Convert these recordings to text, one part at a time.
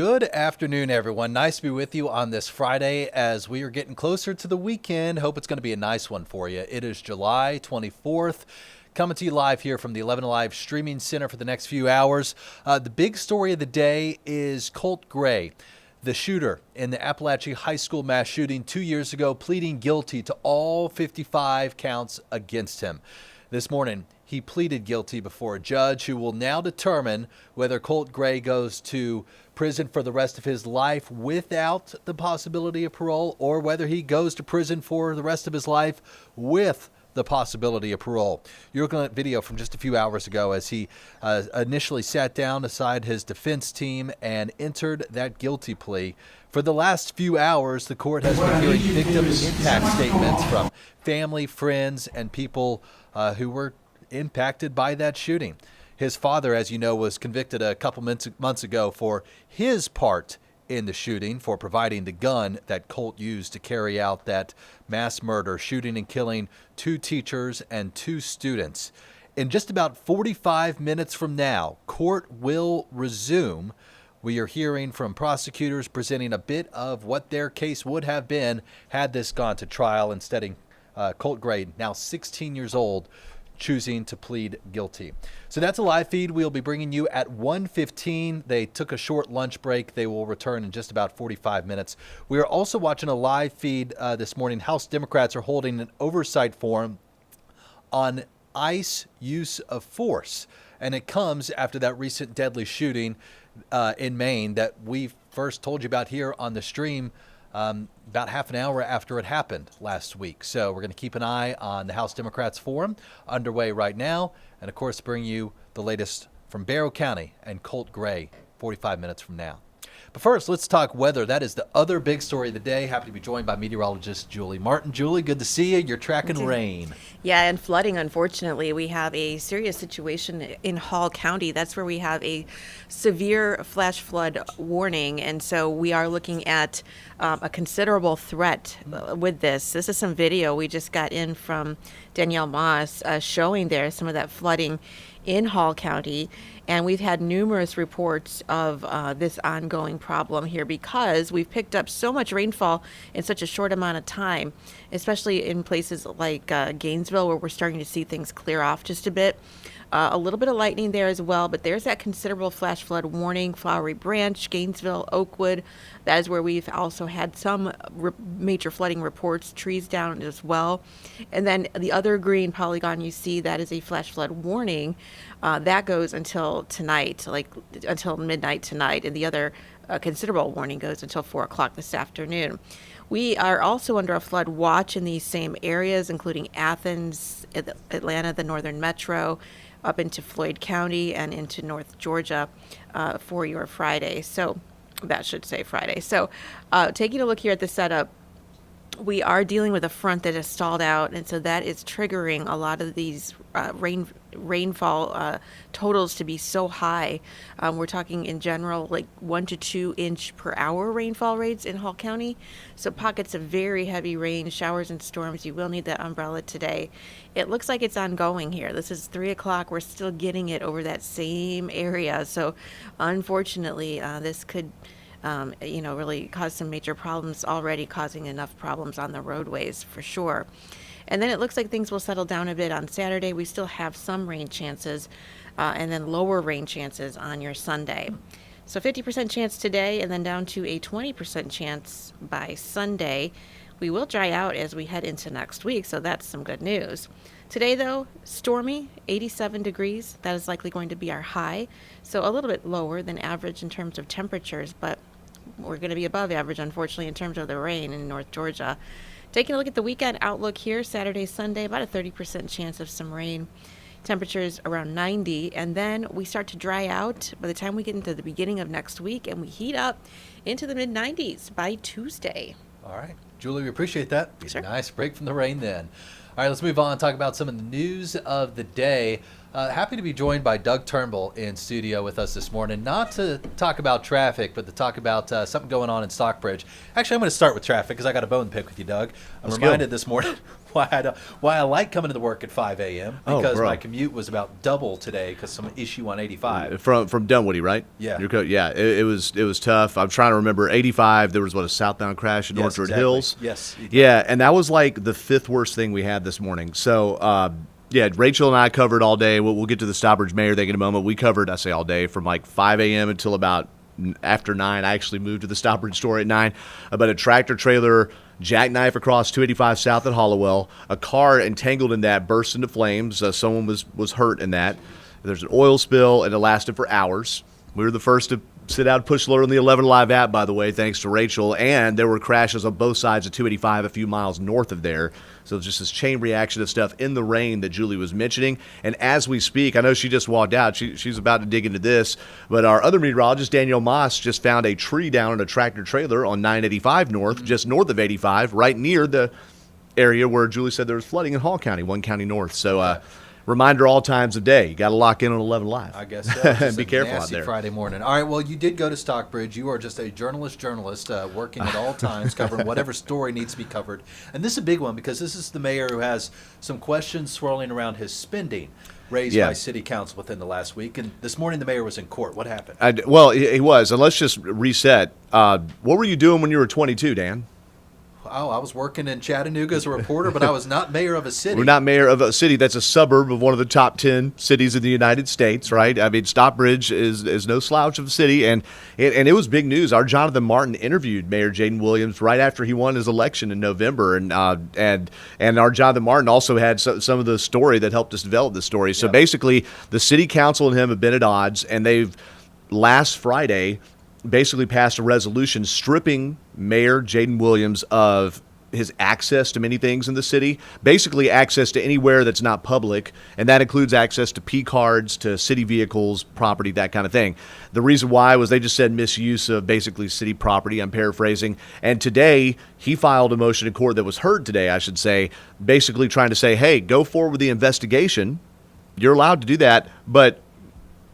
Good afternoon, everyone. Nice to be with you on this Friday as we are getting closer to the weekend. Hope it's going to be a nice one for you. It is July 24th. Coming to you live here from the 11Alive Streaming Center for the next few hours. The big story of the day is Colt Gray, the shooter in the Appalachia High School mass shooting 2 years ago, pleading guilty to all 55 counts against him. This morning, he pleaded guilty before a judge who will now determine whether Colt Gray goes to prison for the rest of his life without the possibility of parole, or whether he goes to prison for the rest of his life with the possibility of parole. You're looking at video from just a few hours ago as he initially sat down beside his defense team and entered that guilty plea. For the last few hours, the court has been hearing victim impact statements from family, friends, and people who were impacted by that shooting. His father, as you know, was convicted a couple months ago for his part in the shooting, for providing the gun that Colt used to carry out that mass murder, shooting and killing 2 teachers and 2 students. In just about 45 minutes from now, court will resume. We are hearing from prosecutors presenting a bit of what their case would have been had this gone to trial, instead of Colt Gray, now 16 years old, choosing to plead guilty. So that's a live feed we'll be bringing you at 1:15. They took a short lunch break. They will return in just about 45 minutes. We are also watching a live feed this morning. House Democrats are holding an oversight forum on ICE use of force. And it comes after that recent deadly shooting in Maine that we first told you about here on the stream about half an hour after it happened last week. So we're going to keep an eye on the House Democrats Forum underway right now. And, of course, bring you the latest from Barrow County and Colt Gray 45 minutes from now. But first, let's talk weather. That is the other big story of the day. Happy to be joined by meteorologist Julie Martin. Julie, good to see you. You're tracking rain. Yeah, and flooding, unfortunately. We have a serious situation in Hall County. That's where we have a severe flash flood warning. And so we are looking at a considerable threat with this. This is some video we just got in from Danielle Moss showing there some of that flooding in Hall County. And we've had numerous reports of this ongoing problem here because we've picked up so much rainfall in such a short amount of time, especially in places like Gainesville, where we're starting to see things clear off just a bit. A little bit of lightning there as well, but there's that considerable flash flood warning. Flowery Branch, Gainesville, Oakwood, that is where we've also had some major flooding reports, trees down as well. And then the other green polygon you see, that is a flash flood warning. That goes until tonight, until midnight tonight, and the other considerable warning goes until 4 o'clock this afternoon. We are also under a flood watch in these same areas, including Athens, Atlanta, the northern metro, up into Floyd County and into North Georgia for your Friday. So that should say Friday. So taking a look here at the setup, we are dealing with a front that has stalled out, and so that is triggering a lot of these rainfall totals to be so high. We're talking in general like 1 to 2 inch per hour rainfall rates in Hall County. So pockets of very heavy rain, showers and storms. You will need that umbrella today. It looks like it's ongoing here. This is 3 o'clock. We're still getting it over that same area. So unfortunately, this could really cause some major problems, already causing enough problems on the roadways for sure. And then it looks like things will settle down a bit on Saturday. We still have some rain chances and then lower rain chances on your Sunday. So 50% chance today and then down to a 20% chance by Sunday. We will dry out as we head into next week, so that's some good news. Today, though, stormy, 87 degrees. That is likely going to be our high. So a little bit lower than average in terms of temperatures, but we're going to be above average, unfortunately, in terms of the rain in North Georgia. Taking a look at the weekend outlook here, Saturday, Sunday, about a 30% chance of some rain. Temperatures around 90, and then we start to dry out by the time we get into the beginning of next week, and we heat up into the mid-90s by Tuesday. All right. Julie, we appreciate that. Be Sure. a nice break from the rain then. All right, let's move on and talk about some of the news of the day. Happy to be joined by Doug Turnbull in studio with us this morning, not to talk about traffic, but to talk about something going on in Stockbridge. Actually, I'm going to start with traffic because I got a bone to pick with you, Doug. I'm reminded this morning why I like coming to work at 5 a.m. because my commute was about double today because some issue on 85. From Dunwoody, right? Yeah. It was tough. I'm trying to remember 85. There was a southbound crash in Orchard Hills. Yes. Yeah, and that was like the fifth worst thing we had this morning. So. Yeah, Rachel and I covered all day. We'll get to the Stockbridge mayor thing in a moment. We covered, I say all day, from like 5 a.m. until about after 9. I actually moved to the Stockbridge store at 9. But a tractor trailer jackknife across 285 south at Hollowell. A car entangled in that burst into flames. Someone was hurt in that. There's an oil spill, and it lasted for hours. We were the first to sit out push alert on the 11Alive app, by the way, thanks to Rachel. And there were crashes on both sides of 285 a few miles north of there. So just this chain reaction of stuff in the rain that Julie was mentioning. And as we speak, I know she just walked out. She's about to dig into this. But our other meteorologist, Danielle Moss, just found a tree down in a tractor trailer on 985 north, just north of 85, right near the area where Julie said there was flooding in Hall County, one county north. So reminder all times of day. You got to lock in on 11Alive. I guess so. And be careful out there. Friday morning. All right, well, you did go to Stockbridge. You are just a journalist working at all times, covering whatever story needs to be covered. And this is a big one because this is the mayor who has some questions swirling around his spending raised by city council within the last week. And this morning the mayor was in court. What happened? Well, he was. And let's just reset. What were you doing when you were 22, Dan? Oh, I was working in Chattanooga as a reporter, but I was not mayor of a city. We're not mayor of a city that's a suburb of one of the top 10 cities in the United States, right? I mean, Stockbridge is no slouch of a city, and it was big news. Our Jonathan Martin interviewed Mayor Jaden Williams right after he won his election in November, and our Jonathan Martin also had some of the story that helped us develop the story. So basically, the city council and him have been at odds, and they've last Friday basically passed a resolution stripping Mayor Jaden Williams of his access to many things in the city, basically access to anywhere that's not public, and that includes access to P cards, to city vehicles, property, that kind of thing. The reason why was they just said misuse of basically city property, I'm paraphrasing, and today he filed a motion in court that was heard today, I should say, basically trying to say, hey, go forward with the investigation. You're allowed to do that, but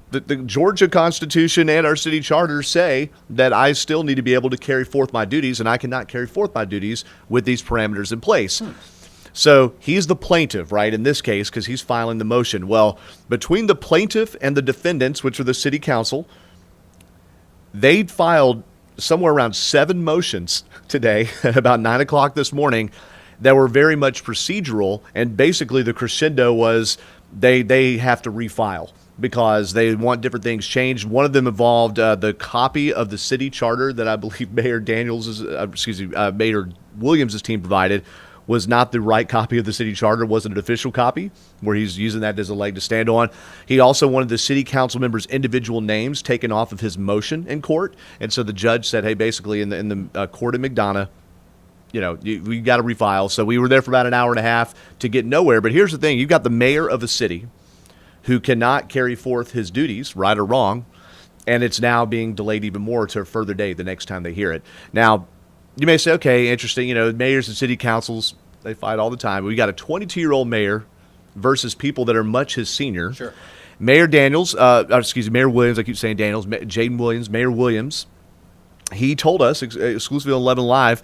the Georgia Constitution and our city charter say that I still need to be able to carry forth my duties, and I cannot carry forth my duties with these parameters in place. So he's the plaintiff, right, in this case, because he's filing the motion. Well, between the plaintiff and the defendants, which are the city council, they filed somewhere around 7 motions today at about 9 o'clock this morning that were very much procedural, and basically the crescendo was they have to refile because they want different things changed. One of them involved the copy of the city charter that I believe Mayor Mayor Williams' team provided was not the right copy of the city charter, wasn't an official copy, where he's using that as a leg to stand on. He also wanted the city council members' individual names taken off of his motion in court, and so the judge said, hey, basically in the court in McDonough, we got to refile. So we were there for about an hour and a half to get nowhere. But here's the thing. You've got the mayor of a city who cannot carry forth his duties, right or wrong, and it's now being delayed even more to a further date the next time they hear it. Now, you may say, okay, interesting, mayors and city councils, they fight all the time. We got a 22-year-old mayor versus people that are much his senior. Sure. Mayor Williams, I keep saying Daniels, Jaden Williams, Mayor Williams, he told us exclusively on 11Alive,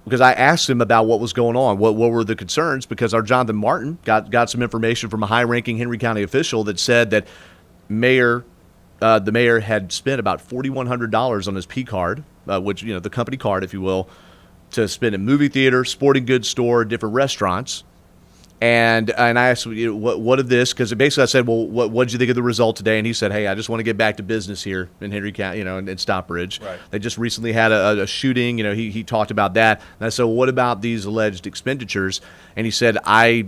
because I asked him about what was going on, what were the concerns, because our Jonathan Martin got some information from a high-ranking Henry County official that said that the mayor had spent about $4,100 on his P card, which, the company card, if you will, to spend in movie theater, sporting goods store, different restaurants. And I asked, what of this? Because basically I said, well, what did you think of the result today? And he said, hey, I just want to get back to business here in Henry County, in Stockbridge. Right. They just recently had a shooting. He talked about that. And I said, well, what about these alleged expenditures? And he said, I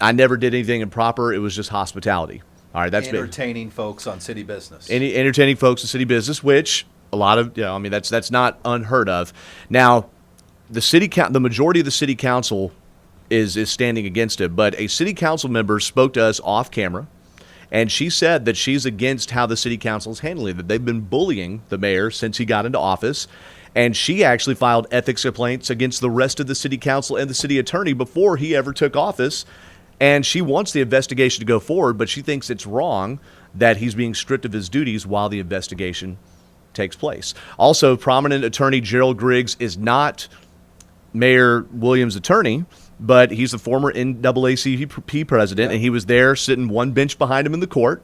never did anything improper. It was just hospitality. All right, that's entertaining folks on city business. Entertaining folks in city business, which a lot of, that's not unheard of. Now, the majority of the city council is standing against it. But a city council member spoke to us off camera, and she said that she's against how the city council is handling it, that they've been bullying the mayor since he got into office. And she actually filed ethics complaints against the rest of the city council and the city attorney before he ever took office. And she wants the investigation to go forward, but she thinks it's wrong that he's being stripped of his duties while the investigation takes place. Also, prominent attorney Gerald Griggs is not Mayor Williams' attorney, but he's the former NAACP president, and he was there sitting one bench behind him in the court.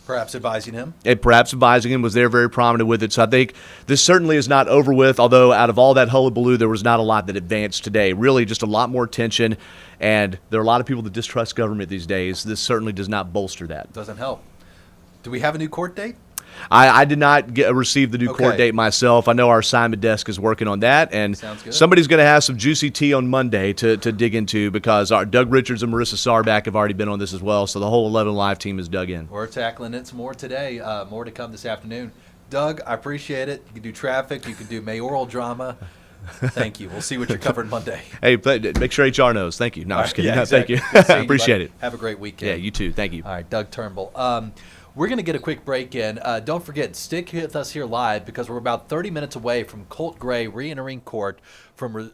Perhaps advising him. And perhaps advising him, was there very prominent with it. So I think this certainly is not over with, although out of all that hullabaloo, there was not a lot that advanced today. Really just a lot more tension, and there are a lot of people that distrust government these days. This certainly does not bolster that. Doesn't help. Do we have a new court date? I did not receive the new court date myself. I know our assignment desk is working on that, and somebody's going to have some juicy tea on Monday to dig into, because our Doug Richards and Marissa Sarback have already been on this as well, so the whole 11 Live team is dug in. We're tackling it some more today. More to come this afternoon. Doug, I appreciate it. You can do traffic. You can do mayoral drama. Thank you. We'll see what you're covering Monday. Hey, make sure HR knows. Thank you. No, I'm just kidding. Yeah, no, exactly. Thank you. Appreciate it. Have a great weekend. Yeah, you too. Thank you. All right, Doug Turnbull. We're going to get a quick break in. Don't forget, stick with us here live, because we're about 30 minutes away from Colt Gray re-entering court, from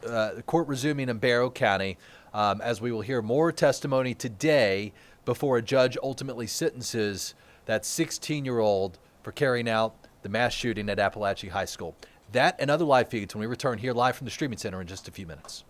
court resuming in Barrow County, as we will hear more testimony today before a judge ultimately sentences that 16-year-old for carrying out the mass shooting at Appalachia High School. That and other live feeds when we return here live from the Streaming Center in just a few minutes.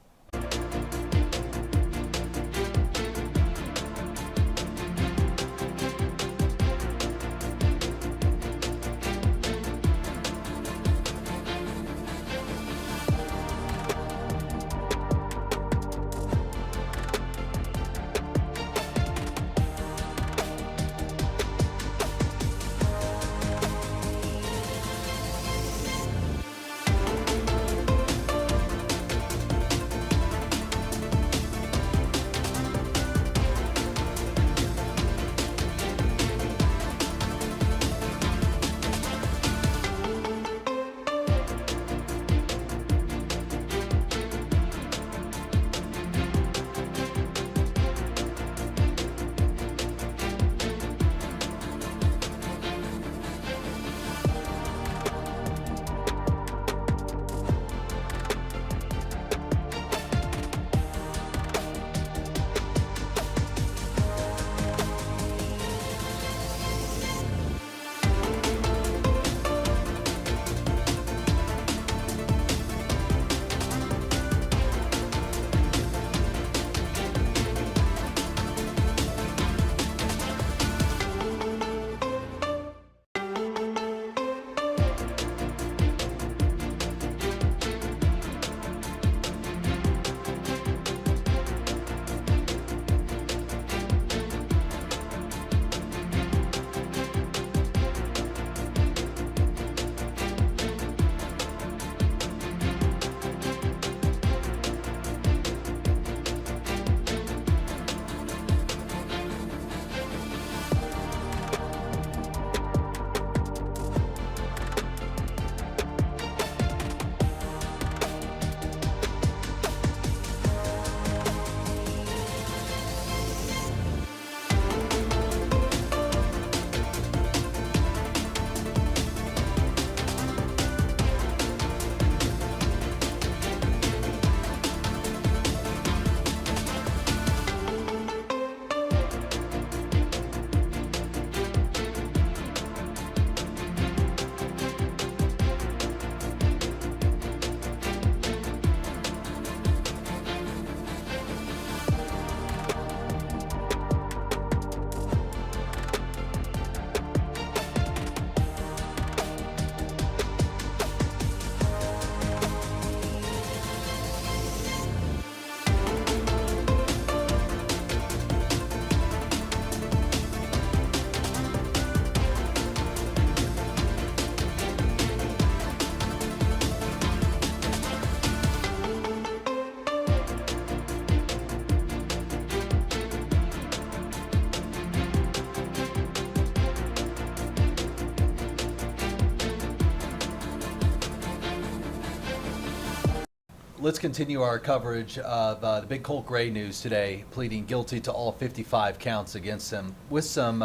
Let's continue our coverage of the big Colt Gray news today, pleading guilty to all 55 counts against him. With some,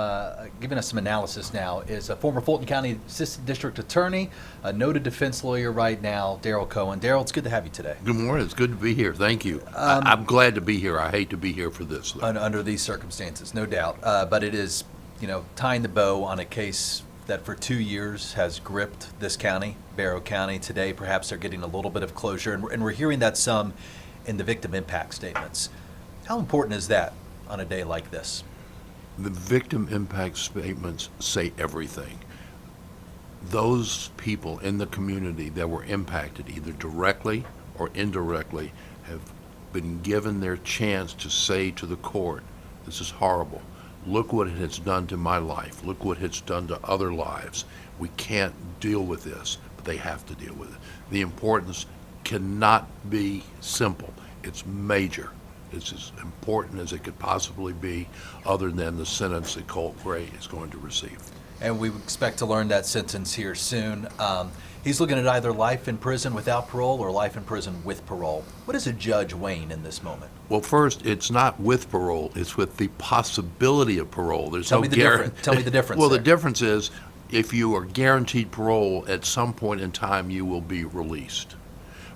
giving us some analysis now, is a former Fulton County Assistant District Attorney, a noted defense lawyer right now, Daryl Cohen. Daryl, it's good to have you today. Good morning. It's good to be here. Thank you. I'm glad to be here. I hate to be here for this, though. Under these circumstances, no doubt. But it is, tying the bow on a case that for 2 years has gripped this county, Barrow County. Today, perhaps they're getting a little bit of closure, and we're hearing that some in the victim impact statements. How important is that on a day like this? The victim impact statements say everything. Those people in the community that were impacted, either directly or indirectly, have been given their chance to say to the court, this is horrible. Look what it has done to my life. Look what it's done to other lives. We can't deal with this, but they have to deal with it. The importance cannot be simple. It's major. It's as important as it could possibly be, other than the sentence that Colt Gray is going to receive. And we expect to learn that sentence here soon. He's looking at either life in prison without parole or life in prison with parole. What is a judge weighing in this moment? Well, first, it's not with parole. It's with the possibility of parole. There's Tell no me the difference. Well, there. the difference is if you are guaranteed parole, at some point in time you will be released.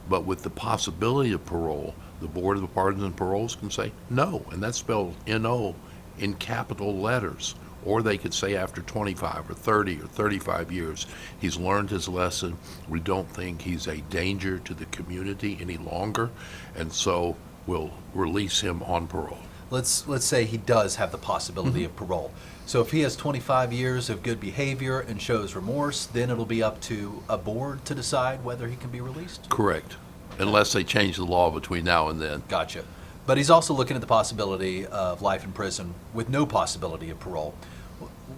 But with the possibility of parole, the Board of Pardons and Paroles can say no, and that's spelled N-O in capital letters. Or they could say after 25 or 30 or 35 years, he's learned his lesson. We don't think he's a danger to the community any longer, and so we'll release him on parole. Let's say he does have the possibility of parole. So if he has 25 years of good behavior and shows remorse, then it'll be up to a board to decide whether he can be released? Correct, unless they change the law between now and then. Gotcha. But he's also looking at the possibility of life in prison with no possibility of parole.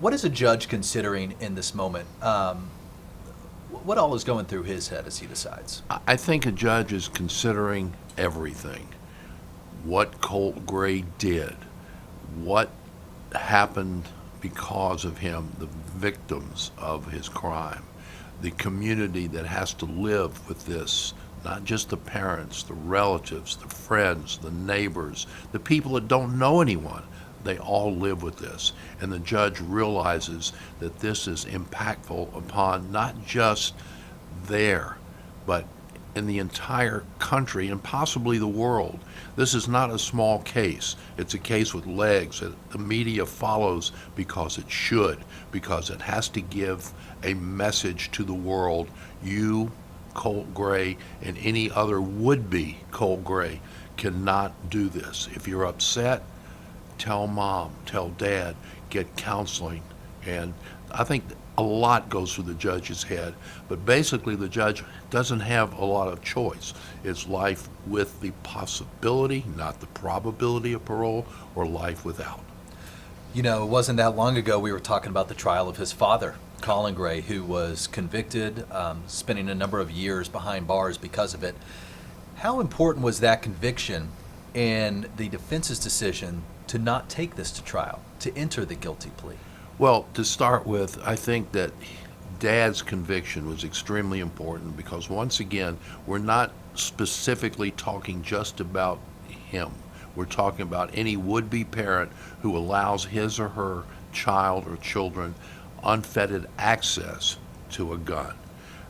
What is a judge considering in this moment? What all is going through his head as he decides? I think a judge is considering everything. What Colt Gray did, what happened because of him, the victims of his crime, the community that has to live with this, not just the parents, the relatives, the friends, the neighbors, the people that don't know anyone. They all live with this. And the judge realizes that this is impactful upon not just there, but in the entire country and possibly the world. This is not a small case. It's a case with legs that the media follows because it should, because it has to give a message to the world. You, Colt Gray, and any other would-be Colt Gray cannot do this. If you're upset, tell mom, tell dad, get counseling. And I think a lot goes through the judge's head, but basically the judge doesn't have a lot of choice. It's life with the possibility, not the probability of parole, or life without. It wasn't that long ago we were talking about the trial of his father, Colin Gray, who was convicted, spending a number of years behind bars because of it. How important was that conviction in the defense's decision to not take this to trial, to enter the guilty plea? Well, to start with, I think that Dad's conviction was extremely important because, once again, we're not specifically talking just about him. We're talking about any would-be parent who allows his or her child or children unfettered access to a gun,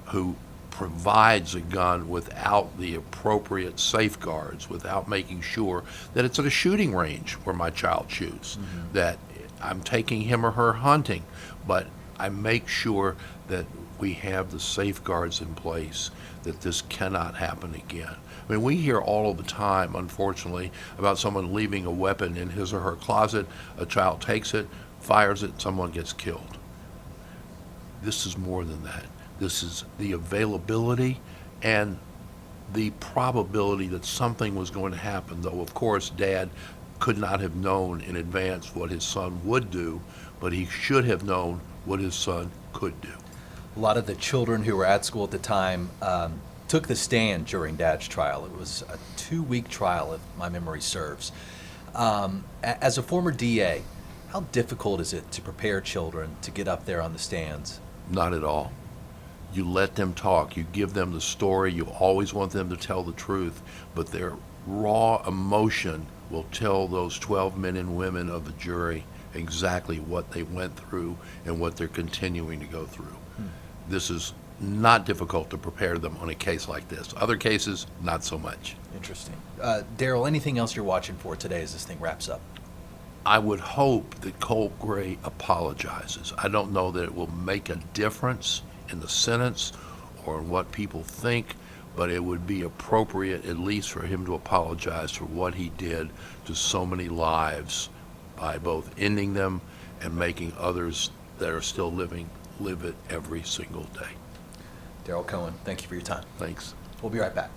who provides a gun without the appropriate safeguards, without making sure that it's at a shooting range where my child shoots, that I'm taking him or her hunting, but I make sure that we have the safeguards in place that this cannot happen again. I mean, we hear all of the time, unfortunately, about someone leaving a weapon in his or her closet, a child takes it, fires it, someone gets killed. This is more than that. This is the availability and the probability that something was going to happen, though, of course, Dad could not have known in advance what his son would do, but he should have known what his son could do. A lot of the children who were at school at the time took the stand during Dad's trial. It was a 2-week trial, if my memory serves. As a former DA, how difficult is it to prepare children to get up there on the stands? Not at all. You let them talk. You give them the story. You always want them to tell the truth, but their raw emotion will tell those 12 men and women of the jury exactly what they went through and what they're continuing to go through. This is not difficult to prepare them on a case like this. Other cases, not so much. Interesting. Daryl, anything else you're watching for today as this thing wraps up? I would hope that Colt Gray apologizes. I don't know that it will make a difference in the sentence or in what people think, but it would be appropriate at least for him to apologize for what he did to so many lives by both ending them and making others that are still living live it every single day. Daryl Cohen, thank you for your time. Thanks. We'll be right back.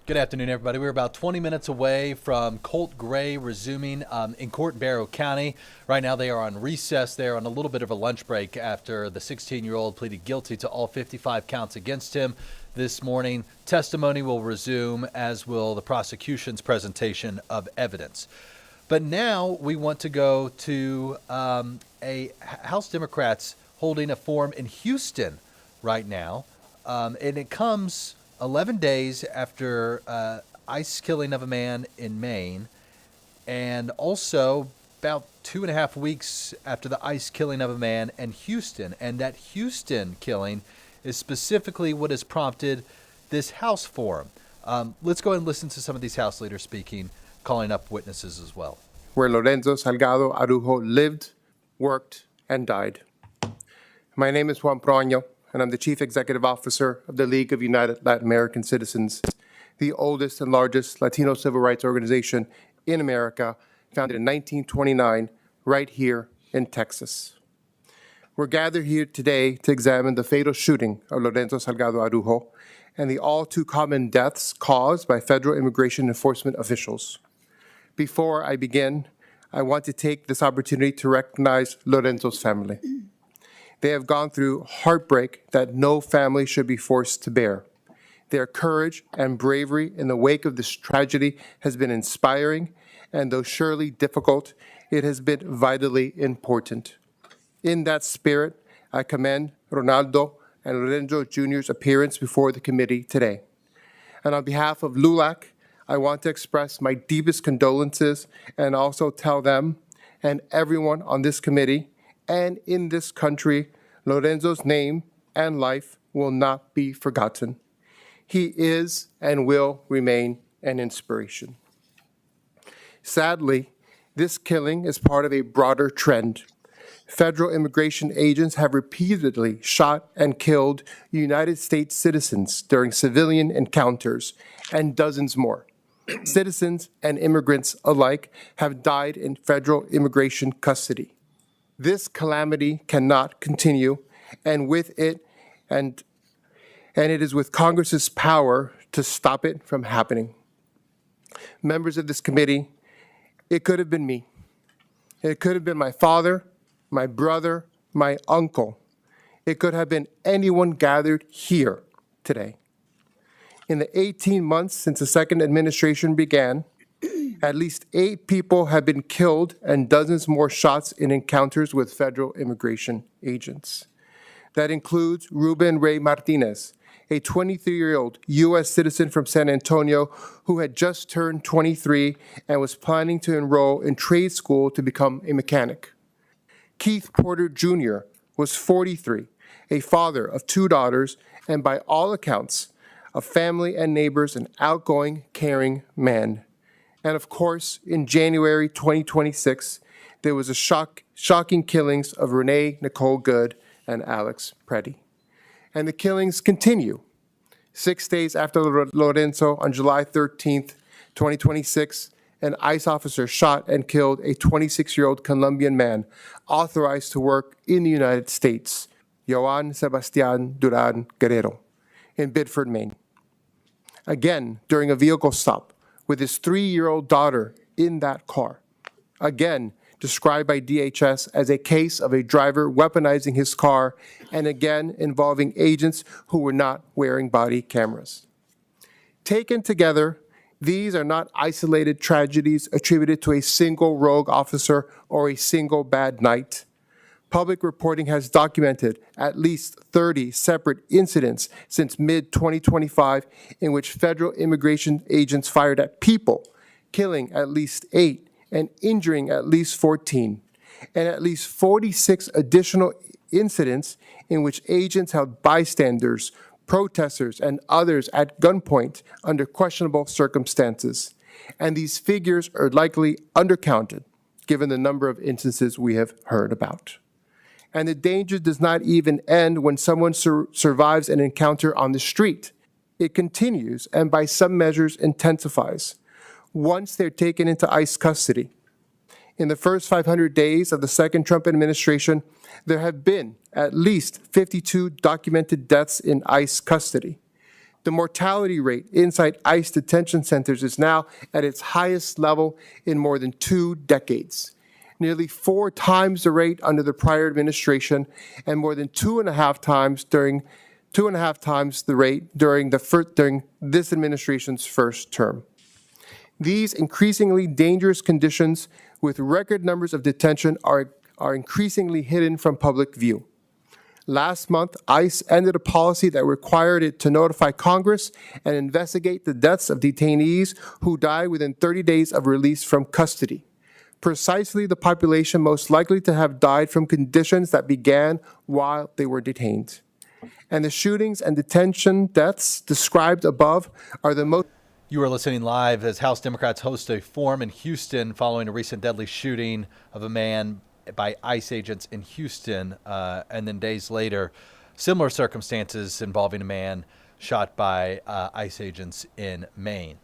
Good afternoon, everybody. We're about 20 minutes away from Colt Gray resuming in court in Barrow County. Right now, they are on recess. They're on a little bit of a lunch break after the 16-year-old pleaded guilty to all 55 counts against him this morning. Testimony will resume, as will the prosecution's presentation of evidence. But now we want to go to a House Democrats holding a forum in Houston right now, and it comes 11 days after ICE killing of a man in Maine, and also about 2.5 weeks after the ICE killing of a man in Houston. And that Houston killing is specifically what has prompted this House forum. Let's go ahead and listen to some of these House leaders speaking, calling up witnesses as well. Where Lorenzo Salgado Arujo lived, worked, and died. My name is Juan Proaño, and I'm the Chief Executive Officer of the League of United Latin American Citizens, the oldest and largest Latino civil rights organization in America, founded in 1929, right here in Texas. We're gathered here today to examine the fatal shooting of Lorenzo Salgado Arujo and the all too common deaths caused by federal immigration enforcement officials. Before I begin, I want to take this opportunity to recognize Lorenzo's family. They have gone through heartbreak that no family should be forced to bear. Their courage and bravery in the wake of this tragedy has been inspiring, and though surely difficult, it has been vitally important. In that spirit, I commend Ronaldo and Lorenzo Jr.'s appearance before the committee today. And on behalf of LULAC, I want to express my deepest condolences and also tell them and everyone on this committee and in this country, Lorenzo's name and life will not be forgotten. He is and will remain an inspiration. Sadly, this killing is part of a broader trend. Federal immigration agents have repeatedly shot and killed United States citizens during civilian encounters, and dozens more. Citizens and immigrants alike have died in federal immigration custody. This calamity cannot continue, and with it, and it is with Congress's power to stop it from happening. Members of this committee, it could have been me. It could have been my father, my brother, my uncle. It could have been anyone gathered here today. In the 18 months since the second administration began, at least 8 people have been killed and dozens more shots in encounters with federal immigration agents. That includes Ruben Ray Martinez, a 23-year-old U.S. citizen from San Antonio who had just turned 23 and was planning to enroll in trade school to become a mechanic. Keith Porter Jr. was 43, a father of 2 daughters, and by all accounts, of family and neighbors, an outgoing, caring man. And of course, in January 2026, there was a shocking killings of Renee Nicole Good and Alex Preddy. And the killings continue. 6 days after Lorenzo, on July 13th, 2026, an ICE officer shot and killed a 26-year-old Colombian man authorized to work in the United States, Joan Sebastian Duran Guerrero, in Biddeford, Maine. Again, during a vehicle stop with his 3-year-old daughter in that car. Again, described by DHS as a case of a driver weaponizing his car, and again involving agents who were not wearing body cameras. Taken together, these are not isolated tragedies attributed to a single rogue officer or a single bad night. Public reporting has documented at least 30 separate incidents since mid-2025 in which federal immigration agents fired at people, killing at least 8 and injuring at least 14, and at least 46 additional incidents in which agents held bystanders, protesters, and others at gunpoint under questionable circumstances. And these figures are likely undercounted, given the number of instances we have heard about. And the danger does not even end when someone survives an encounter on the street. It continues and by some measures intensifies once they're taken into ICE custody. In the first 500 days of the second Trump administration, there have been at least 52 documented deaths in ICE custody. The mortality rate inside ICE detention centers is now at its highest level in more than 2 decades. Nearly 4 times the rate under the prior administration, and more than 2.5 times the rate during this administration's first term. These increasingly dangerous conditions with record numbers of detention are increasingly hidden from public view. Last month, ICE ended a policy that required it to notify Congress and investigate the deaths of detainees who die within 30 days of release from custody. Precisely the population most likely to have died from conditions that began while they were detained. And the shootings and detention deaths described above are the most. You are listening live as House Democrats host a forum in Houston following a recent deadly shooting of a man by ICE agents in Houston. And then days later, similar circumstances involving a man shot by ICE agents in Maine.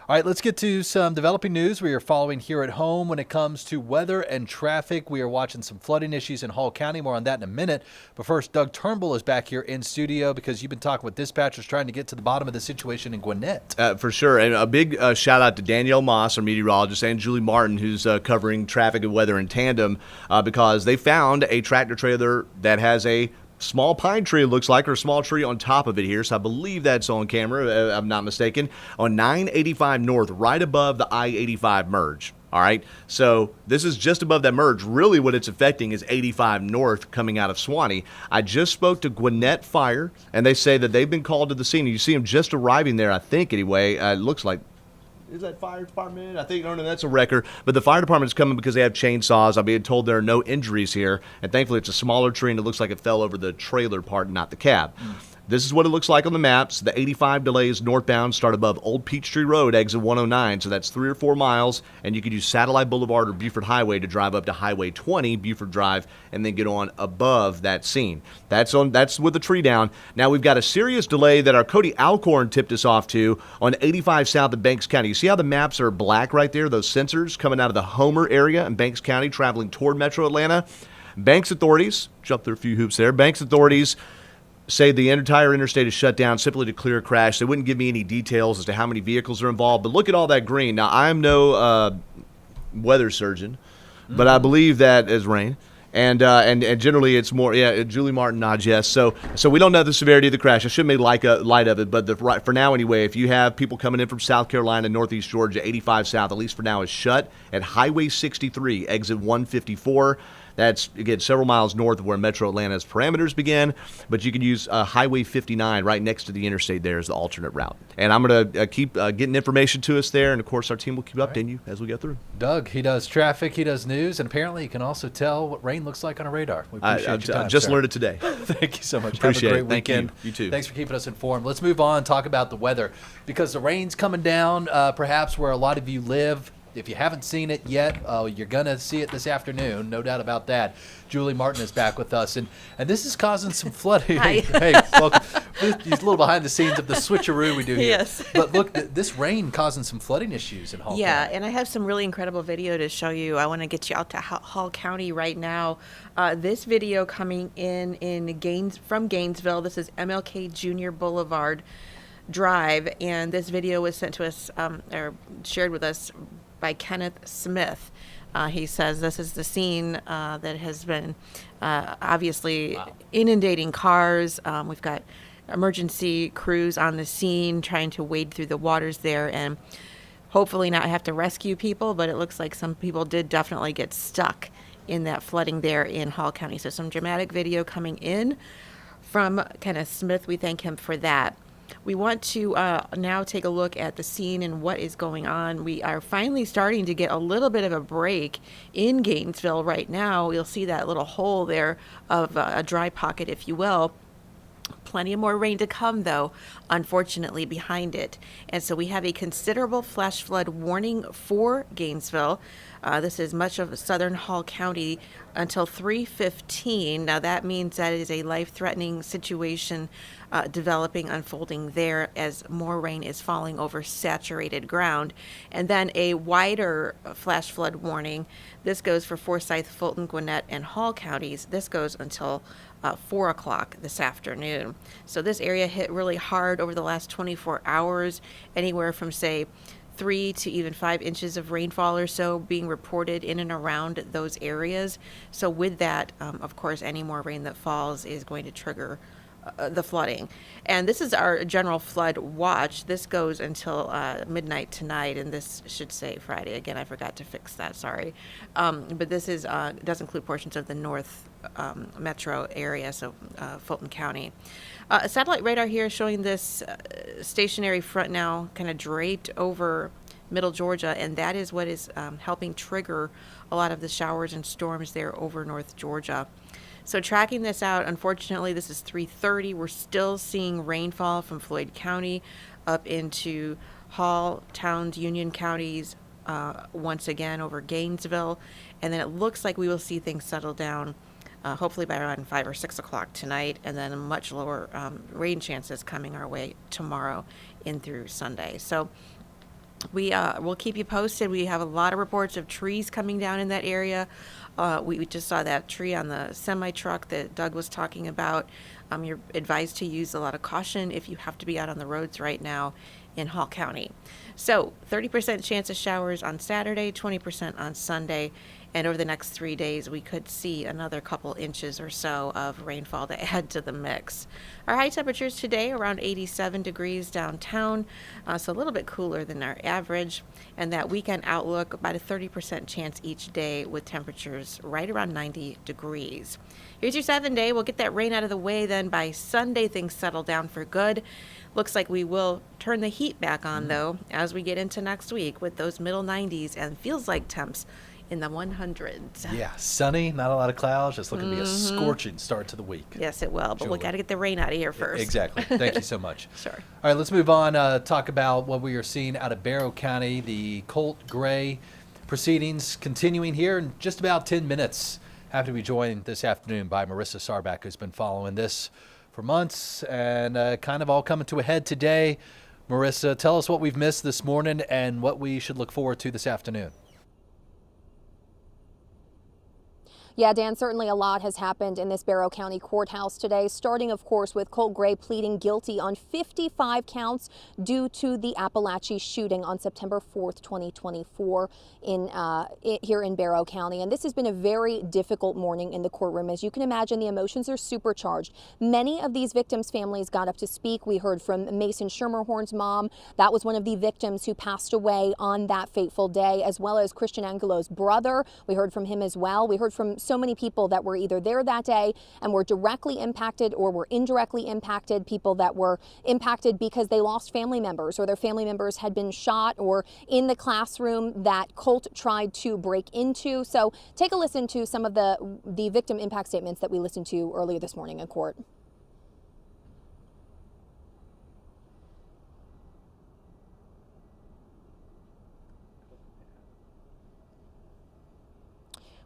All right, let's get to some developing news we are following here at home when it comes to weather and traffic. We are watching some flooding issues in Hall County. More on that in a minute. But first, Doug Turnbull is back here in studio because you've been talking with dispatchers trying to get to the bottom of the situation in Gwinnett. For sure. And a big shout out to Danielle Moss, our meteorologist, and Julie Martin, who's covering traffic and weather in tandem, because they found a tractor trailer that has a small pine tree, it looks like, or a small tree on top of it here. So I believe that's on camera, if I'm not mistaken, on 985 North, right above the I-85 merge. All right, so this is just above that merge. Really what it's affecting is 85 North coming out of Swanee. I just spoke to Gwinnett Fire, and they say that they've been called to the scene. You see them just arriving there, I think, anyway. It looks like. Is that fire department? I think, no, that's a wrecker. But the fire department is coming because they have chainsaws. I'm being told there are no injuries here. And thankfully, it's a smaller tree, and it looks like it fell over the trailer part, not the cab. This is what it looks like on the maps. The 85 delays northbound start above Old Peachtree Road, exit 109. So that's 3 or 4 miles. And you could use Satellite Boulevard or Buford Highway to drive up to Highway 20, Buford Drive, and then get on above that scene. That's with the tree down. Now we've got a serious delay that our Cody Alcorn tipped us off to on 85 south of Banks County. You see how the maps are black right there? Those sensors coming out of the Homer area in Banks County traveling toward Metro Atlanta. Banks authorities, jumped through a few hoops there. Banks authorities say the entire interstate is shut down simply to clear a crash. They wouldn't give me any details as to how many vehicles are involved, but look at all that green. Now, I'm no weather surgeon, but I believe that is rain. And generally it's more, Julie Martin nods yes. So we don't know the severity of the crash. I shouldn't make light of it, but for now anyway, if you have people coming in from South Carolina, Northeast Georgia, 85 South, at least for now, is shut at Highway 63, exit 154. That's, again, several miles north of where Metro Atlanta's parameters begin, but you can use Highway 59 right next to the interstate there as the alternate route. And I'm going to keep getting information to us there, and, of course, our team will keep updating you as we go through. Doug, he does traffic, he does news, and apparently he can also tell what rain looks like on a radar. We appreciate your time, I just sir. learned it today. Thank you so much. Appreciate Have a it. great weekend. Thank you. You too. Thanks for keeping us informed. Let's move on and talk about the weather because the rain's coming down perhaps where a lot of you live. If you haven't seen it yet, you're going to see it this afternoon, no doubt about that. Julie Martin is back with us, and this is causing some flooding. Hi. Hey, welcome. He's a little behind the scenes of the switcheroo we do here. Yes. But look, this rain causing some flooding issues in Hall Yeah, County. and I have some really incredible video to show you. I want to get you out to Hall County right now. This video coming from Gainesville. This is MLK Junior Boulevard Drive, and this video was sent to us or shared with us by Kenneth Smith. He says this is the scene that has been obviously inundating cars. We've got emergency crews on the scene trying to wade through the waters there and hopefully not have to rescue people, but it looks like some people did definitely get stuck in that flooding there in Hall County. So some dramatic video coming in from Kenneth Smith. We thank him for that. We want to now take a look at the scene and what is going on. We are finally starting to get a little bit of a break in Gainesville right now. You'll see that little hole there of a dry pocket, if you will. Plenty of more rain to come, though, unfortunately, behind it. And so we have a considerable flash flood warning for Gainesville. This is much of southern Hall County until 3:15. Now, that means that is a life-threatening situation developing, unfolding there as more rain is falling over saturated ground. And then a wider flash flood warning. This goes for Forsyth, Fulton, Gwinnett, and Hall counties. This goes until 4 o'clock this afternoon. So this area hit really hard over the last 24 hours, anywhere from, say, 3 to even 5 inches of rainfall or so being reported in and around those areas. So with that, of course, any more rain that falls is going to trigger the flooding. And this is our general flood watch. This goes until midnight tonight, and this should say Friday. Again, I forgot to fix that, sorry. But this is does include portions of the north metro area, so Fulton County. A satellite radar here showing this stationary front now kind of draped over middle Georgia, and that is what is helping trigger a lot of the showers and storms there over North Georgia. So tracking this out, unfortunately, this is 3:30. We're still seeing rainfall from Floyd County up into Hall, Towns, Union counties, once again over Gainesville. And then it looks like we will see things settle down hopefully by around 5 or 6 o'clock tonight, and then much lower rain chances coming our way tomorrow in through Sunday. So We'll keep you posted. We have a lot of reports of trees coming down in that area. We just saw that tree on the semi truck that Doug was talking about. You're advised to use a lot of caution if you have to be out on the roads right now in Hall County. So 30% chance of showers on Saturday, 20% on Sunday. And over the next 3 days, we could see another couple inches or so of rainfall to add to the mix. Our high temperatures today around 87 degrees downtown, so a little bit cooler than our average. And that weekend outlook, about a 30% chance each day with temperatures right around 90 degrees. Here's your 7-day. We'll get that rain out of the way. Then by Sunday, things settle down for good. Looks like we will turn the heat back on, though, as we get into next week with those middle 90s and feels like temps in the 100s. Yeah, sunny, not a lot of clouds, just looking to be a scorching start to the week. Yes, it will, but we Julie. got to get the rain out of here first. Exactly. Thank you so much. Sure. All right, let's move on, talk about what we are seeing out of Barrow County. The Colt Gray proceedings continuing here in just about 10 minutes. Have to be joined this afternoon by Marissa Sarback, who's been following this for months and kind of all coming to a head today. Marissa, tell us what we've missed this morning and what we should look forward to this afternoon. Yeah, Dan, certainly a lot has happened in this Barrow County courthouse today, starting, of course, with Colt Gray pleading guilty on 55 counts due to the Appalachia shooting on September 4th, 2024 here in Barrow County. And this has been a very difficult morning in the courtroom. As you can imagine, the emotions are supercharged. Many of these victims' families got up to speak. We heard from Mason Schermerhorn's mom. That was one of the victims who passed away on that fateful day, as well as Christian Angelo's brother. We heard from him as well. We heard from so many people that were either there that day and were directly impacted or were indirectly impacted, people that were impacted because they lost family members or their family members had been shot or in the classroom that Colt tried to break into. So take a listen to some of the victim impact statements that we listened to earlier this morning in court.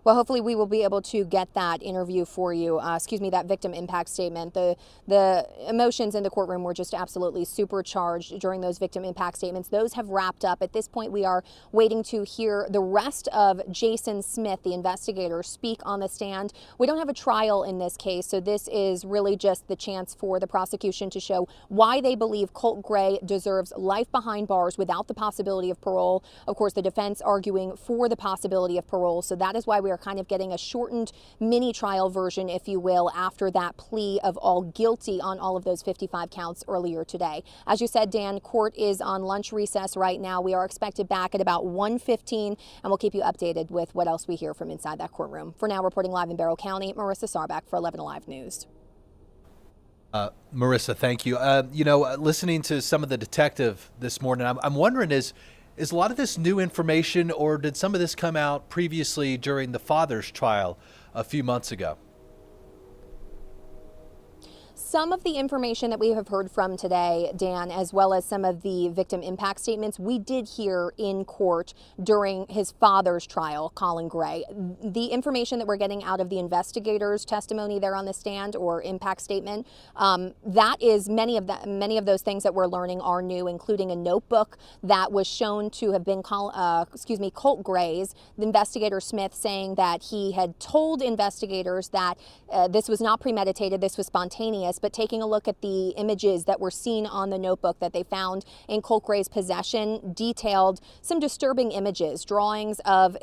Well, hopefully we will be able to get that interview for you. That victim impact statement. The emotions in the courtroom were just absolutely supercharged during those victim impact statements. Those have wrapped up. At this point, we are waiting to hear the rest of Jason Smith, the investigator, speak on the stand. We don't have a trial in this case, so this is really just the chance for the prosecution to show why they believe Colt Gray deserves life behind bars without the possibility of parole. Of course, the defense arguing for the possibility of parole, so that is why we are kind of getting a shortened mini trial version, if you will, after that plea of all guilty on all of those 55 counts earlier today. As you said, Dan, court is on lunch recess right now. We are expected back at about 1:15, and we'll keep you updated with what else we hear from inside that courtroom. For now, reporting live in Barrow County, Marissa Sarback for 11Alive News. Marissa, thank you. Listening to some of the detective this morning, I'm wondering, is a lot of this new information, or did some of this come out previously during the father's trial a few months ago? Some of the information that we have heard from today, Dan, as well as some of the victim impact statements, we did hear in court during his father's trial, Colin Gray. The information that we're getting out of the investigator's testimony there on the stand or impact statement, that is many of those things that we're learning are new, including a notebook that was shown to have been Colt Gray's. The investigator Smith saying that he had told investigators that this was not premeditated, this was spontaneous. But taking a look at the images that were seen on the notebook that they found in Colt Gray's possession detailed some disturbing images, drawings of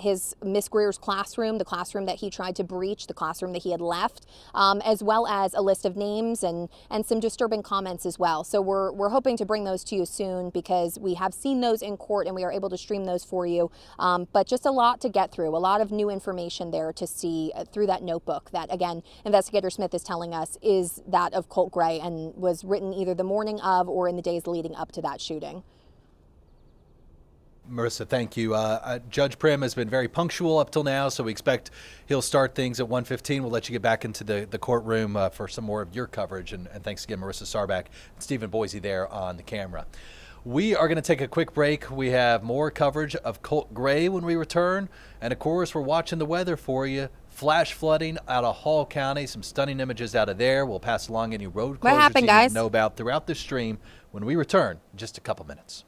Miss Greer's classroom, the classroom that he tried to breach, the classroom that he had left, as well as a list of names and some disturbing comments as well. So we're hoping to bring those to you soon because we have seen those in court and we are able to stream those for you. But just a lot to get through, a lot of new information there to see through that notebook that, again, Investigator Smith is telling us is that of Colt Gray and was written either the morning of or in the days leading up to that shooting. Marissa, thank you. Judge Prim has been very punctual up till now, so we expect he'll start things at 1:15. We'll let you get back into the courtroom for some more of your coverage. And thanks again, Marissa Sarback and Stephen Boise there on the camera. We are going to take a quick break. We have more coverage of Colt Gray when we return. And of course, we're watching the weather for you. Flash flooding out of Hall County, some stunning images out of there. We'll pass along any road closures happened, you guys? know about throughout this stream when we return in just a couple minutes.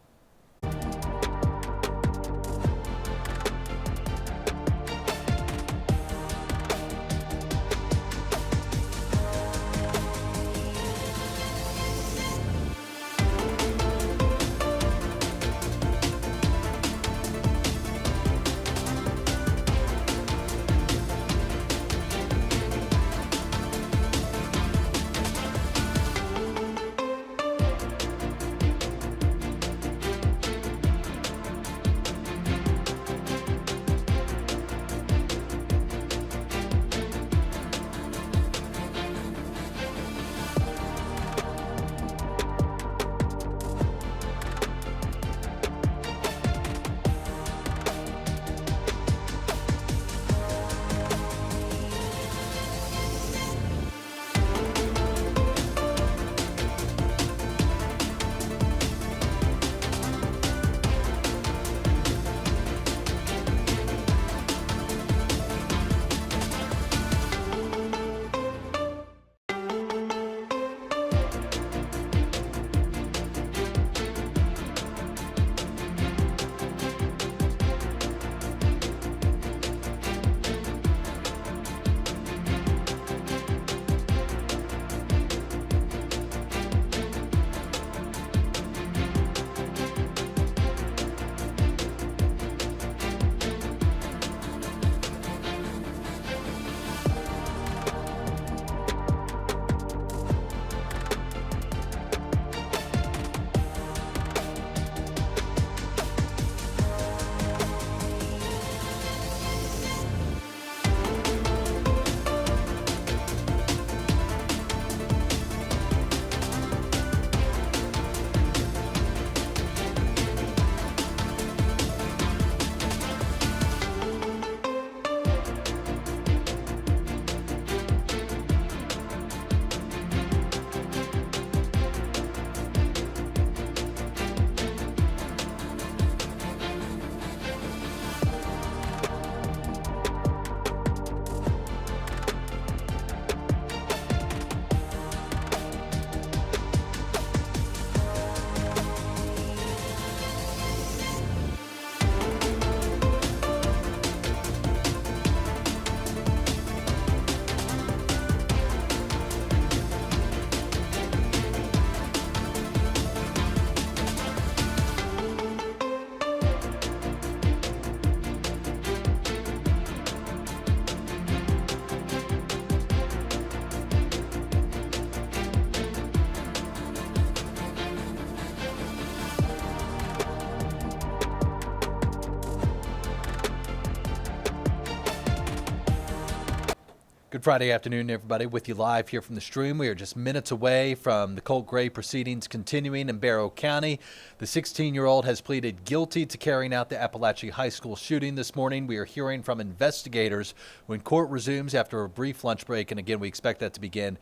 Good Friday afternoon, everybody. With you live here from the stream. We are just minutes away from the Colt Gray proceedings continuing in Barrow County. The 16-year-old has pleaded guilty to carrying out the Appalachia High School shooting this morning. We are hearing from investigators when court resumes after a brief lunch break. And again, we expect that to begin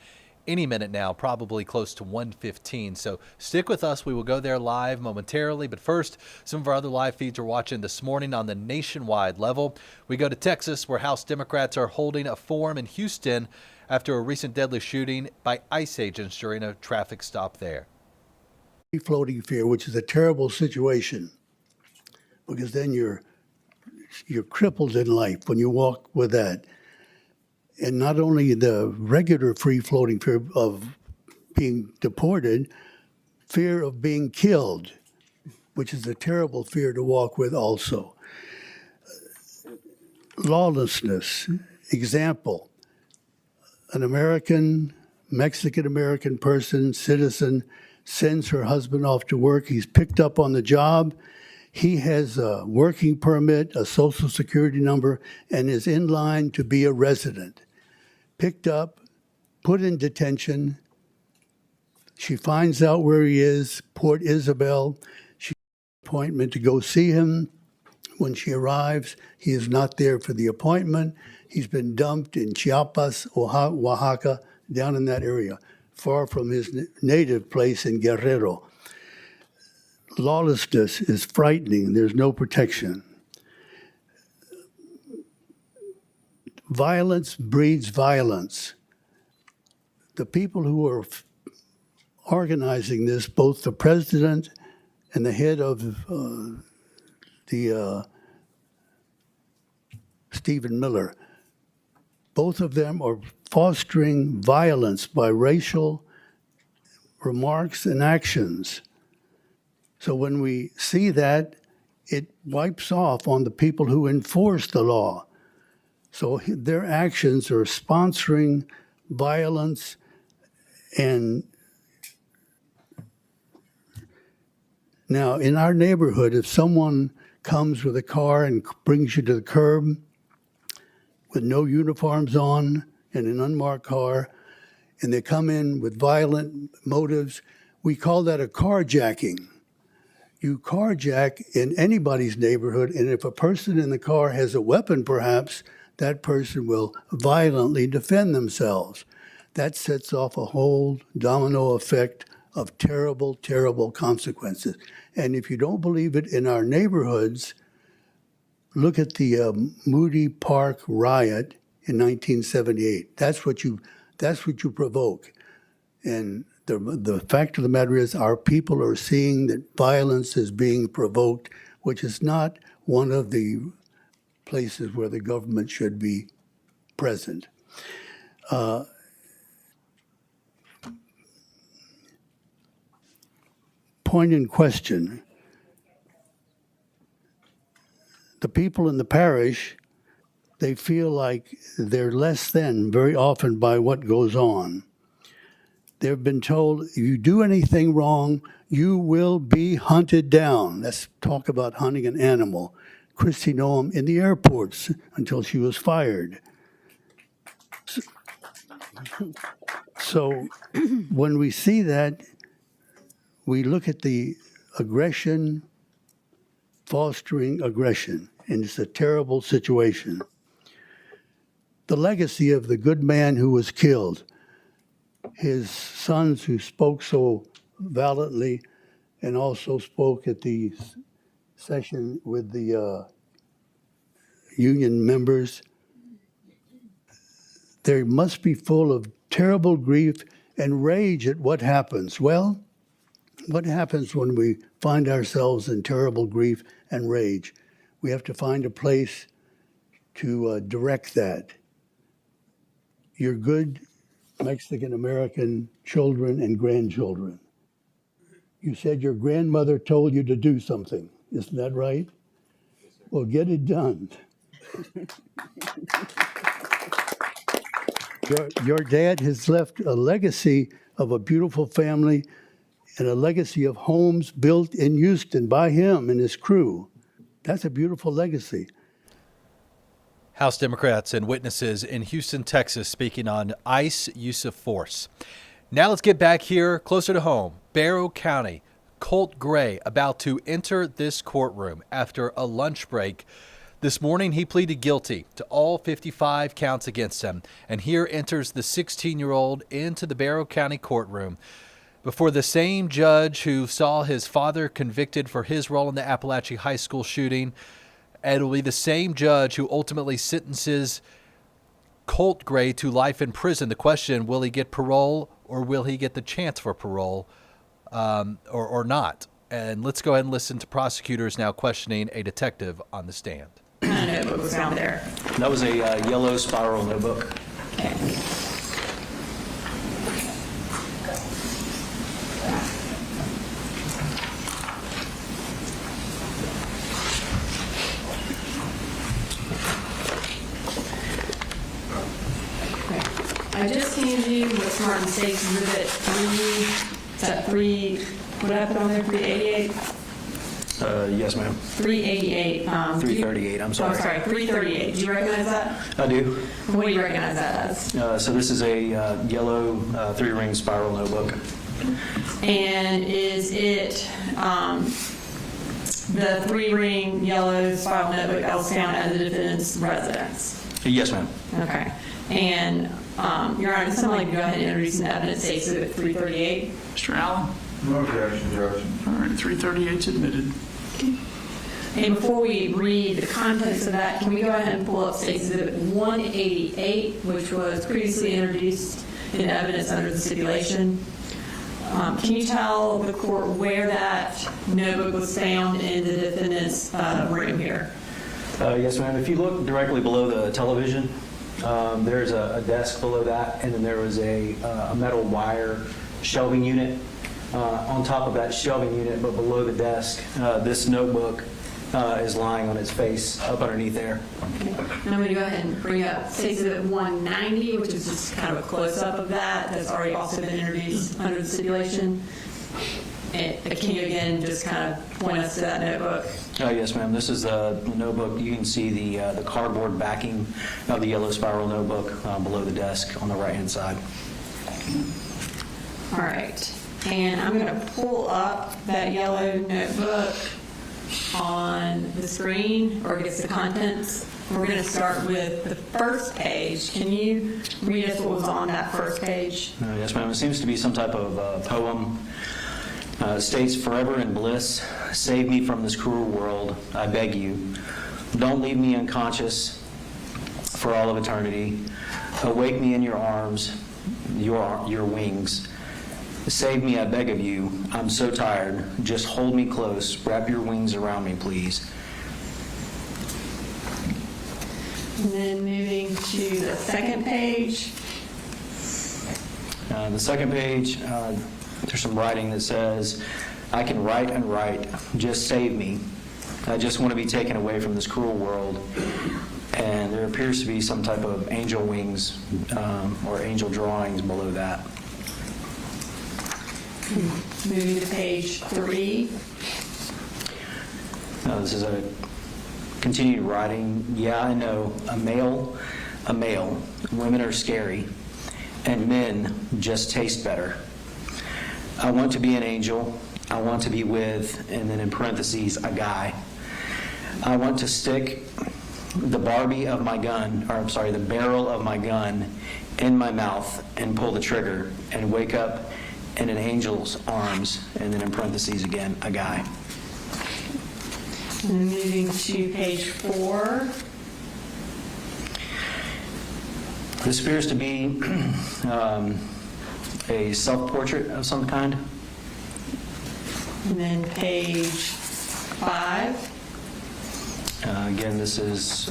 any minute now, probably close to 1:15. So stick with us. We will go there live momentarily. But first, some of our other live feeds are watching this morning on the nationwide level. We go to Texas, where House Democrats are holding a forum in Houston after a recent deadly shooting by ICE agents during a traffic stop there. Floating fear, which is a terrible situation, because then you're crippled in life when you walk with that. And not only the regular free-floating fear of being deported, fear of being killed, which is a terrible fear to walk with also. Lawlessness. Example, an American, Mexican-American person, citizen, sends her husband off to work. He's picked up on the job. He has a working permit, a social security number, and is in line to be a resident. Picked up, put in detention. She finds out where he is, Port Isabel. She has an appointment to go see him. When she arrives, he is not there for the appointment. He's been dumped in Chiapas, Oaxaca, down in that area, far from his native place in Guerrero. Lawlessness is frightening. There's no protection. Violence breeds violence. The people who are organizing this, both the president and the head of Stephen Miller, both of them are fostering violence by racial remarks and actions. So when we see that, it wipes off on the people who enforce the law. So their actions are sponsoring violence, and now in our neighborhood, if someone comes with a car and brings you to the curb with no uniforms on in an unmarked car, and they come in with violent motives, we call that a carjacking. You carjack in anybody's neighborhood, and if a person in the car has a weapon, perhaps, that person will violently defend themselves. That sets off a whole domino effect of terrible, terrible consequences. And if you don't believe it in our neighborhoods, look at the Moody Park riot in 1978. That's what you provoke. And the fact of the matter is, our people are seeing that violence is being provoked, which is not one of the places where the government should be present. Point in question. The people in the parish, they feel like they're less than very often by what goes on. They've been told, if you do anything wrong, you will be hunted down. Let's talk about hunting an animal. Christy Noam in the airports until she was fired. So when we see that, we look at the aggression, fostering aggression, and it's a terrible situation. The legacy of the good man who was killed, his sons who spoke so valiantly and also spoke at the session with the union members, they must be full of terrible grief and rage at what happens. Well, what happens when we find ourselves in terrible grief and rage? We have to find a place to direct that. Your good Mexican-American children and grandchildren. You said your grandmother told you to do something. Isn't that right? Well, get it done. Your dad has left a legacy of a beautiful family and a legacy of homes built in Houston by him and his crew. That's a beautiful legacy. House Democrats and witnesses in Houston, Texas, speaking on ICE use of force. Now let's get back here closer to home. Barrow County, Colt Gray about to enter this courtroom after a lunch break. This morning, he pleaded guilty to all 55 counts against him. And here enters the 16-year-old into the Barrow County courtroom before the same judge who saw his father convicted for his role in the Appalachia High School shooting. And it will be the same judge who ultimately sentences Colt Gray to life in prison. The question, will he get parole or will he get the chance for parole or not? And let's go ahead and listen to prosecutors now questioning a detective on the stand. What kind of notebook was found there? That was a yellow spiral notebook. Okay. I just handed you what's marked in State Exhibit 3. Is that 3? What did I put on there? 388? Yes, ma'am. 388. 338, I'm sorry. Oh, sorry, 338. Do you recognize that? I do. What do you recognize that as? So this is a yellow 3-ring spiral notebook. And is it the 3-ring yellow spiral notebook that was found at the defendant's residence? Yes, ma'am. Okay. And Your Honor, does someone like to go ahead and introduce the evidence, State Exhibit 338? Mr. Allen? No objection, Judge. All right, 338's admitted. And before we read the contents of that, can we go ahead and pull up State Exhibit 188, which was previously introduced in evidence under the stipulation? Can you tell the court where that notebook was found in the defendant's room here? Yes, ma'am. If you look directly below the television, there's a desk below that, and then there was a metal wire shelving unit on top of that shelving unit, but below the desk, this notebook is lying on its face up underneath there. Okay. And I'm going to go ahead and bring up State Exhibit 190, which is just kind of a close-up of that. That's already also been introduced under the stipulation. And can you again just kind of point us to that notebook? Yes, ma'am. This is the notebook. You can see the cardboard backing of the yellow spiral notebook below the desk on the right-hand side. All right. And I'm going to pull up that yellow notebook on the screen, or I guess the contents. We're going to start with the first page. Can you read us what was on that first page? Yes, ma'am. It seems to be some type of poem. States, forever in bliss, save me from this cruel world, I beg you. Don't leave me unconscious for all of eternity. Awake me in your arms, your wings. Save me, I beg of you. I'm so tired. Just hold me close. Wrap your wings around me, please. And then moving to the second page. The second page, there's some writing that says, I can write and write. Just save me. I just want to be taken away from this cruel world. And there appears to be some type of angel wings or angel drawings below that. Moving to page 3. This is a continued writing. Yeah, I know. A male. Women are scary. And men just taste better. I want to be an angel. I want to be with, and then in parentheses, a guy. I want to stick the barrel of my gun in my mouth and pull the trigger and wake up in an angel's arms, and then in parentheses again, a guy. And moving to page 4. This appears to be a self-portrait of some kind. And then page 5. Again, this is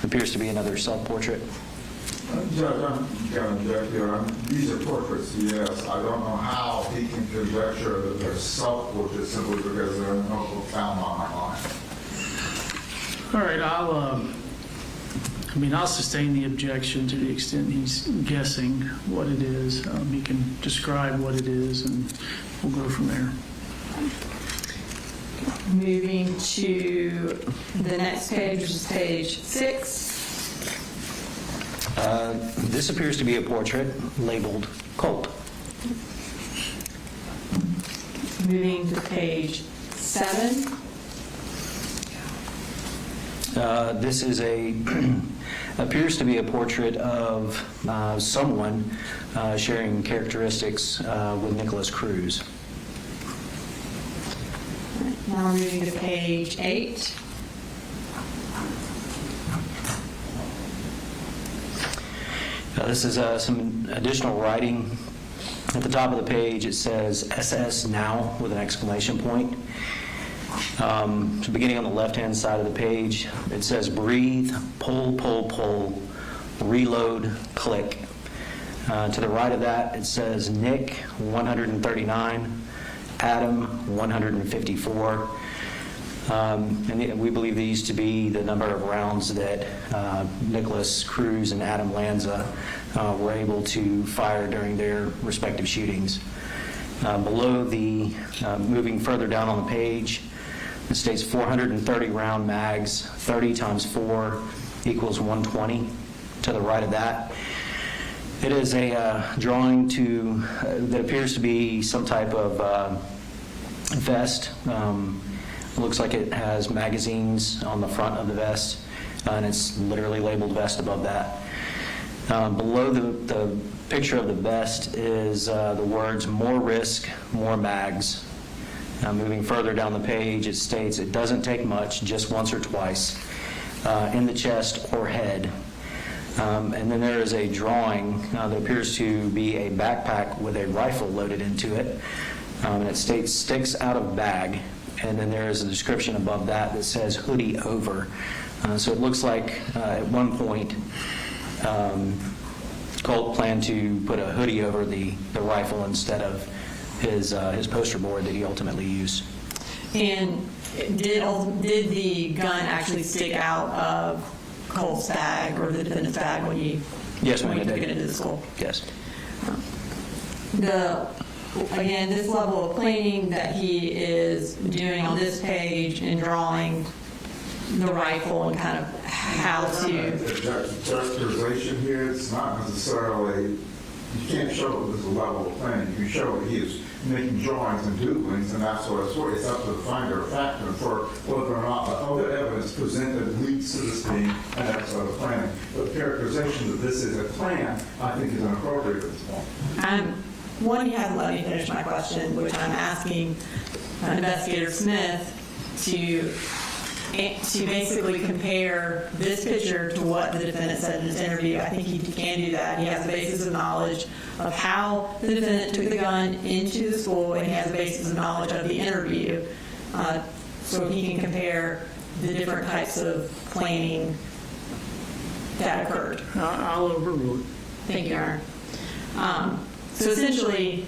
appears to be another self-portrait. Judge, I'm going to object here. These are portraits, yes. I don't know how he can conjecture that they're self-portraits simply because they're in the notebook found on my line. All right, I'll sustain the objection to the extent he's guessing what it is. He can describe what it is, and we'll go from there. Moving to the next page, which is page 6. This appears to be a portrait labeled Colt. Moving to page 7. This is appears to be a portrait of someone sharing characteristics with Nicholas Cruz. Now we're moving to page 8. This is some additional writing. At the top of the page, it says SS Now with an exclamation point. So beginning on the left-hand side of the page, it says breathe, pull, pull, pull, reload, click. To the right of that, it says Nick, 139, Adam, 154. And we believe these to be the number of rounds that Nicholas Cruz and Adam Lanza were able to fire during their respective shootings. Below moving further down on the page, it states 430 round mags, 30 times 4 equals 120. To the right of that, it is a drawing that appears to be some type of vest. Looks like it has magazines on the front of the vest, and it's literally labeled vest above that. Below the picture of the vest is the words more risk, more mags. Moving further down the page, it states it doesn't take much, just once or twice, in the chest or head. And then there is a drawing that appears to be a backpack with a rifle loaded into it. And it states sticks out of bag. And then there is a description above that says hoodie over. So it looks like at one point Colt planned to put a hoodie over the rifle instead of his poster board that he ultimately used. And did the gun actually stick out of Colt's bag or the defendant's bag when you took it into the school? Yes. Again, this level of planning that he is doing on this page and drawing the rifle and kind of how to... The characterization here, it's not necessarily, you can't show this level of planning. You can show that he is making drawings and doodlings and that sort of sort. It's up to the finder of fact and for whether or not the other evidence presented leads to this being an episode of planning. But the characterization that this is a plan, I think, is inappropriate at this point. One, you haven't let me finish my question, which I'm asking Investigator Smith to basically compare this picture to what the defendant said in his interview. I think he can do that. He has a basis of knowledge of how the defendant took the gun into the school, and he has a basis of knowledge of the interview. So he can compare the different types of planning that occurred. I'll overrule it. Thank you, Your Honor. So essentially,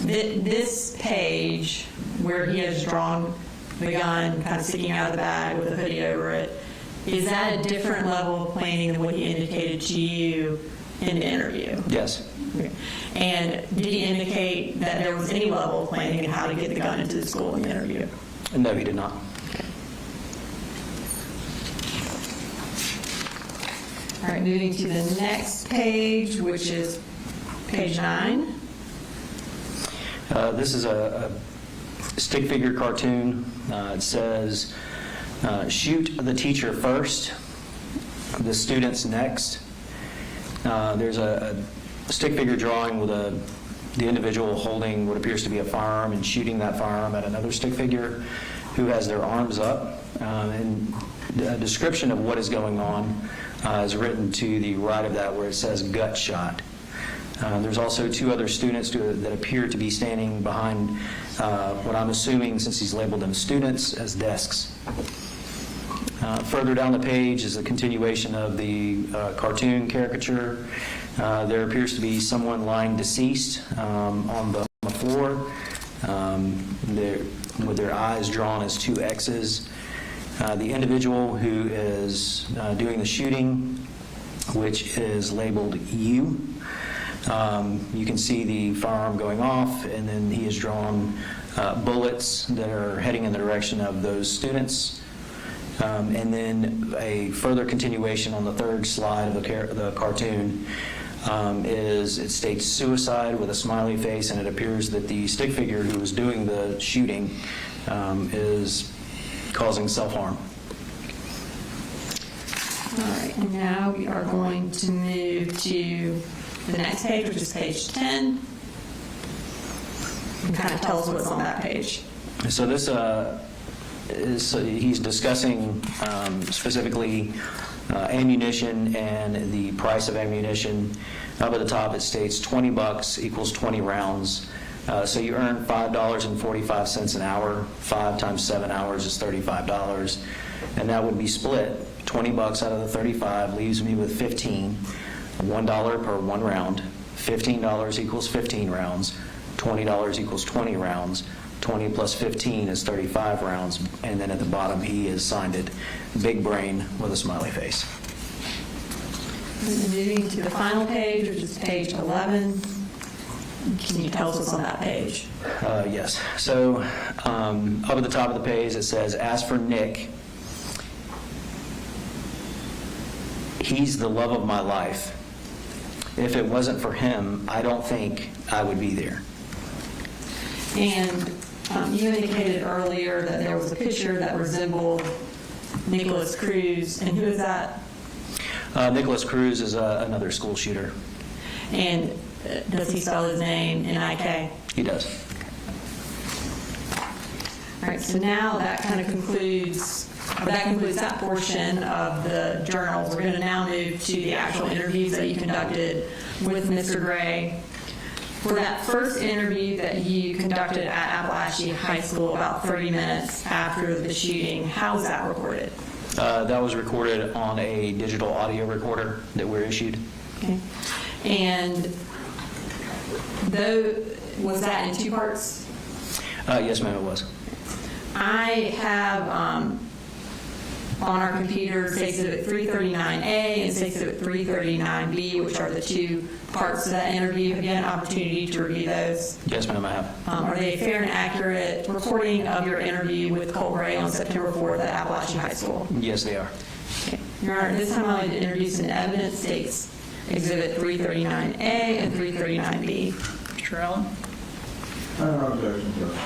this page where he has drawn the gun kind of sticking out of the bag with a hoodie over it, is that a different level of planning than what he indicated to you in the interview? Yes. Okay. And did he indicate that there was any level of planning in how to get the gun into the school in the interview? No, he did not. Okay. All right, moving to the next page, which is page 9. This is a stick figure cartoon. It says, shoot the teacher first, the students next. There's a stick figure drawing with the individual holding what appears to be a firearm and shooting that firearm at another stick figure who has their arms up. And a description of what is going on is written to the right of that where it says gut shot. There's also 2 other students that appear to be standing behind what I'm assuming, since he's labeled them students, as desks. Further down the page is a continuation of the cartoon caricature. There appears to be someone lying deceased on the floor with their eyes drawn as 2 X's. The individual who is doing the shooting, which is labeled U. You can see the firearm going off, and then he has drawn bullets that are heading in the direction of those students. And then a further continuation on the third slide of the cartoon is it states suicide with a smiley face, and it appears that the stick figure who was doing the shooting is causing self-harm. All right, and now we are going to move to the next page, which is page 10. And kind of tell us what's on that page. So this he's discussing specifically ammunition and the price of ammunition. Up at the top it states $20 equals 20 rounds. So you earn $5.45 an hour. 5 times 7 hours is $35. And that would be split. $20 out of the 35 leaves me with 15. $1 per 1 round. $15 equals 15 rounds. $20 equals 20 rounds. 20 plus 15 is 35 rounds. And then at the bottom he has signed it big brain with a smiley face. Moving to the final page, which is page 11. Can you tell us what's on that page? Yes. So up at the top of the page it says, as for Nick, he's the love of my life. If it wasn't for him, I don't think I would be there. And you indicated earlier that there was a picture that resembled Nicholas Cruz. And who is that? Nicholas Cruz is another school shooter. And does he spell his name N-I-K? He does. All right, so now that kind of concludes that portion of the journals. We're going to now move to the actual interviews that you conducted with Mr. Gray. For that first interview that you conducted at Appalachian High School about 30 minutes after the shooting, how was that recorded? That was recorded on a digital audio recorder that we're issued. Okay. And was that in 2 parts? Yes, ma'am, it was. I have on our computer Exhibit 339A and Exhibit 339B, which are the 2 parts of that interview. Again, opportunity to review those. Yes, ma'am, I have. Are they a fair and accurate reporting of your interview with Colt Gray on September 4th at Appalachian High School? Yes, they are. Okay. Your Honor, this time I'd like to introduce an evidence states Exhibit 339A and 339B. Mr. Allen? No objection, Judge.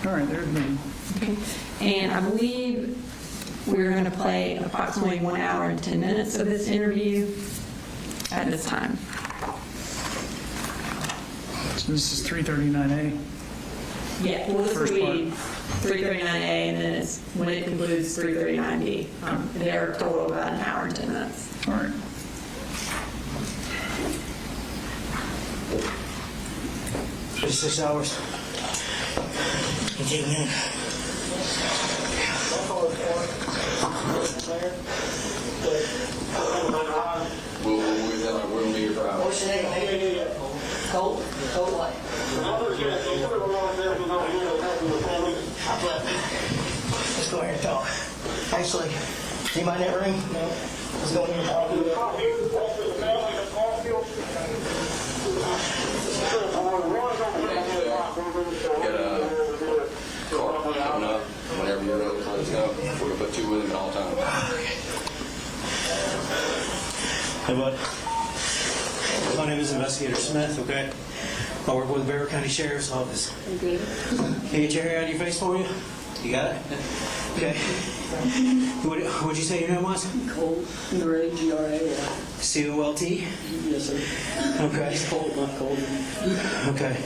All right, there's me. Okay. And I believe we're going to play approximately 1 hour and 10 minutes of this interview at this time. So this is 339A. Yeah, well, this will First be 339A, and then when it concludes 339B. They're a total of about 1 hour and 10 minutes. All right. $6 hours. Continue. We'll be your driver. What's your name? Colt? Colt what? Let's go ahead and talk. Actually, do you mind that room? No. Let's go in here and talk. Get a car coming up. Whenever you're ready, let us know. We're going to put 2 with him at all times. Hey, bud. My name is Investigator Smith, okay? I work with the Bear County Sheriff's Office. Okay. Can you get your hair out of your face for you? You got it? Okay. What'd you say your name was? Colt, Gray, G-R-A-Y. C-O-L-T? Yes, sir. Okay. It's Colt, not Colt. Okay.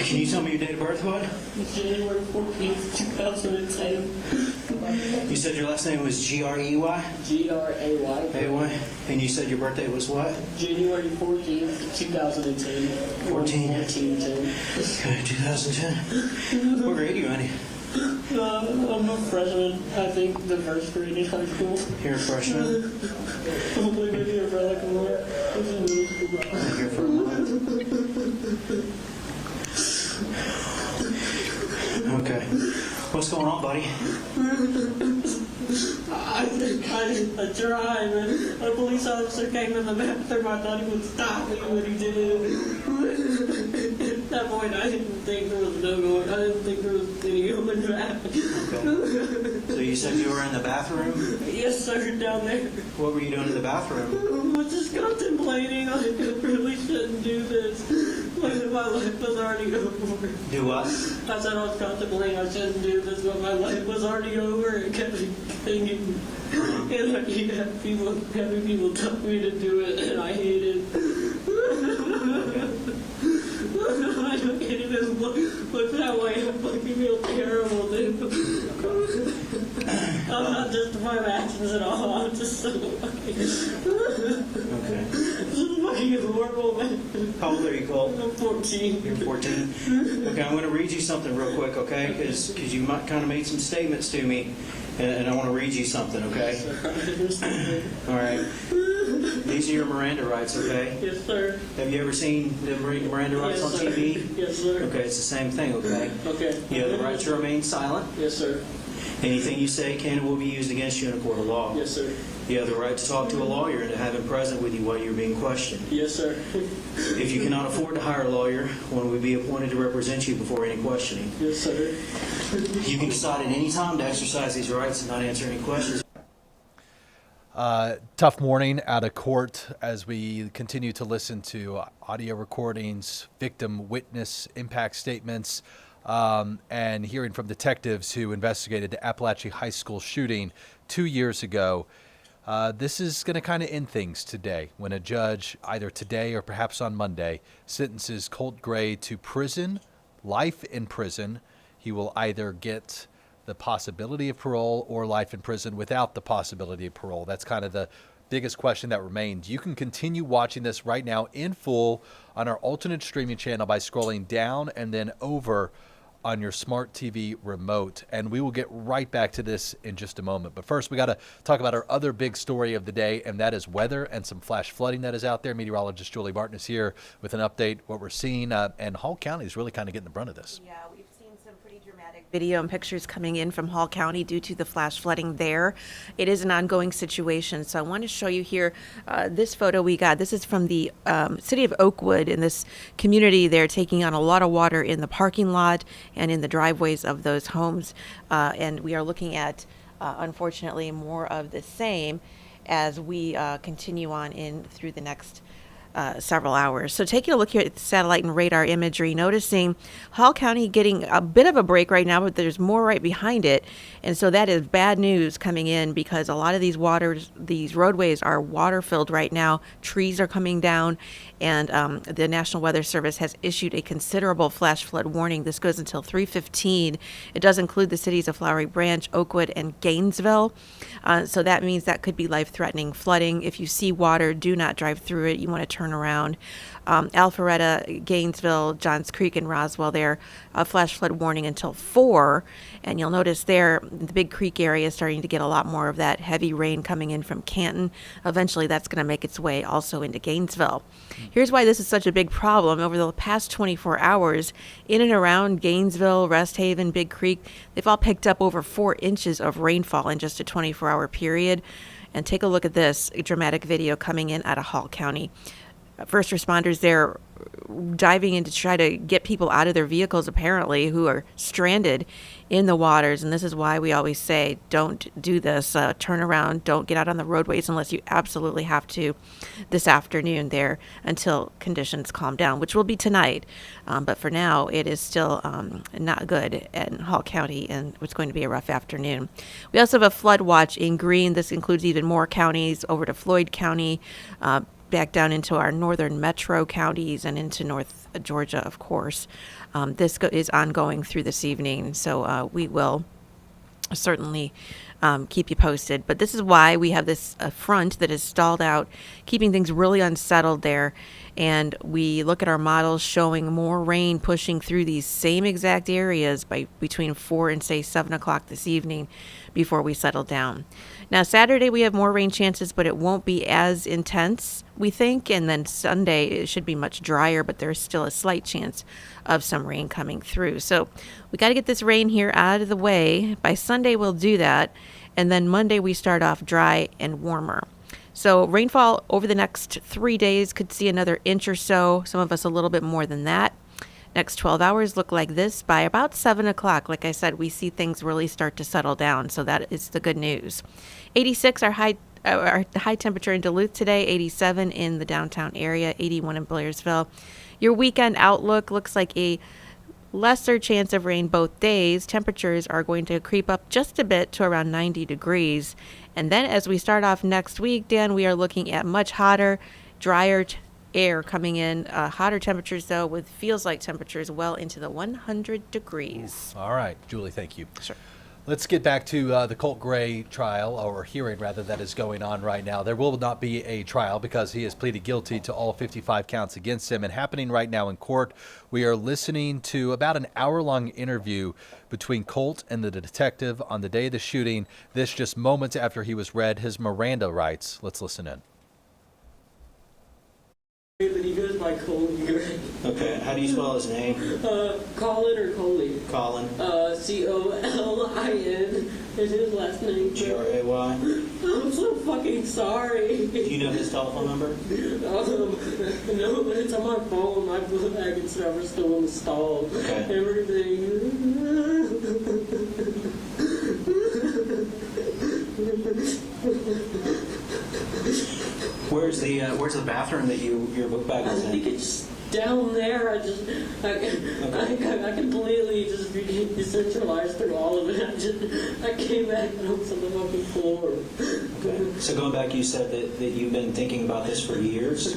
Can you tell me your date of birth, bud? January 14th, 2010. You said your last name was G-R-E-Y? G-R-A-Y. A-Y? And you said your birthday was what? January 14th, 2010. 14. 1410. Okay, 2010. What grade are you in? I'm a freshman. I think the first grade in high school. You're a freshman? I'm only been here for like a month. I was in middle school. Been here for a month. Okay. What's going on, buddy? I think I didn't drive, and a police officer came in the bathroom. I thought he would stop me when he did. At that point, I didn't think there was no going. I didn't think there was any human traffic. Okay. So you said you were in the bathroom? Yes, sir, down there. What were you doing in the bathroom? I was just contemplating. I really shouldn't do this. Like, my life was already over. Do what? I said I was contemplating I shouldn't do this, but my life was already over. It kept thinking, and I keep having people tell me to do it, and I hate it. I don't get it. Just look that way. I'm fucking feel terrible, dude. I'm not justifying my actions at all. I'm just so fucking. Okay. This is fucking horrible, man. How old are you, Cole? I'm 14. You're 14? Okay, I'm going to read you something real quick, okay? Because you might kind of made some statements to me, and I want to read you something, okay? All right. These are your Miranda rights, okay? Yes, sir. Have you ever seen the Miranda rights on sir. TV? Yes, sir. Okay, it's the same thing, okay? Okay. You have the right to remain silent. Yes, sir. Anything you say can and will be used against you in a court of law. Yes, sir. You have the right to talk to a lawyer and to have him present with you while you're being questioned. Yes, sir. If you cannot afford to hire a lawyer, one will be appointed to represent you before any questioning. Yes, sir. You can decide at any time to exercise these rights and not answer any questions. Tough morning out of court as we continue to listen to audio recordings, victim witness impact statements, and hearing from detectives who investigated the Appalachia High School shooting 2 years ago. This is going to kind of end things today when a judge, either today or perhaps on Monday, sentences Colt Gray to prison, life in prison. He will either get the possibility of parole or life in prison without the possibility of parole. That's kind of the biggest question that remains. You can continue watching this right now in full on our alternate streaming channel by scrolling down and then over on your smart TV remote. And we will get right back to this in just a moment. But first, we got to talk about our other big story of the day, and that is weather and some flash flooding that is out there. Meteorologist Julie Martin is here with an update, what we're seeing. And Hall County is really kind of getting the brunt of this. Yeah, we've seen some pretty dramatic video and pictures coming in from Hall County due to the flash flooding there. It is an ongoing situation. So I want to show you here this photo we got. This is from the city of Oakwood in this community. They're taking on a lot of water in the parking lot and in the driveways of those homes. And we are looking at, unfortunately, more of the same as we continue on in through the next several hours. So taking a look here at the satellite and radar imagery, noticing Hall County getting a bit of a break right now, but there's more right behind it. And so that is bad news coming in because a lot of these roadways are water filled right now. Trees are coming down, and the National Weather Service has issued a considerable flash flood warning. This goes until 3:15. It does include the cities of Flowery Branch, Oakwood, and Gainesville. So that means that could be life-threatening flooding. If you see water, do not drive through it. You want to turn around. Alpharetta, Gainesville, Johns Creek, and Roswell there, a flash flood warning until 4. And you'll notice there, the Big Creek area is starting to get a lot more of that heavy rain coming in from Canton. Eventually, that's going to make its way also into Gainesville. Here's why this is such a big problem. Over the past 24 hours, in and around Gainesville, Rest Haven, Big Creek, they've all picked up over 4 inches of rainfall in just a 24-hour period. And take a look at this dramatic video coming in out of Hall County. First responders there diving in to try to get people out of their vehicles, apparently, who are stranded in the waters. And this is why we always say, don't do this. Turn around. Don't get out on the roadways unless you absolutely have to this afternoon there until conditions calm down, which will be tonight. But for now, it is still not good in Hall County, and it's going to be a rough afternoon. We also have a flood watch in green. This includes even more counties over to Floyd County, back down into our northern metro counties and into North Georgia, of course. This is ongoing through this evening, so we will certainly keep you posted. But this is why we have this front that is stalled out, keeping things really unsettled there. And we look at our models showing more rain pushing through these same exact areas by between 4 and say 7 o'clock this evening before we settle down. Now, Saturday we have more rain chances, but it won't be as intense, we think. And then Sunday it should be much drier, but there's still a slight chance of some rain coming through. So we got to get this rain here out of the way. By Sunday we'll do that. And then Monday we start off dry and warmer. So rainfall over the next 3 days could see another inch or so, some of us a little bit more than that. Next 12 hours look like this. By about 7 o'clock, like I said, we see things really start to settle down, so that is the good news. 86 our high temperature in Duluth today, 87 in the downtown area, 81 in Blairsville. Your weekend outlook looks like a lesser chance of rain both days. Temperatures are going to creep up just a bit to around 90 degrees. And then as we start off next week, Dan, we are looking at much hotter, drier air coming in. Hotter temperatures, though, with feels-like temperatures well into the 100 degrees. All right, Julie, thank you. Sure. Let's get back to the Colt Gray trial, or hearing rather, that is going on right now. There will not be a trial because he has pleaded guilty to all 55 counts against him. And happening right now in court, we are listening to about an hour-long interview between Colt and the detective on the day of the shooting. This just moments after he was read his Miranda rights. Let's listen in. But he goes by Colin Gray. Okay, how do you spell his name? Colin or Coley? Colin. Colin is his last name. Gray. I'm so fucking sorry. Do you know his telephone number? No, but it's on my phone. My bag and stuff are still installed. Okay. Everything. Where's the bathroom that your book bag is in? I think it's down there. I completely just became decentralized through all of it. I came back and I was on the fucking floor. Okay. So going back, you said that you've been thinking about this for years?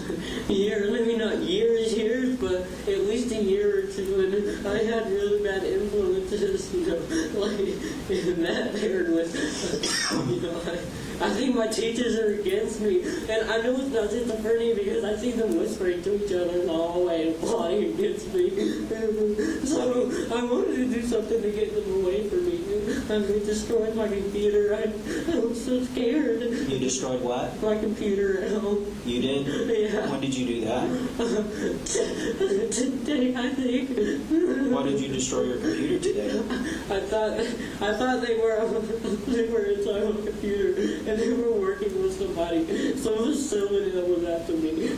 Years, maybe not years, but at least a year or two. And I had really bad influences, like Matt paired with, I think my teachers are against me. And I know it's not schizophrenia because I see them whispering to each other in the hallway and plotting against me. So I wanted to do something to get them away from me. I destroyed my computer. I was so scared. You destroyed what? My computer at home. You did? Yeah. When did you do that? Today, I think. Why did you destroy your computer today? I thought they were inside my computer and they were working with somebody. So it was somebody that was after me.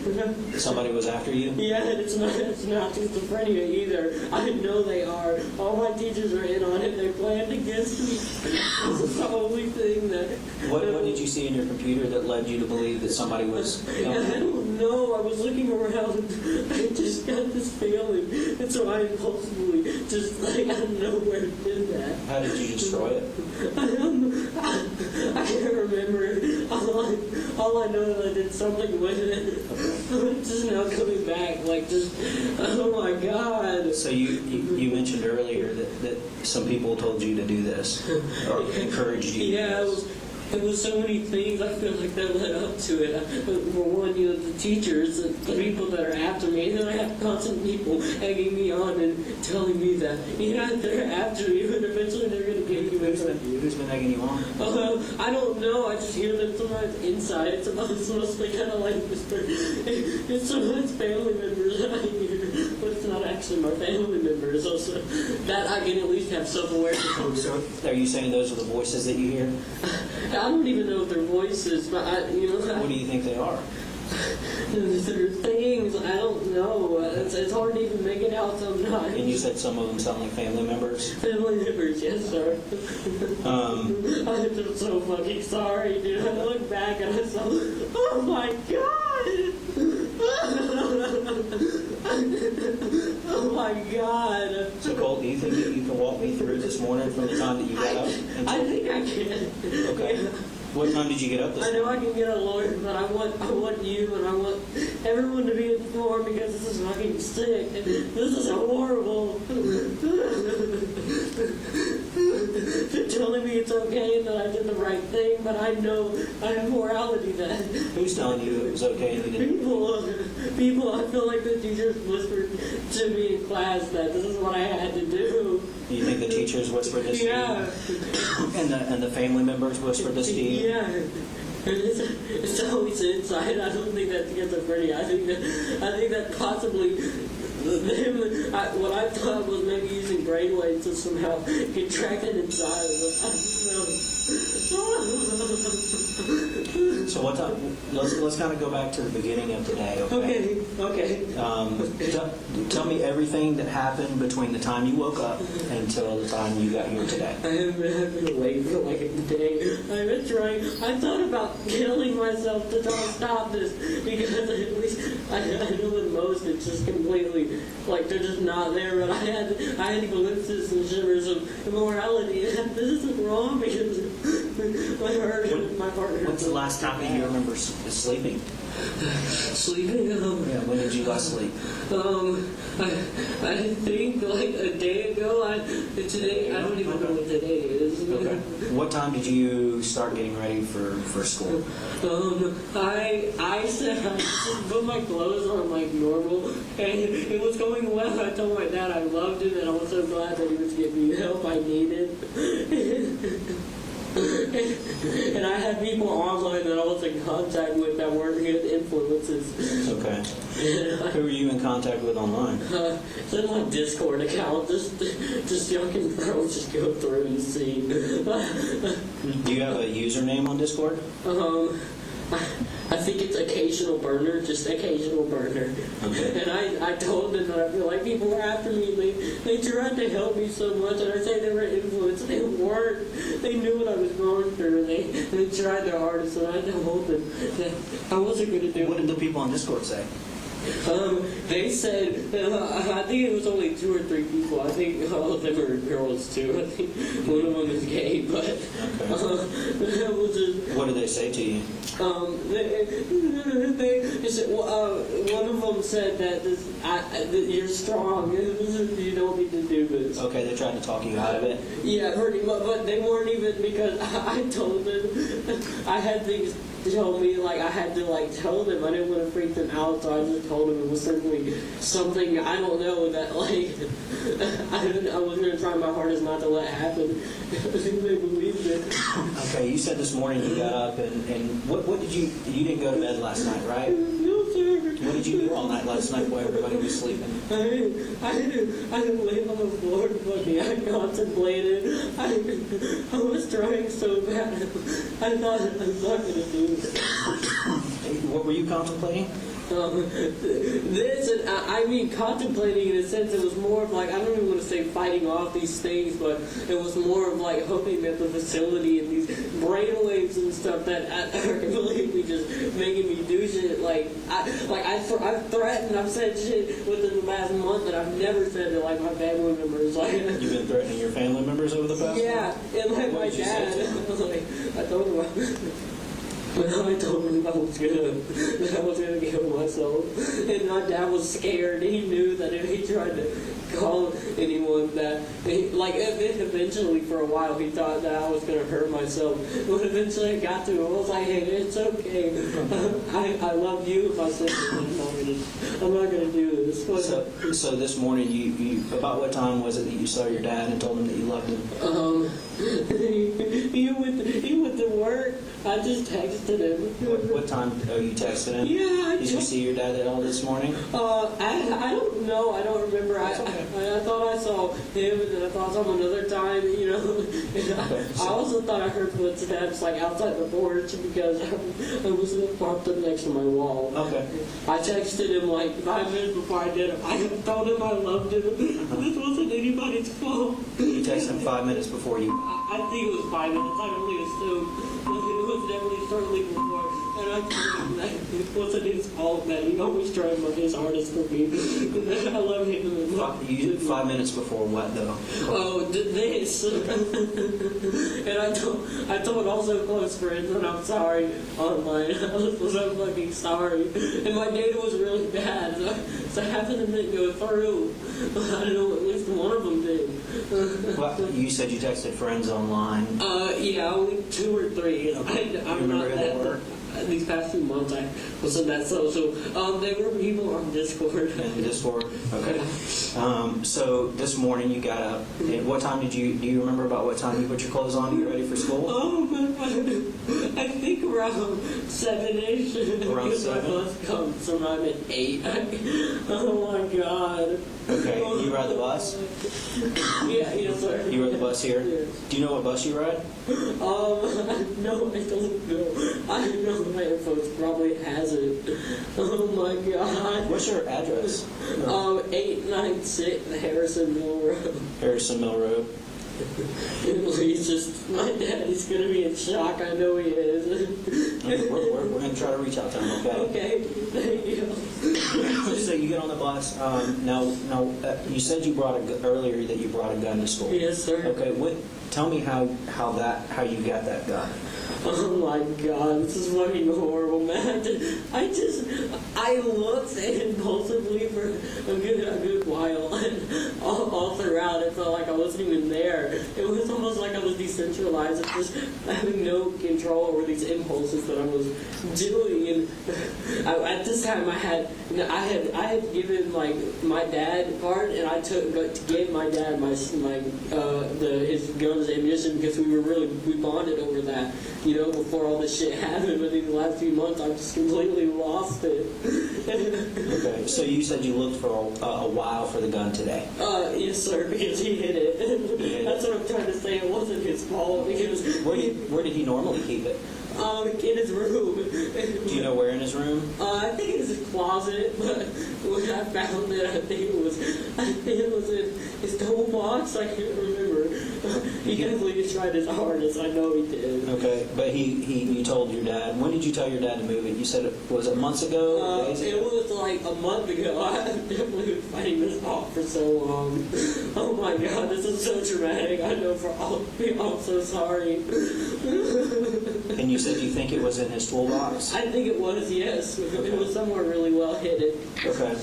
Somebody was after you? Yeah, it's not schizophrenia either. I know they are. All my teachers are in on it. They planned against me. This is the only thing that. What did you see in your computer that led you to believe that somebody was? I don't know. I was looking around and I just got this feeling, and so I impulsively just out of nowhere did that. How did you destroy it? I can't remember it. All I know is I did something with it. It's just now coming back, oh my God. So you mentioned earlier that some people told you to do this, or encouraged you. Yeah, it was so many things. I feel like that led up to it. For one, the teachers, the people that are after me, and then I have constant people egging me on and telling me that, they're after you, and eventually they're going to get you. Who's been egging you on? I don't know. I just hear them sometimes inside. It's mostly kind of like whisper. It's sometimes family members that I hear, but it's not actually my family members. Also, that I can at least have self-awareness. So, are you saying those are the voices that you hear? I don't even know if they're voices, but What do you think they are? There are things, I don't know. It's hard to even make it out sometimes. And you said some of them sound like family members? Family members, yes, sir. I'm just so fucking sorry, dude. I look back and I saw, oh my God! Oh my God. So, Colt, do you think that you can walk me through this morning from the time that you got up? I think I can. Okay. What time did you get up this morning? I know I can get a lawyer, but I want you and I want everyone to be informed because this is fucking sick. This is horrible. They're telling me it's it's okay and that I did the right thing, but I know I have morality then. Who's telling you it was okay and you didn't? People, I feel like the teachers whispered to me in class that this is what I had to do. You think the teachers whispered this to you? And the family members whispered this to you? Yeah. It's always inside. I don't think that schizophrenia. I think that possibly what I thought was maybe using brainwaves to somehow contract it inside. So what time? Let's kind of go back to the beginning of today. Okay. Okay. Tell me everything that happened between the time you woke up until the time you got here today. I've been awake for like a day. I've been trying. I thought about killing myself to try to stop this because at least I know with most it's just completely like they're just not there. But I had glimpses and shivers of immorality. And this isn't wrong because my heart and my partner. When's the last time that you remember sleeping? Sleeping? Yeah, when did you last sleep? I think like a day ago. Today, I don't even know what today is. Okay. What time did you start getting ready for school? I said I just put my clothes on like normal, and it was going well. I told my dad I loved him, and I was so glad that he was giving me the help I needed. And I had people online that I was in contact with that weren't good influences. Okay. Who were you in contact with online? It's in my Discord account. Just y'all can probably just go through and see. Do you have a username on Discord? I think it's occasional burner, just occasional burner. Okay. And I told them that I feel like people were after me. They tried to help me so much, and I say they were influenced. They weren't. They knew what I was going through, and they tried their hardest, and I told them that I wasn't going to do it. What did the people on Discord say? They said, I think it was only 2 or 3 people. I think all of them are girls too. I think one of them is gay, but that was just, what did they say to you? They said, one of them said that you're strong. You don't need to do this. Okay, they tried to talk you out of it. Yeah, pretty much, but they weren't even because I told them I had things told me like I had to like tell them. I didn't want to freak them out, so I just told them it was certainly something I don't know that like I was gonna try my hardest not to let happen. They believed it. Okay, you said this morning you got up and what did you didn't go to bed last night, right? No, sir. What did you do all night last night while everybody was sleeping? I laid on the floor, buddy. I contemplated. I was trying so bad. I thought I was not going to do this. What were you contemplating? This, and I mean, contemplating in a sense, it was more of like, I don't even want to say fighting off these things, but it was more of like hoping that the facility and these brainwaves and stuff that are completely just making me do shit. I've threatened, I've said shit within the last month that I've never said to like my family members. Like, you've been threatening your family members over the past yeah, and like my dad, I told him But I told him that I was gonna kill myself, and my dad was scared. He knew that if he tried to call anyone, that eventually for a while he thought that I was gonna hurt myself. But eventually it got to him. I was like, hey, it's okay. I love you. If I said I'm not gonna do this. So this morning, you about what time was it that you saw your dad and told him that you loved him? He went to work. I just texted him. What time? Oh, you texted him? Yeah. Did you see your dad at all this morning? I don't know. I don't remember. I thought I saw him, and then I thought I saw him another time. You know. I also thought I heard footsteps like outside the porch because I was parked up next to my wall. Okay. I texted him like 5 minutes before I did it. I told him I loved him. This wasn't anybody's fault. You texted him 5 minutes before you. I think it was 5 minutes. I only assumed it was was definitely struggling before, and I told him that it wasn't his fault, that he always tried his hardest for me, and that I love him. You 5 minutes before what, though? Oh, this. And I told also close friends that I'm sorry online. I was so fucking sorry. And my data was really bad, so half of them didn't go through. I don't know, at least one of them did. Well, you said you texted friends online. Yeah, only 2 or 3. I'm remember not who they were? These past few months, I wasn't that social. They were people on Discord. Discord. Okay. So this morning you got up. And what time do you remember about what time you put your clothes on to get ready for school? Oh my God. I think around 7-ish. Around 7? My bus comes around at 8. Oh my God. Okay. You ride the bus? Yeah, yes sir. You ride the bus here? Yeah. Do you know what bus you ride? No, I don't know. I know my info probably has it. Oh my God. What's your address? 896 Harrison Mill Road. Harrison Mill Road. He's just, my daddy's gonna be in shock. I know he is. We're gonna try to reach out to him. Okay. Okay. Thank you. So you get on the bus. Now, you said you brought earlier that you brought a gun to school. Yes, sir. Okay. Tell me how you got that gun. Oh my God, this is fucking horrible, man. I looked impulsively for a good while, and all throughout it felt like I wasn't even there. It was almost like I was decentralized, just having no control over these impulses that I was doing. And at this time, I had given like my dad part, and I gave my dad his guns and ammunition because we bonded over that. You know, before all this shit happened, but in the last few months, I've just completely lost it. Okay, so you said you looked for a while for the gun today. Yes, sir, because he hid it. That's what I'm trying to say. It wasn't his fault because. Where did he normally keep it? In his room. Do you know where in his room? I think it's his closet, but when I found it, I think it was in his toolbox. I can't remember. He definitely tried his hardest. I know he did. Okay, but you told your dad. When did you tell your dad to move it? You said was it months ago? Days ago? It was like a month ago. I definitely been fighting this off for so long. Oh my God, this is so traumatic. I know for all of you, I'm so sorry. And you said you think it was in his toolbox? I think it was, yes. It was somewhere really well hidden. Okay,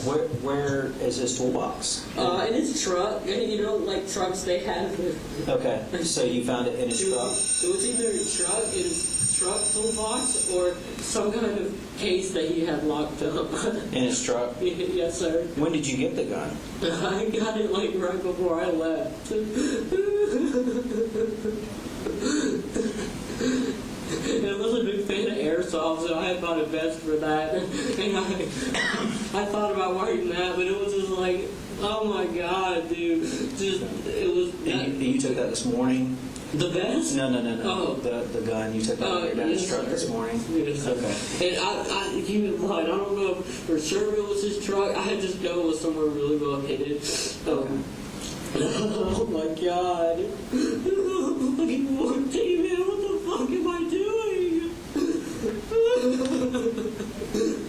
where is his toolbox? In his truck. You know, like trucks they have. Okay, so you found it in his truck? It was either his truck toolbox or some kind of case that he had locked up. In his truck? Yes, sir. When did you get the gun? I got it like right before I left. And I was a big fan of airsoft, so I had bought a vest for that. And I thought about wearing that, but it was just like, oh my God, dude. It was. You took that this morning? The vest? No. Oh. The gun. You took that out of your dad's truck this morning? Yes, okay. And I keep in mind, I don't know for sure it was his truck. I just know it was somewhere really well hidden. Oh my God. Fucking 14, man, what the fuck am I doing?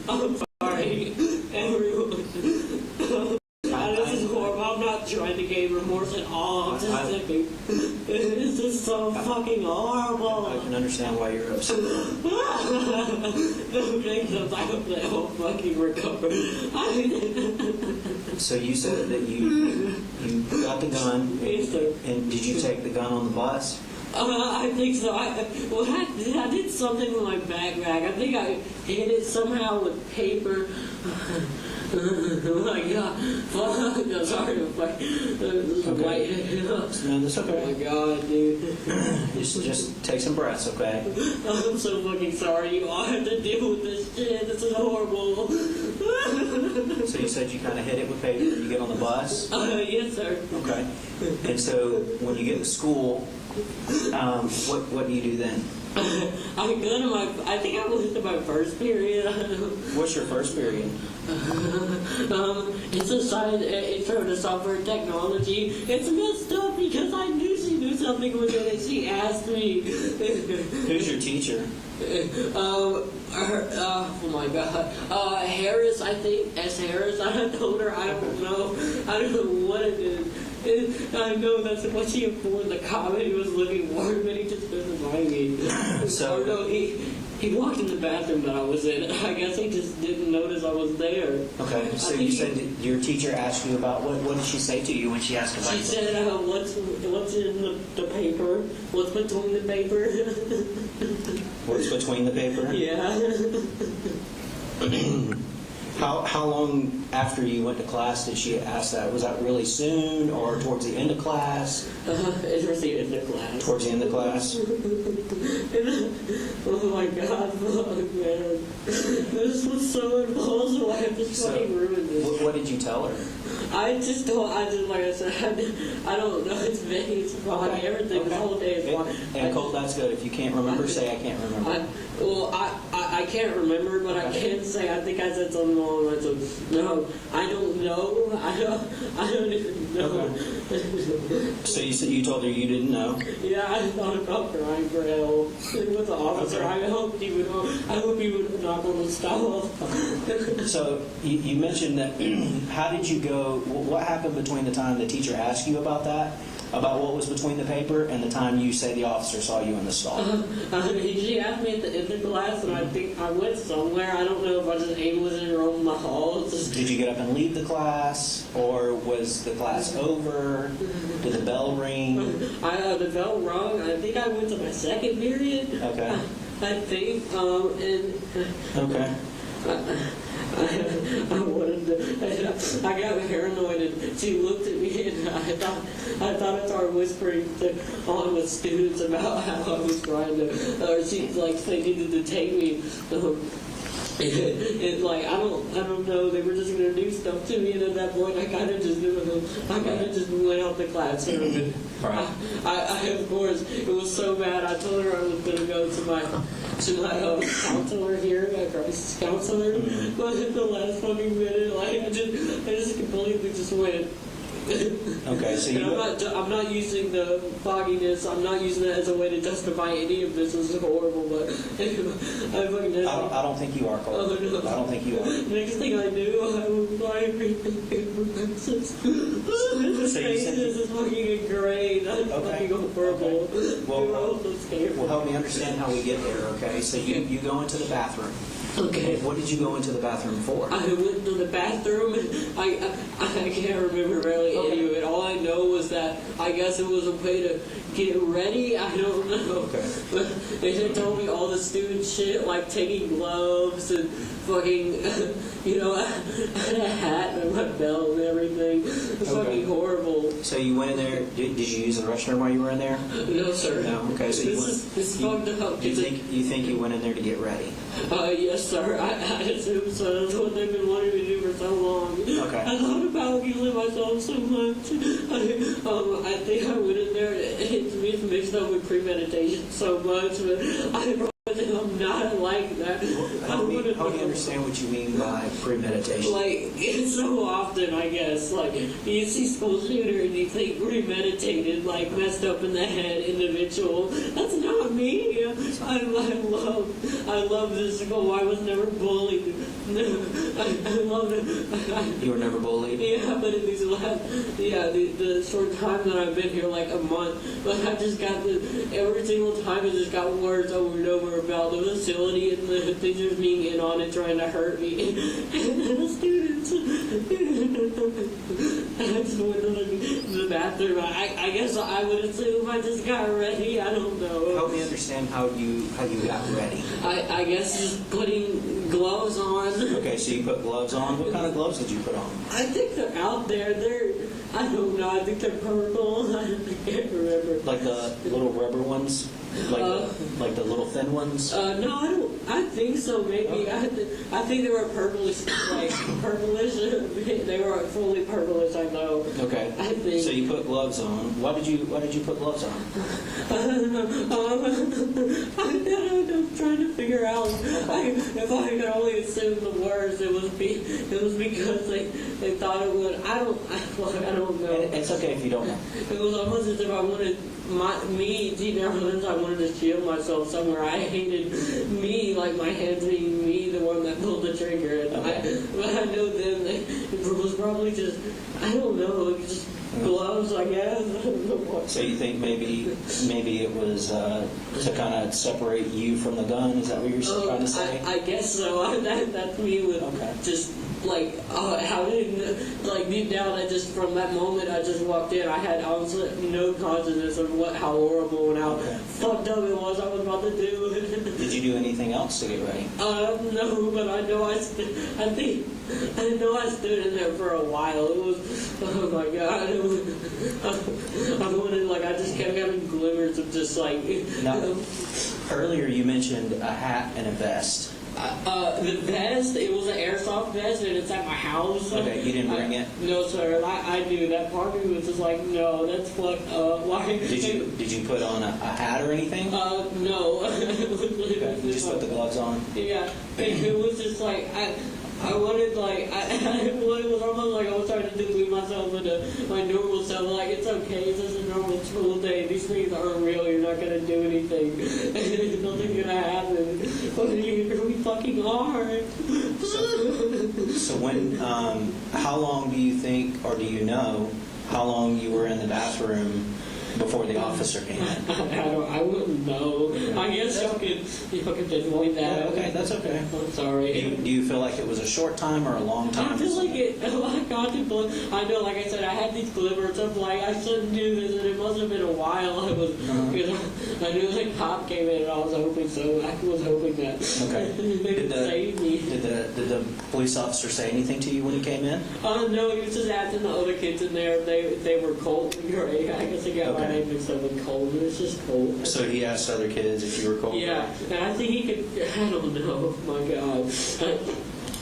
I'm sorry, everyone. This is horrible. I'm not trying to gain remorse at all. I'm just thinking, this is so fucking horrible. I can understand why you're upset. Because I hope they all fucking recover. So you said that you got the gun. Yes, sir. And did you take the gun on the bus? I think so. I did something with my backpack. I think I hid it somehow with paper. Oh my God. Fuck. No, sorry. Okay. No, that's okay. Oh my God, dude. Just take some breaths, okay? I'm so fucking sorry. You all have to deal with this shit. This is horrible. So you said you kind of hit it with paper. You get on the bus? Yes, sir. Okay. And so when you get to school, what do you do then? I think I went to my first period. What's your first period? It's a science intro to software technology. It's messed up because I knew she knew something something was in it. She asked me. Who's your teacher? Oh my God. Harris, I think. S. Harris. I told her I don't know. I don't know what it is. I know that's what she informed the cop. He was looking for him, but he just doesn't mind me. So no, he walked in the bathroom that I was in. I guess he just didn't notice I was there. Okay, so you said that your teacher asked you about, what did she say to you when she asked about She said, what's in the paper? What's between the paper? What's between the paper? Yeah. How long after you went to class did she ask that? Was that really soon or towards the end of class? Towards the end of class. Towards the end of class? Oh my God, oh man. This was so impossible. I have to fucking ruin this. What did you tell her? I just, like I said, I don't know. It's vague, it's foggy, everything, the whole day is foggy. And Colt, that's good. If you can't remember, say I can't remember. I can't remember, but I can say, I think I said something along the lines of, no, I don't know. I don't even know. Okay. So you told her you didn't know? Yeah, I thought about crying for help with the officer. Okay. I hope he would knock on the stall. So you mentioned that, how did you go, what happened between the time the teacher asked you about that, about what was between the paper, and the time you say the officer saw you in the stall? She asked me at the end of class, and I think I went somewhere. I don't know if I just aimlessly roamed the halls. Did you get up and leave the class, or was the class over? Did the bell ring? The bell rung. I think I went to my second period. Okay. I think, Okay. I got paranoid, and she looked at me, and I thought I started whispering on with students about how I was trying to, or she they needed to take me. It's like I don't know. They were just gonna do stuff to me, and at that point, I kind of just went out the classroom. Right. I of course, it was so bad. I told her I was gonna go to my counselor here, my crisis counselor, but at the last fucking minute, I just completely just went. Okay, so I'm not using the fogginess. I'm not using that as a way to justify any of this. This is horrible, but I don't think you are, Cole. Oh, no. I don't think you are. Next thing I knew, I was flying this is fucking great. I'm fucking horrible. Well, help me understand how we get there. Okay, so you go into the bathroom. Okay. What did you go into the bathroom for? I went to the bathroom, and I can't remember really any of it. All I know was that I guess it was a way to get ready. I don't know. Okay. But they told me all the student shit, like taking gloves and fucking, I had a hat and my belt and everything. It's fucking horrible. So you went in there, did you use the restroom while you were in there? No, sir. No? Okay, so this is fucked up. You think you went in there to get ready? Yes, sir. I assume so. That's what they've been wanting me to do for so long. Okay. I thought about killing myself so much. I think I went in there, it's mixed up with premeditation so much, but I'm not like that. Help me understand what you mean by premeditation. Like, it's so often, I guess, like, you see school shooter and you think premeditated, like, messed up in the head individual. That's not me. I love this school. I was never bullied. I love it. You were never bullied? Yeah, but in these the short time that I've been here, like a month, but I just got every single time I just got words over and over about the facility and the teachers being in on it, trying to hurt me, and the students. I just went to the bathroom. I guess I would assume I just got ready. I don't know. Help me understand how you got ready. I guess just putting gloves on. Okay, so you put gloves on. What kind of gloves did you put on? I think they're out there. I don't know. I think they're purple. I can't remember. Like the little rubber ones? Like the little thin ones? No, I don't. I think so. Maybe I think they were purplish, like purplish. They were fully purplish. I know. Okay. I think. So you put gloves on. Why did you put gloves on? I'm trying to figure out. If I could only assume the worst, it was because they thought it would. I don't know. It's okay if you don't know. It was almost as if I wanted deep down within, I wanted to shield myself somewhere. I hated me, like my hands being me, the one that pulled the trigger. And but I know then it was probably just, I don't know, just gloves, I guess. I don't know what. So you think maybe it was to kind of separate you from the gun? Is that what you're trying to say? I guess so. That's me with just like how did like deep down. I just from that moment I just walked in. I had honestly no consciousness of how horrible and how fucked up it was. I was about to do. Did you do anything else to get ready? No, but I know I stood in there for a while. It was, oh my god, it was, I wanted, like, I just kept having glimmers of just like. Now, earlier you mentioned a hat and a vest. The vest, it was an airsoft vest, and it's at my house. Okay, you didn't bring it? No, sir. I knew that. Part of me was just like, no, that's fucked up. Why? Did you put on a hat or anything? No. Okay, you just put the gloves on? Yeah. It was just like, I wanted, like, it was almost like I was trying to delude myself into my normal self. Like, it's okay, it's just a normal school day. These things aren't real. You're not going to do anything. Nothing's going to happen. But we fucking are. So when, how long do you think, or do you know, how long you were in the bathroom before the officer came in? I wouldn't know. I guess y'all could pinpoint that. Yeah, okay, that's okay. I'm sorry. Do you feel like it was a short time or a long time? I feel like it. I know, like I said, I had these glimmers of like I shouldn't do this, and it must have been a while. I was because I knew like cop came in, and I was hoping so. I was hoping that they would save me. Did the police officer say anything to you when he came in? No, he was just asking the other kids in there if they were Colt and Gray. I guess he got my name mixed up with Colt. It was just Colt. So he asked other kids if you were Colt? Yeah, and I think he could. I don't know. My God.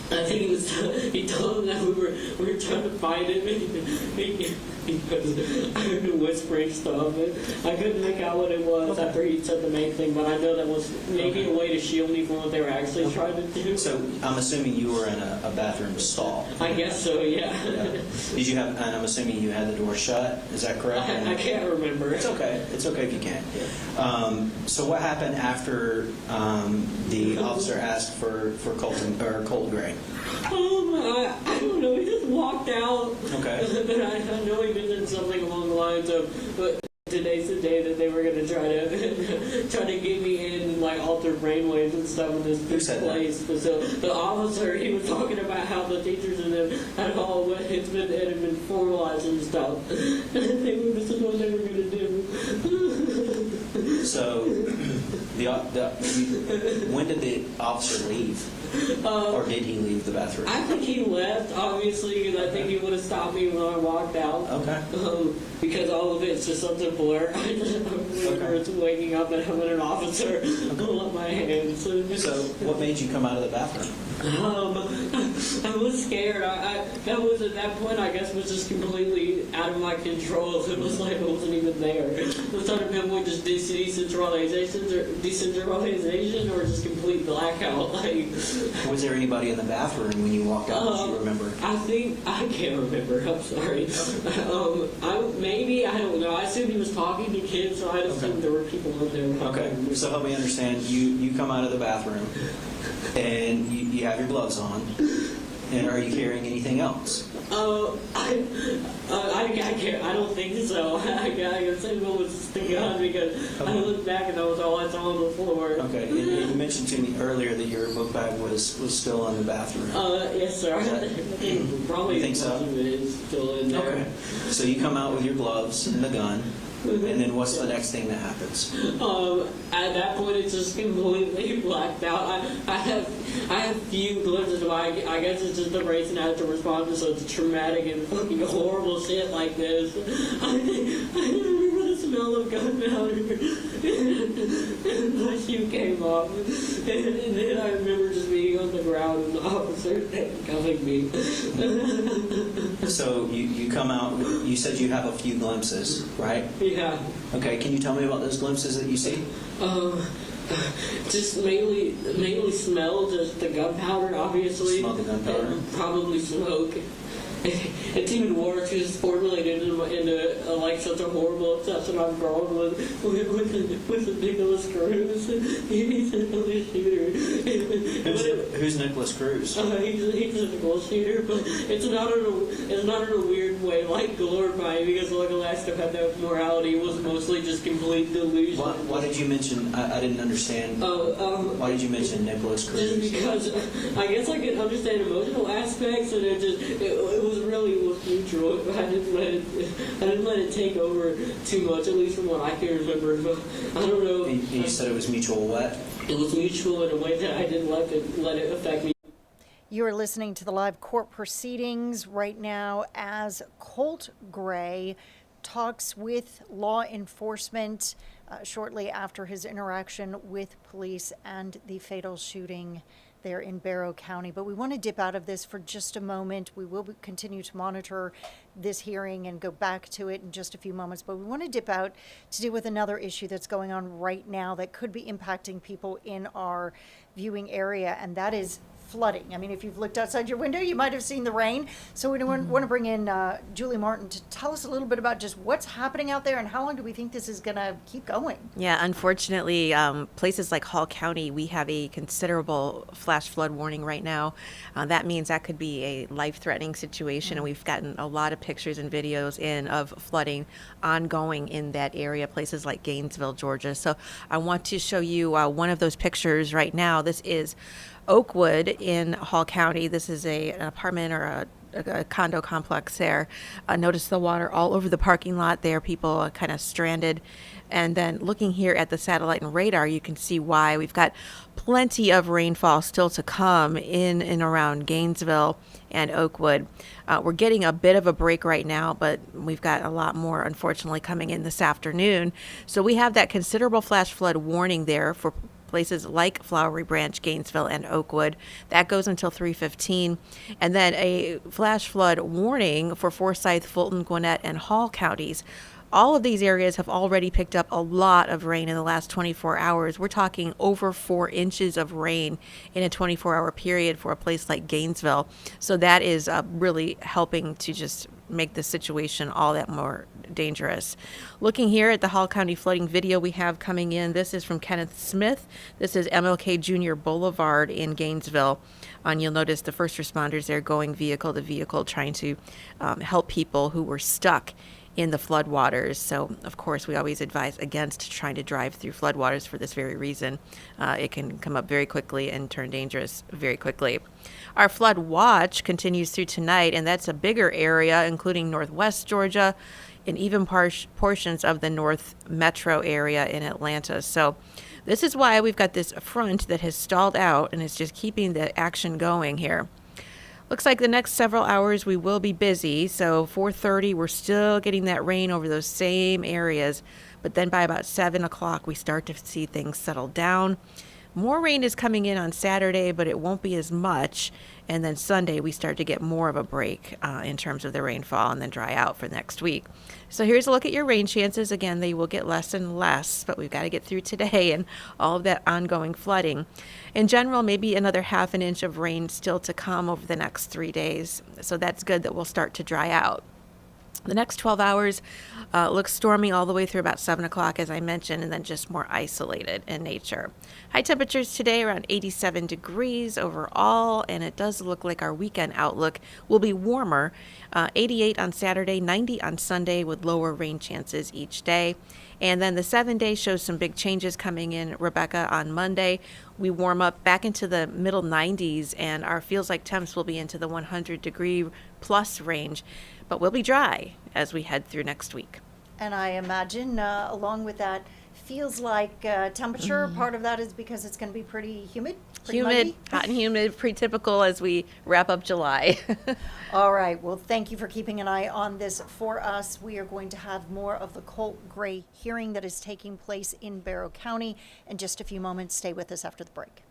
I think he told them that we were trying to fight him, because I heard him whispering stuff, and I couldn't make out what it was after he said the main thing, but I know that was maybe a way to shield me from what they were actually trying to do. So I'm assuming you were in a bathroom stall. I guess so, yeah. Did you have? And I'm assuming you had the door shut. Is that correct? I can't remember. It's okay. It's okay if you can't. So what happened after the officer asked for Colt Gray? I don't know. He just walked out. Okay. But I know he mentioned something along the lines of, but today's the day that they were going to try to get me in and like alter brainwaves and stuff in this place. But so the officer, he was talking about how the teachers and them had all it had been formalized and stuff. And this is what they were going to do. So, when did the officer leave? Or did he leave the bathroom? I think he left, obviously, because I think he would have stopped me when I walked out. Okay. Because all of it's just such a blur. I remember waking up and having an officer pull up my hands. So, what made you come out of the bathroom? I was scared. That was at that point, I guess, was just completely out of my control. It was like I wasn't even there. It was trying to pinpoint just decentralization or just complete blackout. Like, was there anybody in the bathroom when you walked out? Do you remember? I can't remember. I'm sorry. Maybe, I don't know. I assumed he was talking to kids, so I assumed there were people in there. Okay. So help me understand. You come out of the bathroom and you have your gloves on. And are you carrying anything else? I can't. I don't think so. I guess it was the gun because I looked back and that was all I saw on the floor. Okay. And you mentioned to me earlier that your book bag was still in the bathroom. Yes, sir. Probably you think so? It is still in there. Okay. So you come out with your gloves and the gun. And then what's the next thing that happens? At that point, it's just completely blacked out. I have few glimpses of I guess it's just the race and I have to respond to such traumatic and fucking horrible shit like this. I remember the smell of gunpowder. And the shoe came off. And then I remember just being on the ground and the officer handcuffing me. So you come out, you said you have a few glimpses, right? Yeah. Okay, can you tell me about those glimpses that you see? Just mainly smell just the gunpowder, obviously. Smell the gunpowder. And probably smoke. It's even worse because it's formulated into like such a horrible obsession I've grown with Nicholas Cruz. He's a shooter. Who's Nicholas Cruz? He's a Nicholas shooter, but it's not in a weird way like glorifying, because like last time had that morality was mostly just complete delusion. Why did you mention? I didn't understand. Why did you mention Nicholas Cruz? Just because I guess I can understand emotional aspects, and it was mutual. I didn't let it take over too much, at least from what I can remember. But I don't know. And you said it was mutual what? It was mutual in a way that I didn't let it affect me. You are listening to the live court proceedings right now as Colt Gray talks with law enforcement shortly after his interaction with police and the fatal shooting there in Barrow County. But we want to dip out of this for just a moment. We will continue to monitor this hearing and go back to it in just a few moments. But we want to dip out to deal with another issue that's going on right now that could be impacting people in our viewing area, and that is flooding. I mean, if you've looked outside your window, you might have seen the rain. So we want to bring in Julie Martin to tell us a little bit about just what's happening out there and how long do we think this is going to keep going? Yeah, unfortunately, places like Hall County, we have a considerable flash flood warning right now. That means that could be a life-threatening situation, and we've gotten a lot of pictures and videos in of flooding ongoing in that area, places like Gainesville, Georgia. So I want to show you one of those pictures right now. This is Oakwood in Hall County. This is an apartment or a condo complex there. Notice the water all over the parking lot there. People are kind of stranded. And then looking here at the satellite and radar, you can see why. We've got plenty of rainfall still to come in and around Gainesville and Oakwood. We're getting a bit of a break right now, but we've got a lot more, unfortunately, coming in this afternoon. So we have that considerable flash flood warning there for places like Flowery Branch, Gainesville, and Oakwood. That goes until 3:15. And then a flash flood warning for Forsyth, Fulton, Gwinnett, and Hall counties. All of these areas have already picked up a lot of rain in the last 24 hours. We're talking over 4 inches of rain in a 24-hour period for a place like Gainesville. So that is really helping to just make the situation all that more dangerous. Looking here at the Hall County flooding video we have coming in, this is from Kenneth Smith. This is MLK Jr. Boulevard in Gainesville. And you'll notice the first responders there going vehicle to vehicle trying to help people who were stuck in the floodwaters. So, of course, we always advise against trying to drive through floodwaters for this very reason. It can come up very quickly and turn dangerous very quickly. Our flood watch continues through tonight, and that's a bigger area, including northwest Georgia and even portions of the north metro area in Atlanta. So this is why we've got this front that has stalled out and is just keeping the action going here. Looks like the next several hours we will be busy. So 4:30, we're still getting that rain over those same areas. But then by about 7 o'clock, we start to see things settle down. More rain is coming in on Saturday, but it won't be as much. And then Sunday, we start to get more of a break in terms of the rainfall and then dry out for next week. So here's a look at your rain chances. Again, they will get less and less, but we've got to get through today and all of that ongoing flooding. In general, maybe another ½ an inch of rain still to come over the next 3 days. So that's good that we'll start to dry out. The next 12 hours looks stormy all the way through about 7 o'clock, as I mentioned, and then just more isolated in nature. High temperatures today around 87 degrees overall, and it does look like our weekend outlook will be warmer. 88 on Saturday, 90 on Sunday with lower rain chances each day. And then the 7-day shows some big changes coming in, Rebecca, on Monday. We warm up back into the middle 90s, and our feels like temps will be into the 100-degree plus range. But we'll be dry as we head through next week. And I imagine along with that feels like temperature. Part of that is because it's going to be pretty humid. Pretty Humid, muggy. hot and humid, pretty typical as we wrap up July. All right. Well, thank you for keeping an eye on this for us. We are going to have more of the Colt Gray hearing that is taking place in Barrow County in just a few moments. Stay with us after the break.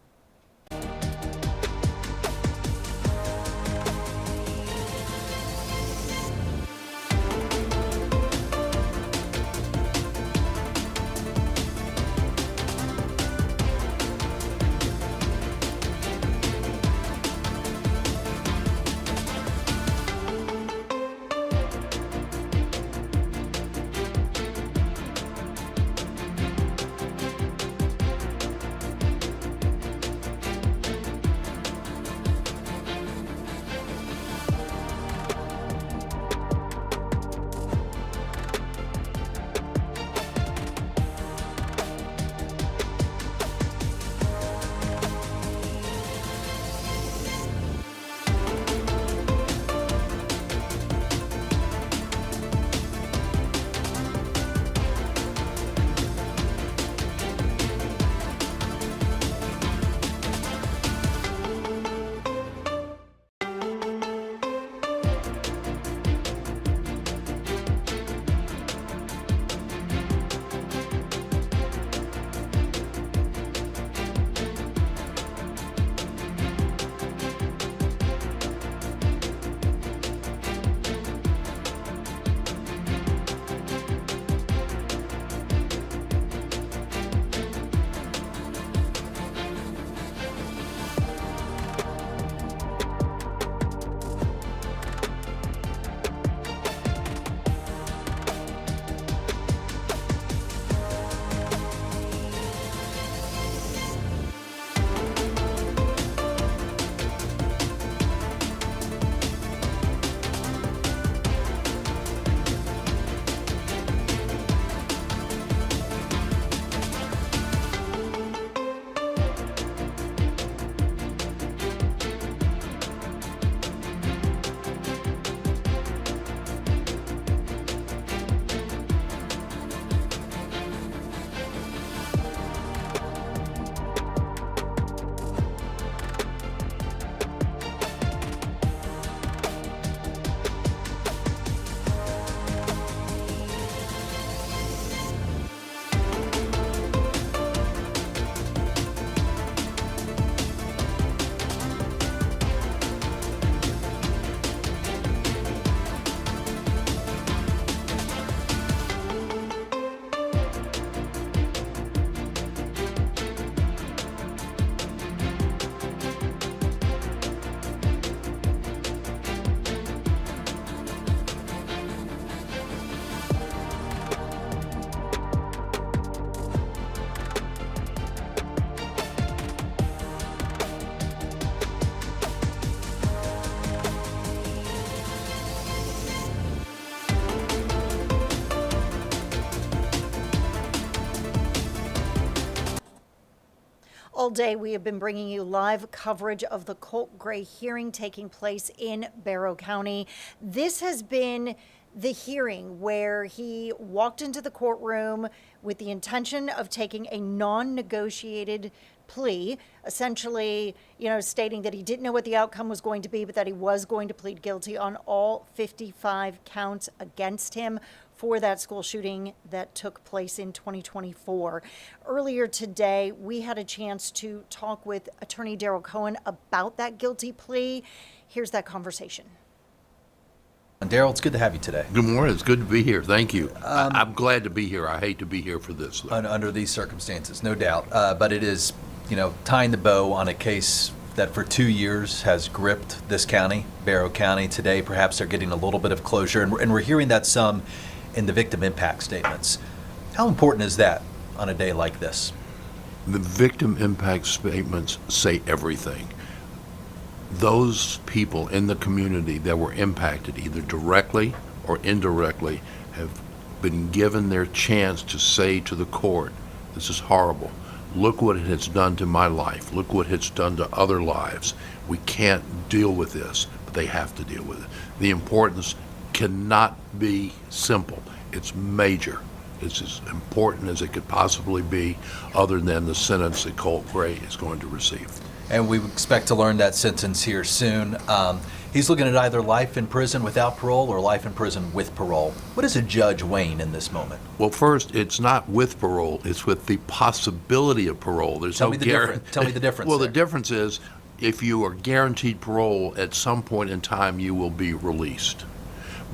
All day, we have been bringing you live coverage of the Colt Gray hearing taking place in Barrow County. This has been the hearing where he walked into the courtroom with the intention of taking a non-negotiated plea, essentially, stating that he didn't know what the outcome was going to be, but that he was going to plead guilty on all 55 counts against him for that school shooting that took place in 2024. Earlier today, we had a chance to talk with attorney Daryl Cohen about that guilty plea. Here's that conversation. Daryl, it's good to have you today. Good morning. It's good to be here. Thank you. I'm glad to be here. I hate to be here for this, though. Under these circumstances, no doubt. But it is, tying the bow on a case that for 2 years has gripped this county, Barrow County. Today, perhaps they're getting a little bit of closure, and we're hearing that some in the victim impact statements. How important is that on a day like this? The victim impact statements say everything. Those people in the community that were impacted, either directly or indirectly, have been given their chance to say to the court, this is horrible. Look what it has done to my life. Look what it's done to other lives. We can't deal with this, but they have to deal with it. The importance cannot be simple. It's major. It's as important as it could possibly be, other than the sentence that Colt Gray is going to receive. And we expect to learn that sentence here soon. He's looking at either life in prison without parole or life in prison with parole. What is a judge weighing in this moment? Well, first, it's not with parole. It's with the possibility of parole. There's Tell no me the difference. Tell me the difference. Well, there. the difference is if you are guaranteed parole, at some point in time you will be released.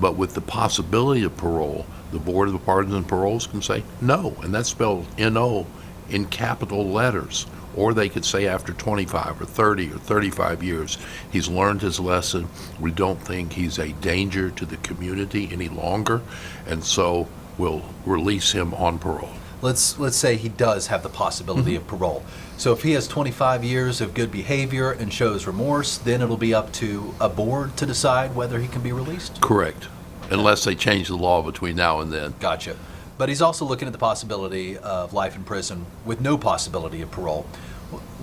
But with the possibility of parole, the Board of Pardons and Paroles can say no, and that's spelled N-O in capital letters. Or they could say after 25 or 30 or 35 years, he's learned his lesson. We don't think he's a danger to the community any longer, and so we'll release him on parole. Let's say he does have the possibility of parole. So if he has 25 years of good behavior and shows remorse, then it'll be up to a board to decide whether he can be released? Correct, unless they change the law between now and then. Gotcha. But he's also looking at the possibility of life in prison with no possibility of parole.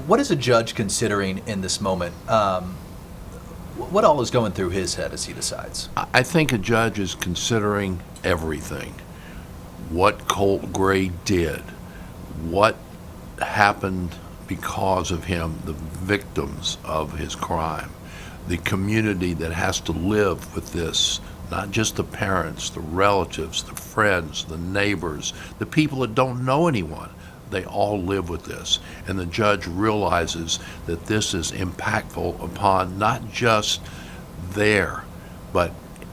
What is a judge considering in this moment? What all is going through his head as he decides? I think a judge is considering everything. What Colt Gray did, what happened because of him, the victims of his crime, the community that has to live with this, not just the parents, the relatives, the friends, the neighbors, the people that don't know anyone. They all live with this. And the judge realizes that this is impactful upon not just there, but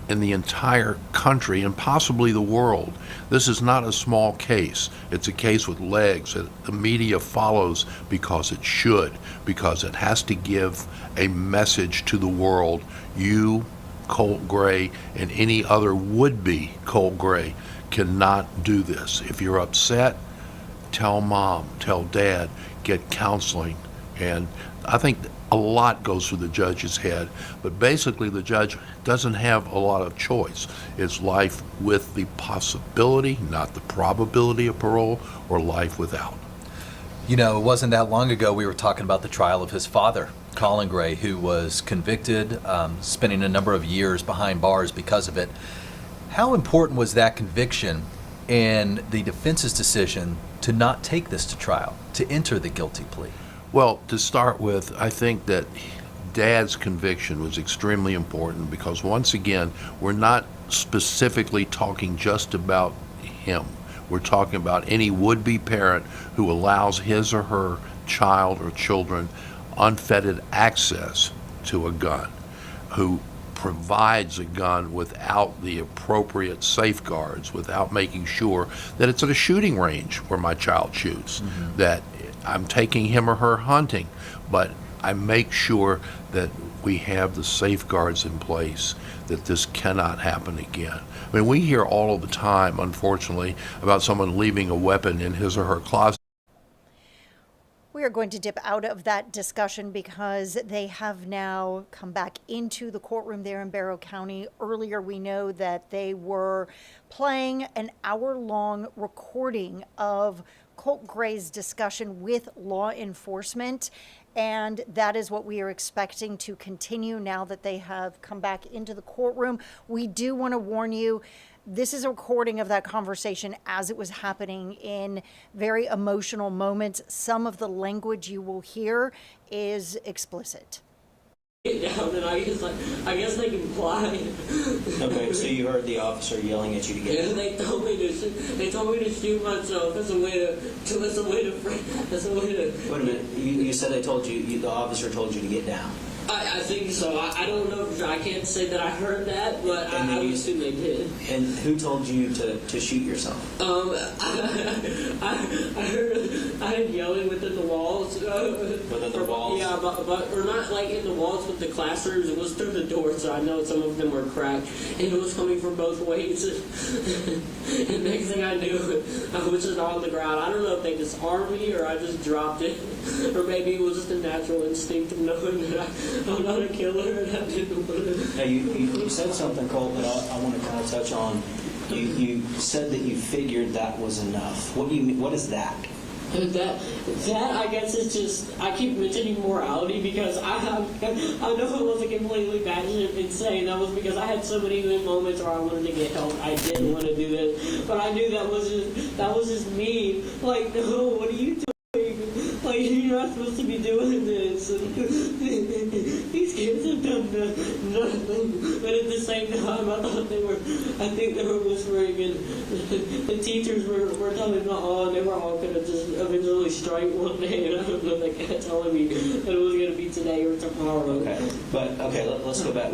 in the entire country and possibly the world. This is not a small case. It's a case with legs that the media follows because it should, because it has to give a message to the world. You, Colt Gray, and any other would-be Colt Gray cannot do this. If you're upset, tell mom, tell dad, get counseling. And I think a lot goes through the judge's head, but basically the judge doesn't have a lot of choice. It's life with the possibility, not the probability of parole, or life without. You know, it wasn't that long ago we were talking about the trial of his father, Colin Gray, who was convicted, spending a number of years behind bars because of it. How important was that conviction and the defense's decision to not take this to trial, to enter the guilty plea? Well, to start with, I think that Dad's conviction was extremely important because, once again, we're not specifically talking just about him. We're talking about any would-be parent who allows his or her child or children unfettered access to a gun, who provides a gun without the appropriate safeguards, without making sure that it's at a shooting range where my child shoots, that I'm taking him or her hunting, but I make sure that we have the safeguards in place that this cannot happen again. I mean, we hear all of the time, unfortunately, about someone leaving a weapon in his or her closet. We are going to dip out of that discussion because they have now come back into the courtroom there in Barrow County. Earlier, we know that they were playing an hour-long recording of Colt Gray's discussion with law enforcement, and that is what we are expecting to continue now that they have come back into the courtroom. We do want to warn you, this is a recording of that conversation as it was happening in very emotional moments. Some of the language you will hear is explicit. Down, and I guess they complied. Okay, so you heard the officer yelling at you to get down. And they told me to shoot myself as a way to. Wait a minute. You said they told you, the officer told you to get down. I think so. I don't know. I can't say that I heard that, but I would assume they did. And who told you to shoot yourself? I heard yelling within the walls. Within the walls? Yeah, but or not like in the walls with the classrooms. It was through the door, so I know some of them were cracked, and it was coming from both ways. And next thing I knew, I was just on the ground. I don't know if they disarmed me or I just dropped it, or maybe it was just a natural instinct of knowing that I'm not a killer, and I didn't want to. Now, you said something, Colt, that I want to kind of touch on. You said that you figured that was enough. What do you mean? What is that? That I guess is just, I keep mentioning morality because I know it wasn't completely batshit insane. That was because I had so many good moments where I wanted to get help. I didn't want to do this, but I knew that was just me. Like, no, what are you doing? Like, you're not supposed to be doing this. These kids have done nothing. But at the same time, I think they were whispering, and the teachers were telling me, oh, they were all going to just eventually strike one day, and I don't know, they kept telling me that it was going to be today or tomorrow. Okay, but, let's go back.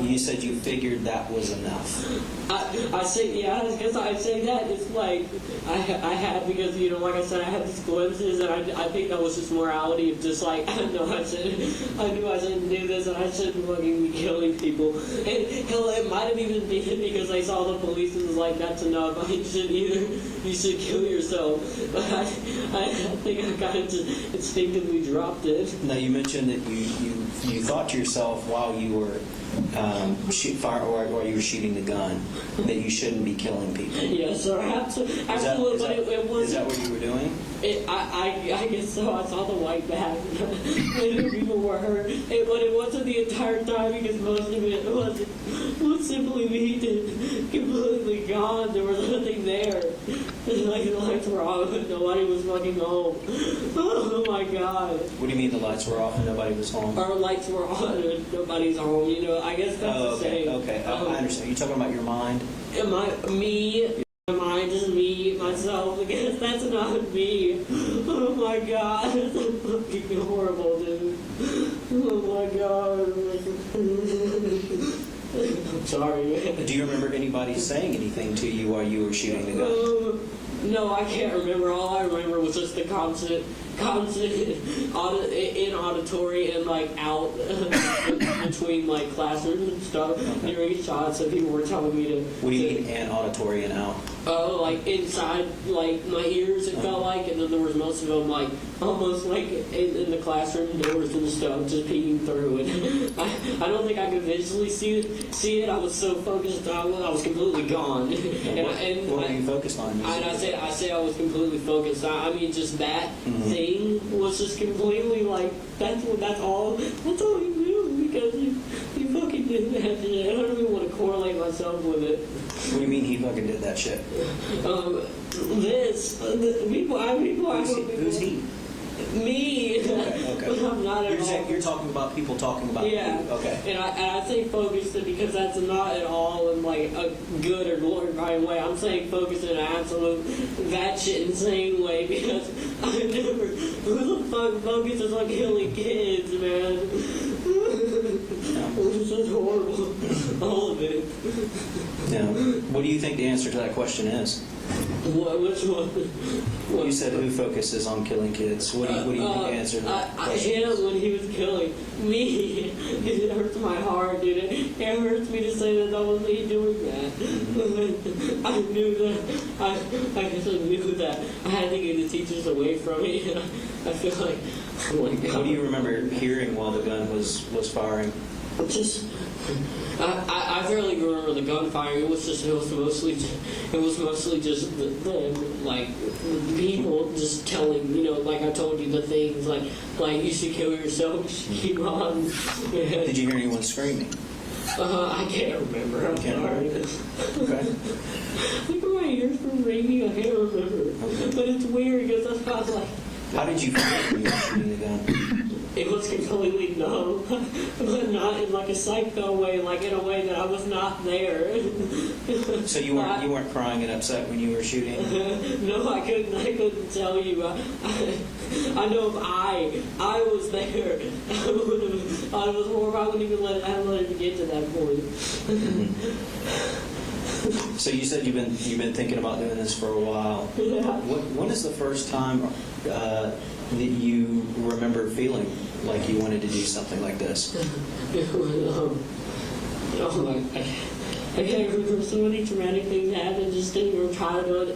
You said you figured that was enough. I say, yeah, I guess I say that. It's like, I had, because, you know, like I said, I had these glimpses, and I think that was just morality of just like, I knew I shouldn't do this, and I shouldn't fucking be killing people. And hell, it might have even been because I saw the police and was like, that's enough. You should kill yourself. But I think I kind of just instinctively dropped it. Now, you mentioned that you thought to yourself while you were while you were shooting the gun that you shouldn't be killing people. Yes, sir. Absolutely. Is that what you were doing? I guess so. I saw the white bag. Many people were hurt. But it wasn't the entire time because most of it was simply me completely gone. There was nothing there. Like the lights were off and nobody was fucking home. Oh my God. What do you mean the lights were off and nobody was home? Our lights were on and nobody's home. You know, I guess that's the same. Okay. I understand. Are you talking about your mind? My mind is me, myself. I guess that's not me. Oh my God. It's so fucking horrible, dude. Oh my God. I'm sorry, man. Do you remember anybody saying anything to you while you were shooting the gun? No, I can't remember. All I remember was just the constant in auditory and like out between like classrooms and stuff during shots, and people were telling me to. What do you mean in auditory and out? Oh, like inside, like my ears, it felt like, and then there was most of them like almost like in the classroom doors and stuff, just peeking through. And I don't think I could visually see it. I was so focused, I was completely gone. What were you focused on? I say I was completely focused. I mean, just that thing was just completely like that's all you knew because you fucking did that shit. I don't even want to correlate myself with it. What do you mean he fucking did that shit? Who's he? Me. Okay. I'm not at all. You're talking about people talking about you. Okay. And I say focused because that's not at all in like a good or glorifying way. I'm saying focused in an absolute that shit insane way because I never. Who the fuck focuses on killing kids, man? This is horrible. All of it. Yeah. What do you think the answer to that question is? Which one? You said who focuses on killing kids. What do you think the answer to that question is? Him when he was killing me. It hurts my heart, dude. It hurts me to say that was me doing that. I knew that. I guess I knew that. I had to get the teachers away from me. I feel like, oh my God. What do you remember hearing while the gun was firing? I barely remember the gunfire. It was mostly just the people just telling, you know, like I told you, the things like you should kill yourself, you should keep on. Did you hear anyone screaming? I can't remember. I'm sorry. Okay. Look at my ears from ringing. I can't remember. Okay. But it's weird because that's kind of like. How did you feel when you were shooting the gun? It was completely numb, but not in like a psycho way, like in a way that I was not there. So you weren't crying and upset when you were shooting? No, I couldn't tell you. I know if I was there, I was horrible. I wouldn't even let it get to that point. So you said you've been thinking about doing this for a while. Yeah. When is the first time that you remember feeling like you wanted to do something like this? And so many traumatic things happened just in your childhood,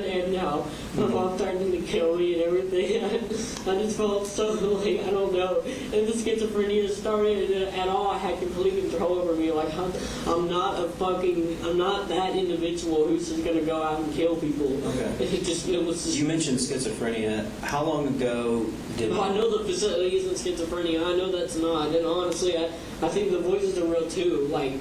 and now my mom threatened to kill me and everything. I just felt so like, I don't know. And the schizophrenia started at all. I had complete control over me. Like, I'm not that individual who's just gonna go out and kill people. Okay. It was just. You mentioned schizophrenia. How long ago did? I know the facility isn't schizophrenia. I know that's not. And honestly, I think the voices are real too. Like,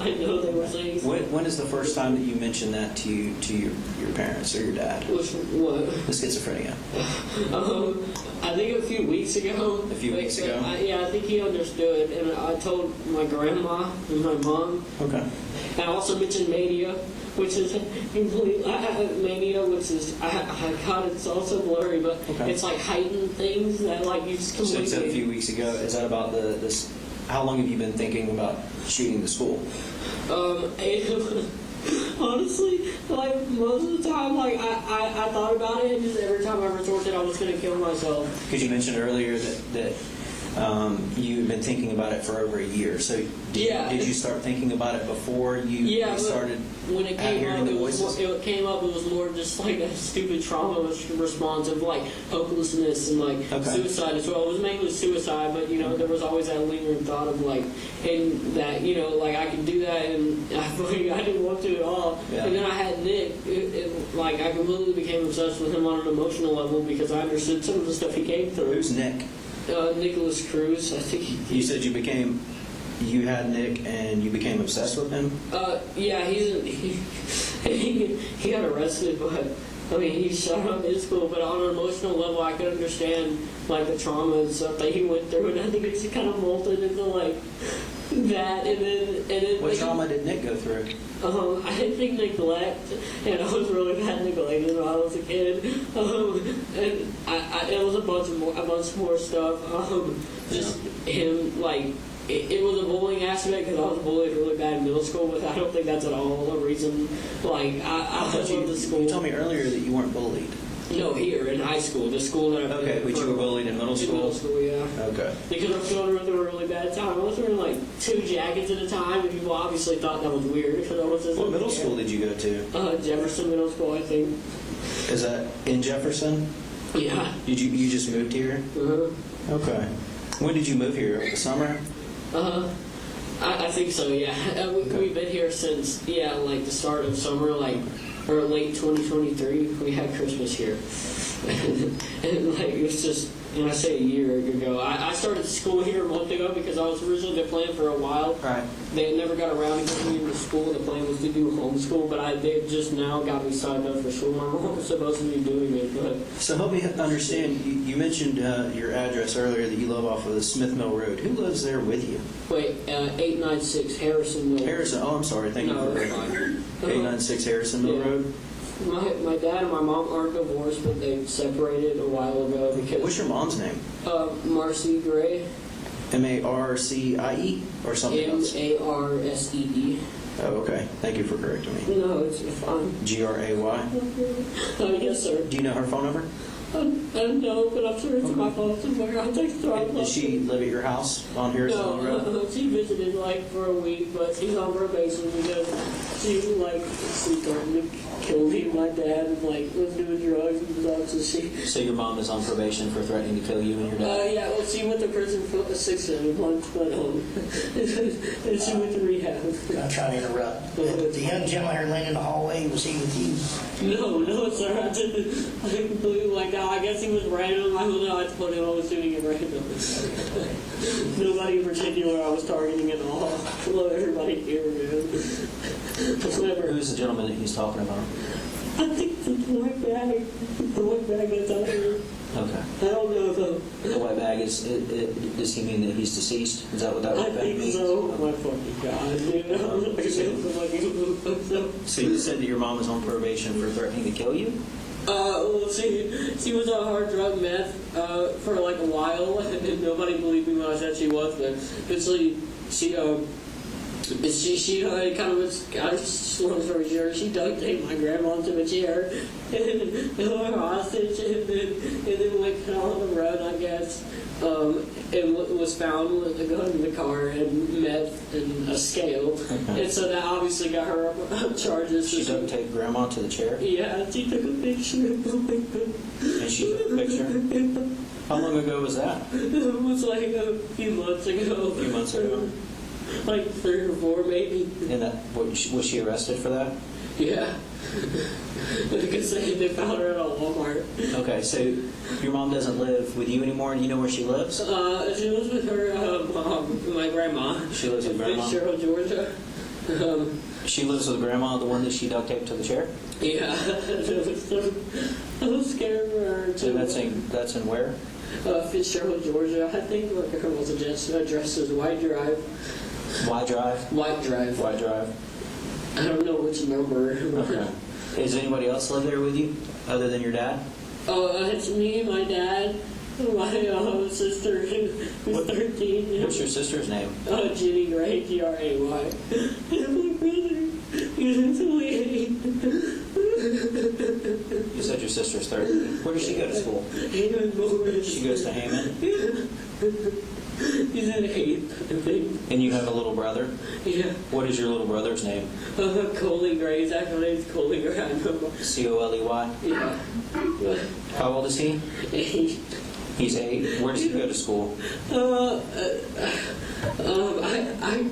I know they were saying. When is the first time that you mentioned that to your parents or your dad? What? The schizophrenia. I think a few weeks ago. A few weeks ago? I think he understood. And I told my grandma and my mom. Okay. I also mentioned mania, which is complete mania, which is God, it's also blurry, but it's like heightened things that like you just completely. So it's a few weeks ago. Is that about this? How long have you been thinking about shooting the school? Honestly, like most of the time, like I thought about it, and just every time I resorted, I was going to kill myself. Because you mentioned earlier that you've been thinking about it for over a year. So did you start thinking about it before you started when it came hearing up, the voices? It was more just like a stupid trauma response of like hopelessness and like suicide as well. It was mainly suicide, but there was always that lingering thought of like, and that like I could do that, and I didn't want to at all. Yeah. And then I had Nick, like I completely became obsessed with him on an emotional level because I understood some of the stuff he came through. Who's Nick? Nicholas Cruz, I think. You said you had Nick and you became obsessed with him? Yeah, he got arrested, but I mean, he shot up in school, but on an emotional level, I could understand like the trauma and stuff that he went through, and I think it's kind of molded into like that, and then. What trauma did Nick go through? I think neglect, and I was really bad neglected when I was a kid, and it was a bunch more stuff. Just him like. It was a bullying aspect because I was bullied really bad in middle school, but I don't think that's at all a reason. Like, I love the school. You told me earlier that you weren't bullied. No, here in high school, the school that I Okay, but you were bullied in middle school? In middle school, yeah. Okay. Because I was going through a really bad time. I was wearing like 2 jackets at a time, and people obviously thought that was weird because I was just. What middle school did you go to? Jefferson Middle School, I think. Is that in Jefferson? Yeah. You just moved here? Okay. When did you move here? The summer? I think so, yeah. We've been here since, like the start of summer, like, or late 2023. We had Christmas here. And like, it was just, I say a year ago. I started school here a month ago because I was originally the plan for a while. Right. They never got around to getting me into school. The plan was to do homeschool, but they just now got me signed up for school. My mom was supposed to be doing it, but. So help me understand. You mentioned your address earlier that you live off of the Smith Mill Road. Who lives there with you? Wait, 896 Harrison Mill. Harrison. Oh, I'm sorry. Thank you for correcting me. 896 Harrison Mill Road. My dad and my mom aren't divorced, but they separated a while ago because. What's your mom's name? Marcy Gray. Marcie or something else? Marsee. Oh, okay. Thank you for correcting me. No, it's fine. Gray? Yes, sir. Do you know her phone number? I don't know, but I'm sure it's my phone somewhere. I'll text her. Does she live at your house on Harrison Road? No, she visited like for a week, but she's on probation because she threatened to kill me. My dad was doing drugs and stuff, So your mom is on probation for threatening to kill you and your dad? Yeah, well, she went to prison for 6-7 months, but and she went to rehab. I'm trying to interrupt. The young gentleman here laying in the hallway, was he with you? No, sir. I completely I guess he was random. I don't know. I told him I was doing it random. Nobody in particular I was targeting at all. I love everybody here, man. Who's the gentleman that he's talking about? I think the white bag that's out here. Okay. I don't know though. The white bag does he mean that he's deceased? Is that what that white bag means? I think so. Oh my fucking God, dude. So you said that your mom was on probation for threatening to kill you? Well, she was on hard drug meth for like a while, and nobody believed me when I said she was. But eventually, she She kind of was, long story short, she duct taped my grandma to a chair and held her hostage and then went on the road, I guess, and was found with a gun in the car and meth and a scale. And so that obviously got her up charges. She duct taped grandma to the chair? Yeah, she took a picture. And she took a picture? How long ago was that? It was like a few months ago. A few months ago? Like 3 or 4 maybe. And that, was she arrested for that? Yeah. Because they found her at a Walmart. Okay, so your mom doesn't live with you anymore. Do you know where she lives? She lives with her mom, my grandma. She lives with grandma? In Cheryl, Georgia. She lives with grandma, the one that she duct taped to the chair? Yeah. I was scared for her too. So that's in where? Fitzgerald, Georgia. I think her was addressed as White Drive. White Drive? White Drive. White Drive. I don't know which number. Okay. Does anybody else live there with you other than your dad? It's me, my dad, my sister who's 13. What's your sister's name? Jenny Gray, Gray. And my brother, he's 28. You said your sister's 13. Where does she go to school? She goes to Hammond? He's in 8th, I think. And you have a little brother? Yeah. What is your little brother's name? Coley Gray. His actual name is Coley Gray. Coley? Yeah. How old is he? 8. He's 8. Where does he go to school? I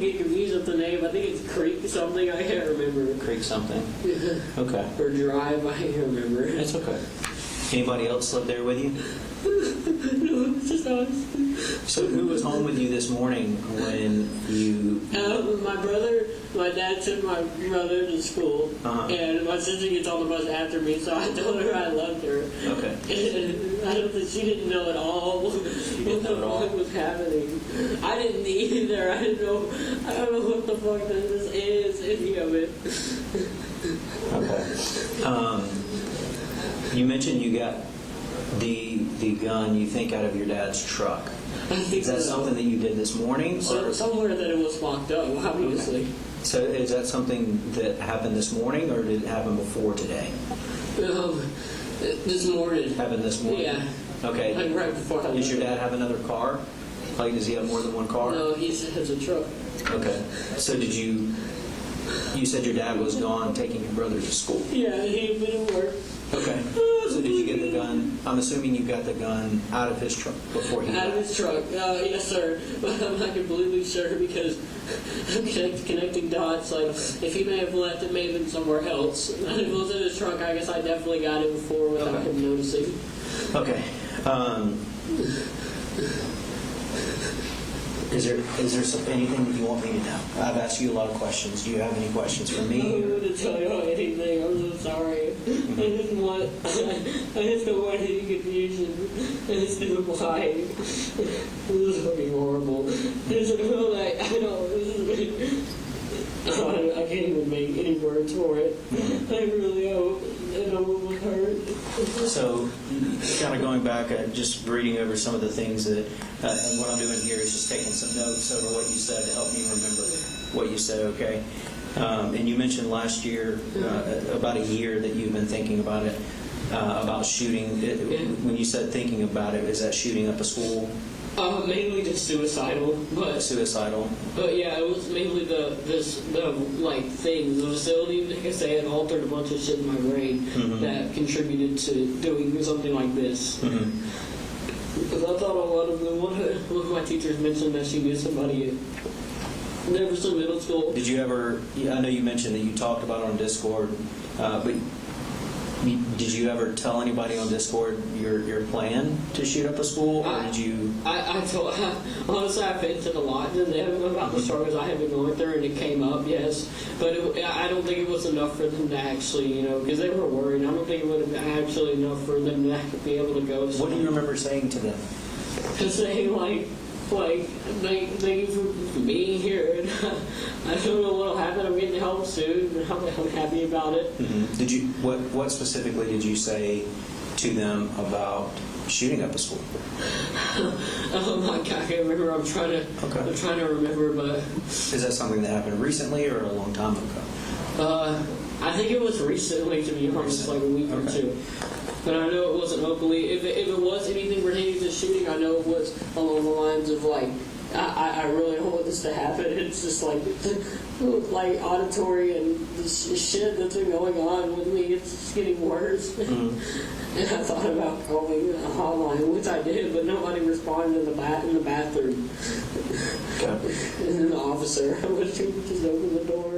get confused with the name. I think it's Creek something. I can't remember. Creek something? Okay. Or Drive. I can't remember. It's okay. Anybody else live there with you? No, it's just us. So who was home with you this morning when you... My brother, my dad took my brother to school, and my sister gets on the bus after me, so I told her I loved her. Okay. And I don't think she didn't know at all what was happening. I didn't either. I don't know what the fuck this is, any of it. Okay. You mentioned you got the gun, you think, out of your dad's truck. Is that something that you did this morning? Somewhere that it was locked up, obviously. Okay. So is that something that happened this morning, or did it happen before today? This morning. Happened this morning? Yeah. Okay. Like right before. Does your dad have another car? Like, does he have more than one car? No, he has a truck. Okay. So did you said your dad was gone taking your brother to school? Yeah, he had been at work. Okay. So did you get the gun? I'm assuming you got the gun out of his truck before he Out of his truck, yes sir. But I'm not completely sure because I'm connecting dots. Like, if he may have left, it may have been somewhere else. If it was in his truck, I guess I definitely got it before without him noticing. Okay. Is there anything that you want me to know? I've asked you a lot of questions. Do you have any questions for me? I don't want to tell you anything. I'm so sorry. I just don't want any confusion. I just don't lie. This is fucking horrible. This is like, I can't even make any words for it. I really hope no one was hurt. So, kind of going back, just reading over some of the things that, and what I'm doing here is just taking some notes over what you said to help me remember what you said, okay? And you mentioned last year, about a year, that you've been thinking about it, about shooting. When you said thinking about it, is that shooting up a school? Mainly just suicidal, but suicidal. But yeah, it was mainly the facility. Because they had altered a bunch of shit in my brain that contributed to doing something like this. Because I thought a lot of them. One of my teachers mentioned that she knew somebody at Neverson Middle School. Did you ever? I know you mentioned that you talked about it on Discord, but. Did you ever tell anybody on Discord your plan to shoot up a school, or did you? Honestly, I vented a lot to them about the struggles I had been going through, and it came up, yes. But I don't think it was enough for them to actually, because they were worried. I don't think it would have been actually enough for them to be able to go. What do you remember saying to them? To say, thank you for being here. And I don't know what'll happen. I'm getting help soon. And I'm happy about it. Did you? What specifically did you say to them about shooting up a school? Oh my God, I can't remember. I'm trying to remember, but Is that something that happened recently or a long time ago? I think it was recently, to be honest, like a week or two. But I know it wasn't openly. If it was anything pertaining to shooting, I know it was along the lines of like, I really don't want this to happen. It's just like auditory and the shit that's been going on with me. It's just getting worse. And I thought about calling a hotline, which I did, but nobody responded in the bathroom. Okay. And then the officer, I wish he would just open the door.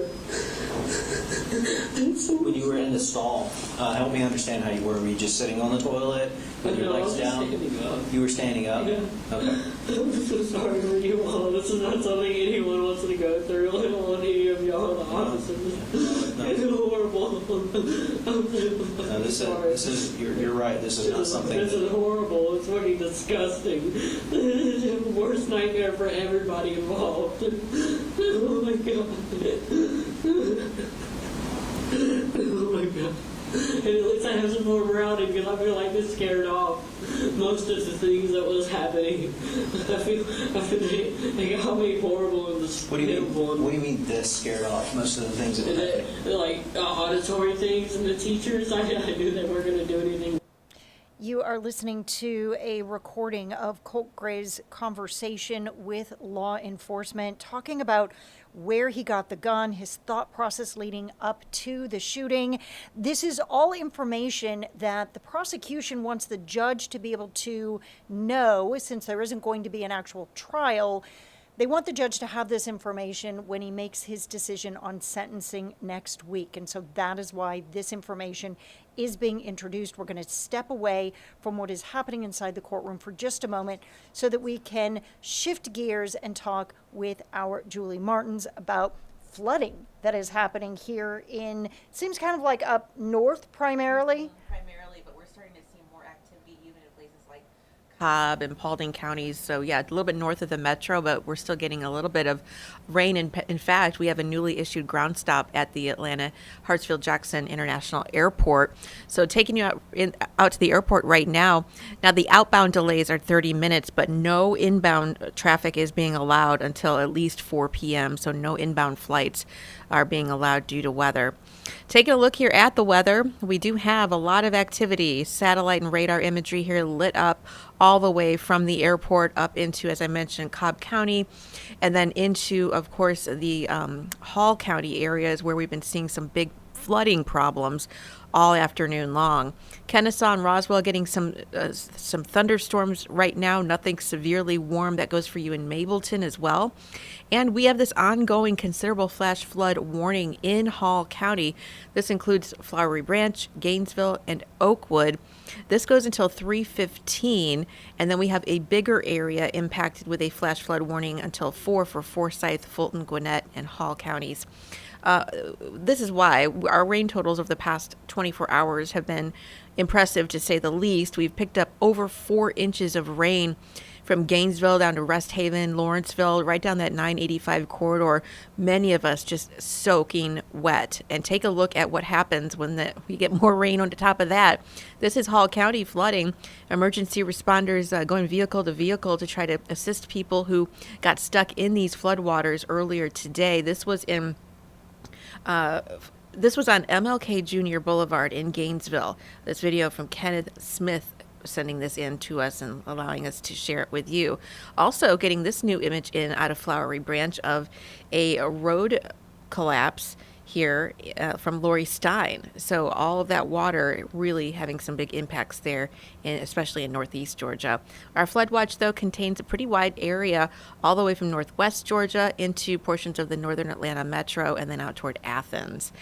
When you were in the stall, help me understand how you were. Were you just sitting on the toilet with your legs down? You were standing up? Yeah. Okay. I'm so sorry for you all. This is not something anyone wants to go through. I don't want any of y'all in the offices. It's horrible. No, this is you're right. This is not something. This is horrible. It's fucking disgusting. This is the worst nightmare for everybody involved. Oh my God. Oh my God. And at least I have some more grounding because I feel like this scared off most of the things that was happening. I feel they got me horrible in the What do you mean this scared off most of the things that were happening? Like auditory things and the teachers. I knew they weren't going to do anything. You are listening to a recording of Colt Gray's conversation with law enforcement, talking about where he got the gun, his thought process leading up to the shooting. This is all information that the prosecution wants the judge to be able to know, since there isn't going to be an actual trial. They want the judge to have this information when he makes his decision on sentencing next week. And so that is why this information is being introduced. We're going to step away from what is happening inside the courtroom for just a moment so that we can shift gears and talk with our Julie Martins about flooding that is happening here in, it seems kind of like up north primarily. Primarily, but we're starting to see more activity even in places like Cobb and Paulding counties. So yeah, a little bit north of the metro, but we're still getting a little bit of rain. In fact, we have a newly issued ground stop at the Atlanta Hartsfield-Jackson International Airport. So taking you out to the airport right now. Now the outbound delays are 30 minutes, but no inbound traffic is being allowed until at least 4 p.m. So no inbound flights are being allowed due to weather. Taking a look here at the weather, we do have a lot of activity. Satellite and radar imagery here lit up all the way from the airport up into, as I mentioned, Cobb County, and then into, of course, the Hall County areas where we've been seeing some big flooding problems all afternoon long. Kennesaw and Roswell getting some thunderstorms right now. Nothing severely warm. That goes for you in Mableton as well. And we have this ongoing considerable flash flood warning in Hall County. This includes Flowery Branch, Gainesville, and Oakwood. This goes until 3:15, and then we have a bigger area impacted with a flash flood warning until 4 for Forsyth, Fulton, Gwinnett, and Hall counties. This is why our rain totals over the past 24 hours have been impressive, to say the least. We've picked up over 4 inches of rain from Gainesville down to Rest Haven, Lawrenceville, right down that 985 corridor. Many of us just soaking wet. And take a look at what happens when we get more rain on top of that. This is Hall County flooding. Emergency responders going vehicle to vehicle to try to assist people who got stuck in these floodwaters earlier today. This was on MLK Jr. Boulevard in Gainesville. This video from Kenneth Smith sending this in to us and allowing us to share it with you. Also getting this new image in out of Flowery Branch of a road collapse here from Lori Stein. So all of that water really having some big impacts there, especially in northeast Georgia. Our flood watch, though, contains a pretty wide area all the way from northwest Georgia into portions of the northern Atlanta metro and then out toward Athens.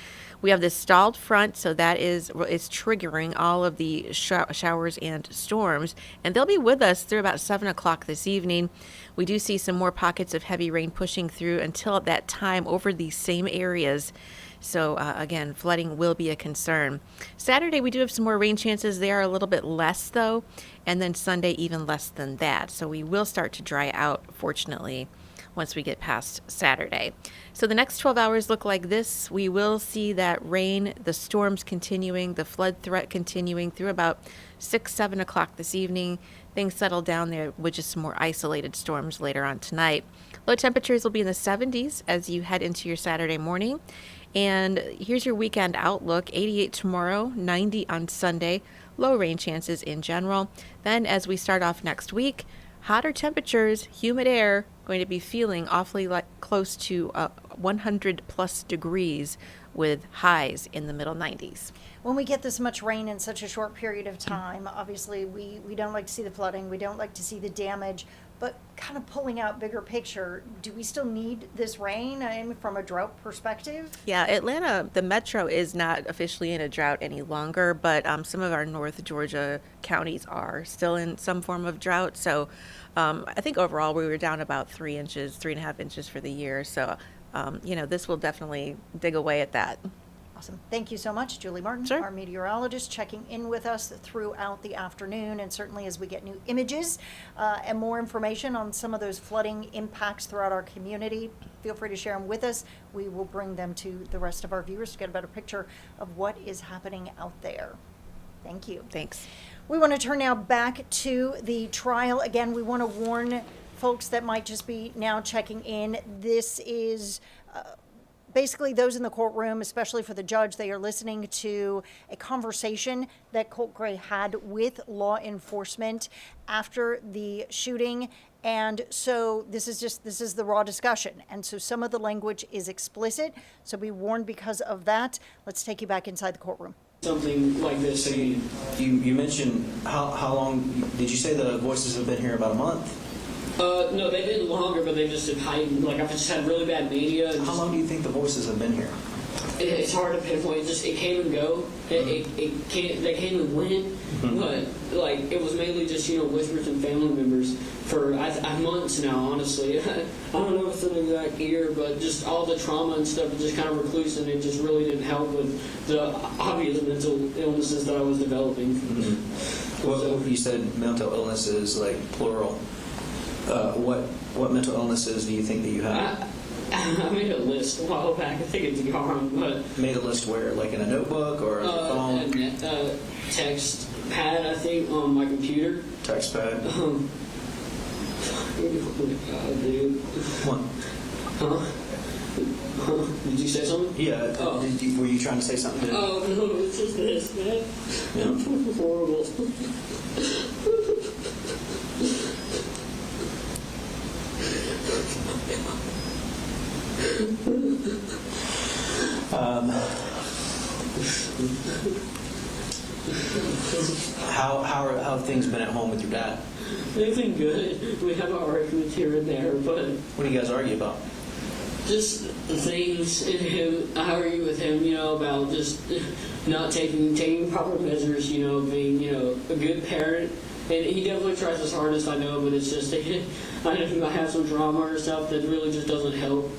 We have this stalled front, so that is triggering all of the showers and storms, and they'll be with us through about 7 o'clock this evening. We do see some more pockets of heavy rain pushing through until at that time over these same areas. So again, flooding will be a concern. Saturday, we do have some more rain chances. They are a little bit less, though, and then Sunday even less than that. So we will start to dry out, fortunately. once we get past Saturday. So the next 12 hours look like this. We will see that rain, the storms continuing, the flood threat continuing through about 6, 7 o'clock this evening. Things settle down there with just some more isolated storms later on tonight. Low temperatures will be in the 70s as you head into your Saturday morning. And here's your weekend outlook. 88 tomorrow, 90 on Sunday, low rain chances in general. Then as we start off next week, hotter temperatures, humid air, going to be feeling awfully close to 100 plus degrees with highs in the middle 90s. When we get this much rain in such a short period of time, obviously we don't like to see the flooding, we don't like to see the damage, but kind of pulling out bigger picture, do we still need this rain from a drought perspective? Yeah, Atlanta, the metro is not officially in a drought any longer, but some of our North Georgia counties are still in some form of drought. So I think overall we were down about 3 inches, 3.5 inches for the year. So, this will definitely dig away at that. Awesome. Thank you so much, Julie Martin, our meteorologist, checking in with us throughout the afternoon. And certainly as we get new images and more information on some of those flooding impacts throughout our community, feel free to share them with us. We will bring them to the rest of our viewers to get a better picture of what is happening out there. Thank you. Thanks. We want to turn now back to the trial. Again, we want to warn folks that might just be now checking in. This is basically those in the courtroom, especially for the judge, they are listening to a conversation that Colt Gray had with law enforcement after the shooting. And so this is the raw discussion. And so some of the language is explicit. So be warned because of that. Let's take you back inside the courtroom. Something like this. So you mentioned how long, did you say the voices have been here about a month? No, they've been longer, but they just have heightened. Like, I've just had really bad mania. How long do you think the voices have been here? It's hard to pinpoint. It came and go. They came and went, but like it was mainly just whispers and family members for months now. Honestly, I don't know if it's an exact year, but just all the trauma and stuff just kind of recluse, and it just really didn't help with the obvious mental illnesses that I was developing. Well, you said mental illnesses, like plural. What mental illnesses do you think that you have? I made a list a while back. I think it's gone, but... Made a list where? Like in a notebook or on your phone? A text pad, I think, on my computer. Text pad? Oh my God, dude. What? Huh? Did you say something? Yeah. Oh. Were you trying to say something? Oh, no, it's just this, man. Yeah. I'm horrible. How have things been at home with your dad? They've been good. We have arguments here and there, but... What do you guys argue about? Just things in him. I argue with him, about just not taking proper measures, being, a good parent. And he definitely tries his hardest, I know, but it's just, I have some drama or stuff that really just doesn't help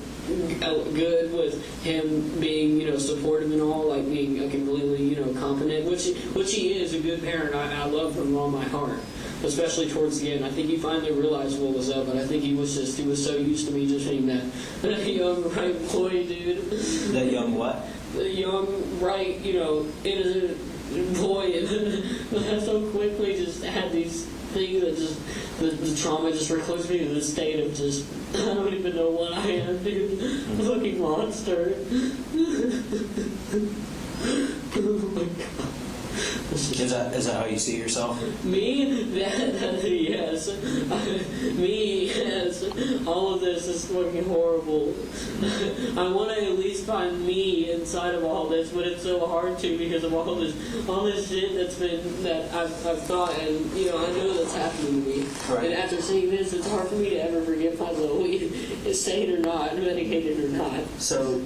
good with him being, supportive and all, like being completely, competent, which he is a good parent. I love him with all my heart, especially towards the end. I think he finally realized what was up, and I think he was so used to me just being that young, right employee dude. That young what? The young, right, innocent boy, and so quickly just had these things that just, the trauma just recludes me to the state of just, I don't even know what I am, dude. A fucking monster. Oh my God. Is that how you see yourself? Me? Yes. Me, yes. All of this is fucking horrible. I want to at least find me inside of all this, but it's so hard to because of all this shit that I've thought, and I know that's happening to me. Right. And after seeing this, it's hard for me to ever forgive myself, sane or not, medicated or not. So,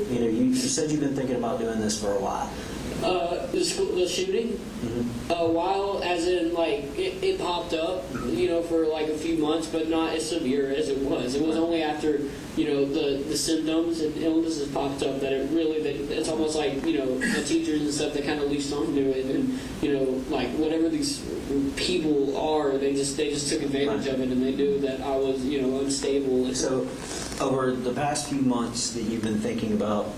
you said you've been thinking about doing this for a while. The shooting, a while, as in like it popped up, for like a few months, but not as severe as it was. It was only after the symptoms and illnesses popped up that it's almost like the teachers and stuff that kind of leased onto it, and like whatever these people are, they just took advantage of it, and they knew that I was unstable. So over the past few months that you've been thinking about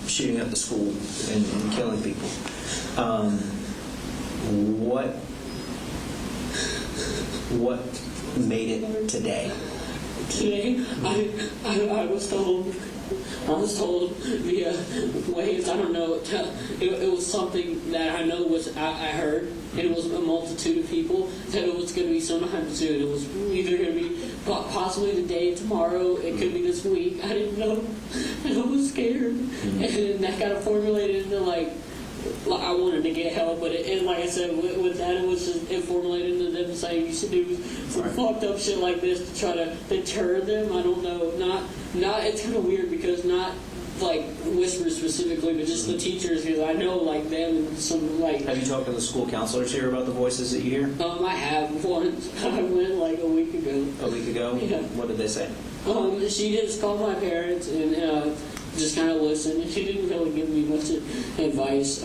shooting up the school and killing people, what made it today? Today, I was told via waves. I don't know. It was something that I know I heard, and it was a multitude of people that it was going to be sometime soon. It was either going to be possibly today, tomorrow. It could be this week. I didn't know, and I was scared, and that kind of formulated into like I wanted to get help, but like I said, with that, it was just formulated into them saying you should do some fucked up shit like this to try to deter them. I don't know. Not. It's kind of weird because not like whispers specifically, but just the teachers, because I know like them and some like. Have you talked to the school counselors here about the voices that you hear? I have once. I went like a week ago. A week ago? Yeah. What did they say? She just called my parents and just kind of listened. She didn't really give me much advice,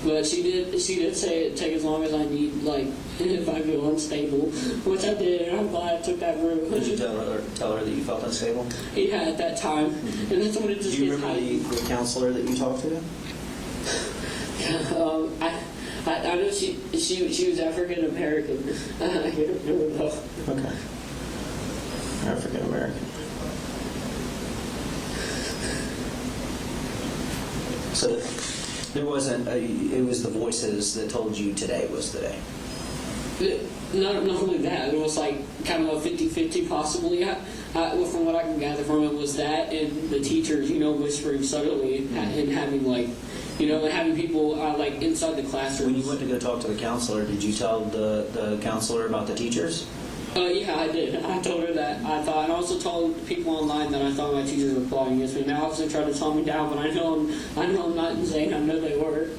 but she did say it take as long as I need, like if I feel unstable, which I did, and I'm glad I took that route. Did you tell her that you felt unstable? Yeah, at that time, and that's when it just. Do you remember the counselor that you talked to? I know she was African American. I don't know though. Okay. African American. So there wasn't it was the voices that told you today was the day. Not only that, it was like kind of a 50-50 possibly. From what I can gather from it was that and the teachers, whispering subtly and having like, and having people like inside the classroom. When you went to go talk to the counselor, did you tell the counselor about the teachers? Yeah, I did. I told her that I thought, and I also told people online that I thought my teachers were plotting against me. Now, obviously, tried to calm me down, but I know I'm not insane. I know they were.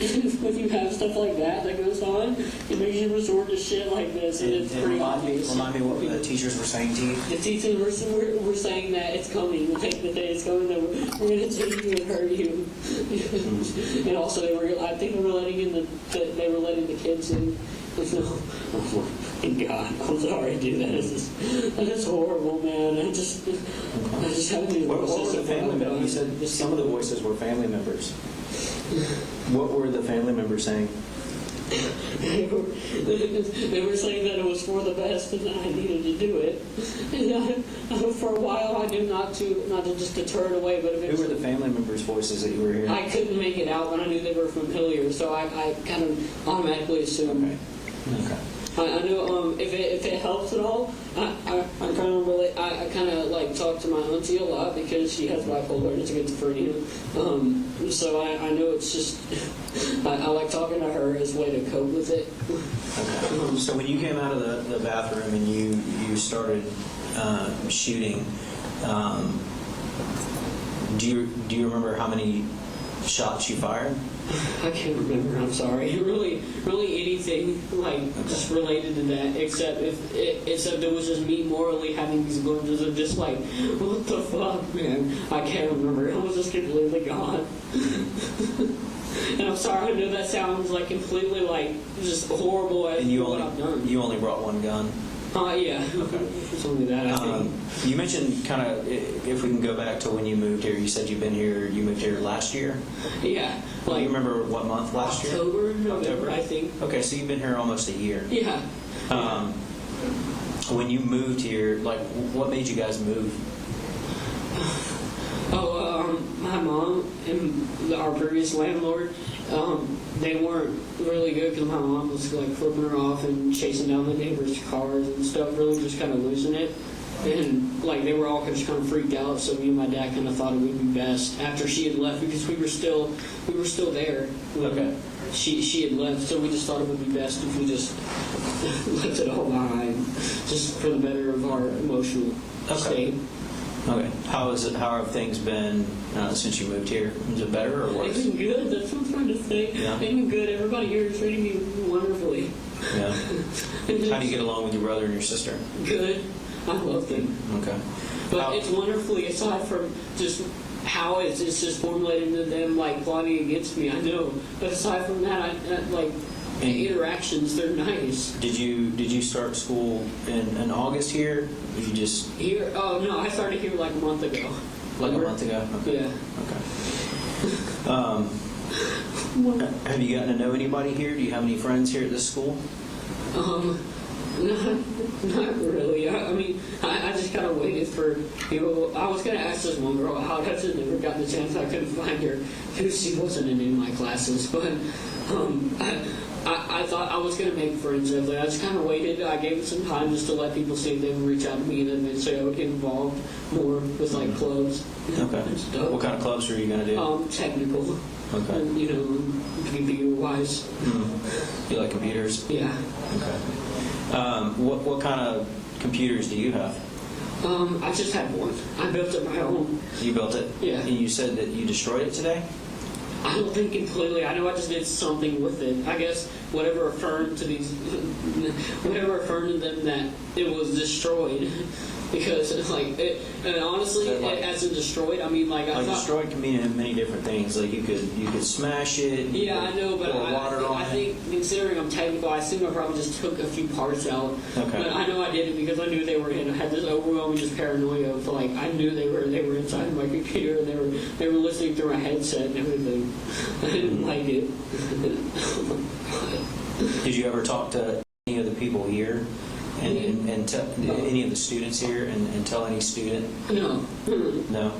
And when you have stuff like that goes on, it makes you resort to shit like this, and it's pretty obvious. Remind me what the teachers were saying to you. The teachers were saying that it's coming. Like the day is coming, that we're going to take you and hurt you. And also, I think they were letting the kids in. No, oh my God, I'm sorry, dude. That is horrible, man. I just have these. What was the family member? You said some of the voices were family members. What were the family members saying? They were saying that it was for the best and I needed to do it. And for a while, I knew not to just deter it away. But who were the family members' voices that you were hearing? I couldn't make it out, but I knew they were from Hillier, so I kind of automatically assumed. Okay. I know if it helps at all, I kind of like talk to my auntie a lot because she has bipolar and it's schizophrenia. So I know it's just I like talking to her as a way to cope with it. Okay. So when you came out of the bathroom and you started shooting, do you remember how many shots you fired? I can't remember. I'm sorry. Really anything like just related to that, except it was just me morally having these glimpses of just like, what the fuck, man? I can't remember. It was just completely gone. And I'm sorry. I know that sounds like completely like just horrible. And you only brought one gun. Yeah. Okay. It's only that. I think. You mentioned kind of, if we can go back to when you moved here, you said you moved here last year? Yeah. Do you remember what month last year? November, I think. Okay, so you've been here almost a year. Yeah. When you moved here, like, what made you guys move? My mom and our previous landlord, they weren't really good because my mom was like flipping her off and chasing down the neighbors' cars and stuff, really just kind of losing it. And like they were all just kind of freaked out, so me and my dad kind of thought it would be best after she had left because we were still there. Okay. She had left, so we just thought it would be best if we just left it all behind, just for the better of our emotional state. Okay. How is it? How have things been since you moved here? Is it better or worse? It's been good. That's what I'm trying to say. Yeah. It's been good. Everybody here is treating me wonderfully. Yeah. How do you get along with your brother and your sister? Good. I love them. Okay. But it's wonderfully, aside from just how it's just formulated into them, like, plotting against me, I know. But aside from that, I like, the interactions, they're nice. Did you start school in August here? Did you just Here? Oh, no, I started here like a month ago. like a month ago? Okay. Yeah. Okay. Have you gotten to know anybody here? Do you have any friends here at this school? Not really. I mean, I just kind of waited for, I was going to ask this one girl out. I just never got the chance. I couldn't find her because she wasn't in any of my classes. But I thought I was going to make friends over there. I just kind of waited. I gave it some time just to let people see if they would reach out to me, and then eventually I would get involved more with, like, clubs. Okay. What kind of clubs are you going to do? Technical. Okay. And, computer-wise. You like computers? Yeah. Okay. What kind of computers do you have? I just had one. I built it my own. You built it? Yeah. And you said that you destroyed it today? I don't think completely. I know I just did something with it. I guess whatever affirmed to them that it was destroyed. Because it's like, and honestly, it hasn't destroyed. I mean, like, I thought destroyed can mean many different things. Like you could smash it. Yeah, I know, but I think considering I'm technical, I assume I probably just took a few parts out. Okay. But I know I did it because I knew they were in. I had this overwhelming just paranoia of, like, I knew they were inside my computer and they were listening through my headset and everything. I didn't like it. Did you ever talk to any of the people here? And tell any of the students here and tell any student? No. No?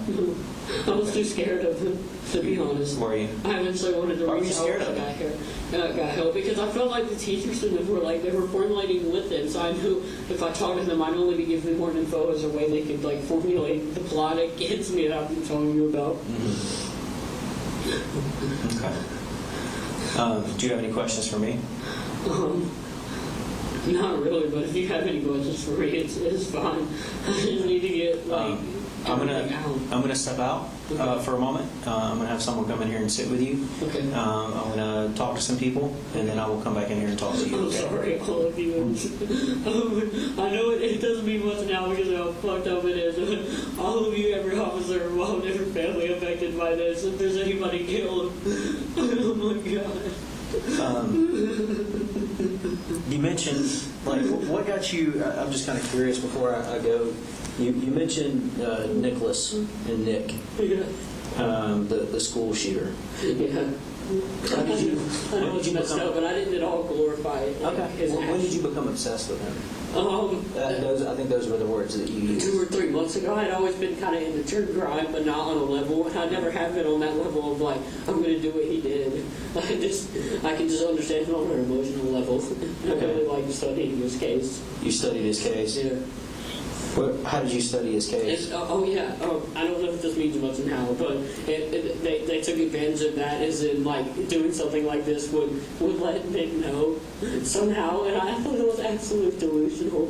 I was too scared of them, to be honest. Were you? I eventually wanted to reach out and got help because I felt like the teachers and them were like, they were formulating with them, so I knew if I talked to them, I'd only be giving them more info as a way they could, like, formulate the plot against me that I've been telling you about. Okay. Do you have any questions for me? Not really, but if you have any questions for me, it's fine. I just need to get, like, I'm gonna step out for a moment. I'm gonna have someone come in here and sit with you. Okay. I'm gonna talk to some people, and then I will come back in here and talk to you. I'm sorry, all of you. I know it doesn't mean much now because of how fucked up it is. All of you, every officer involved, every family affected by this. If there's anybody killed, oh my god. You mentioned, like, what got you? I'm just kind of curious before I go. You mentioned Nicholas and Nick, the school shooter. Yeah. I know it's messed up, but I didn't at all glorify it. Okay. When did you become obsessed with him? I think those were the words that you used. 2 or 3 months ago, I'd always been kind of into true crime, but not on a level. And I never have been on that level of, like, I'm going to do what he did. I can just understand it on an emotional level. I really like studying his case. You studied his case? Yeah. How did you study his case? I don't know if this means much and how, but they took advantage of that, as in, like, doing something like this would let Nick know somehow, and I thought it was absolutely delusional.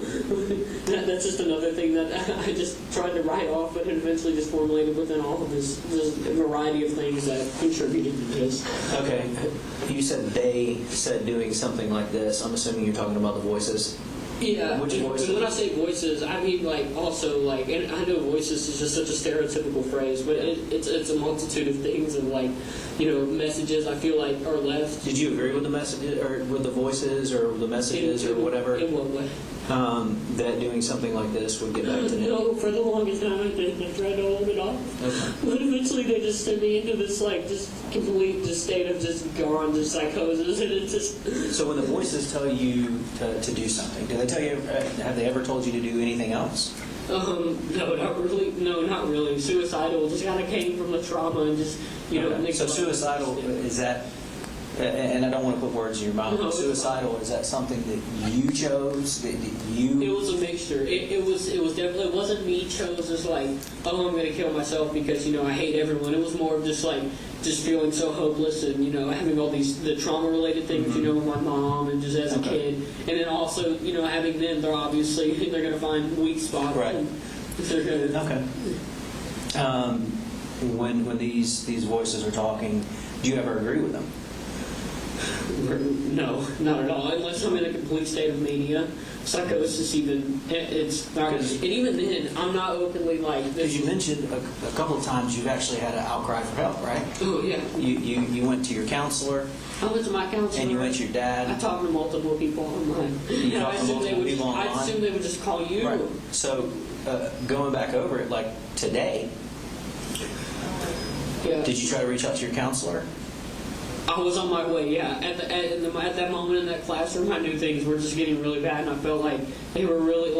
That's just another thing that I just tried to write off, but it eventually just formulated within all of this variety of things that contributed to this. Okay. You said they said doing something like this. I'm assuming you're talking about the voices. Yeah, Which voices? when I say voices, I mean, like, also, like, and I know voices is just such a stereotypical phrase, but it's a multitude of things and, like, messages I feel like are left. Did you agree with the messages, or with the voices, or the messages, or whatever? In what way? That doing something like this would get back to Nick? No, for the longest time I did. I tried to hold it off. Okay. But eventually they just sent me into this, like, just complete just state of just gone, just psychosis, and it just... So when the voices tell you to do something, do they tell you, have they ever told you to do anything else? No, not really. No, not really. Suicidal just kind of came from the trauma and just, Okay. So suicidal, is that... And I don't want to put words in your mouth, but suicidal, is that something that you chose? That you... It was a mixture. It was definitely, it wasn't me chose as like, oh, I'm going to kill myself because, I hate everyone. It was more of just like, just feeling so hopeless and, having all the trauma-related things, with my mom and just as a kid. And then also, having them, they're going to find weak spots. Right. They're good. Okay. When these voices are talking, do you ever agree with them? No, not at all. Unless I'm in a complete state of mania, psychosis. Even it's not. And even then, I'm not openly like. Because you mentioned a couple of times you've actually had an outcry for help, right? Oh yeah. You went to your counselor. I went to my counselor. And you went to your dad. I talked to multiple people online. You talked to multiple people online? I assume they would just call you. Right. So, going back over it, like today, did you try to reach out to your counselor? I was on my way, yeah. At that moment in that classroom, I knew things were just getting really bad, and I felt like they were really,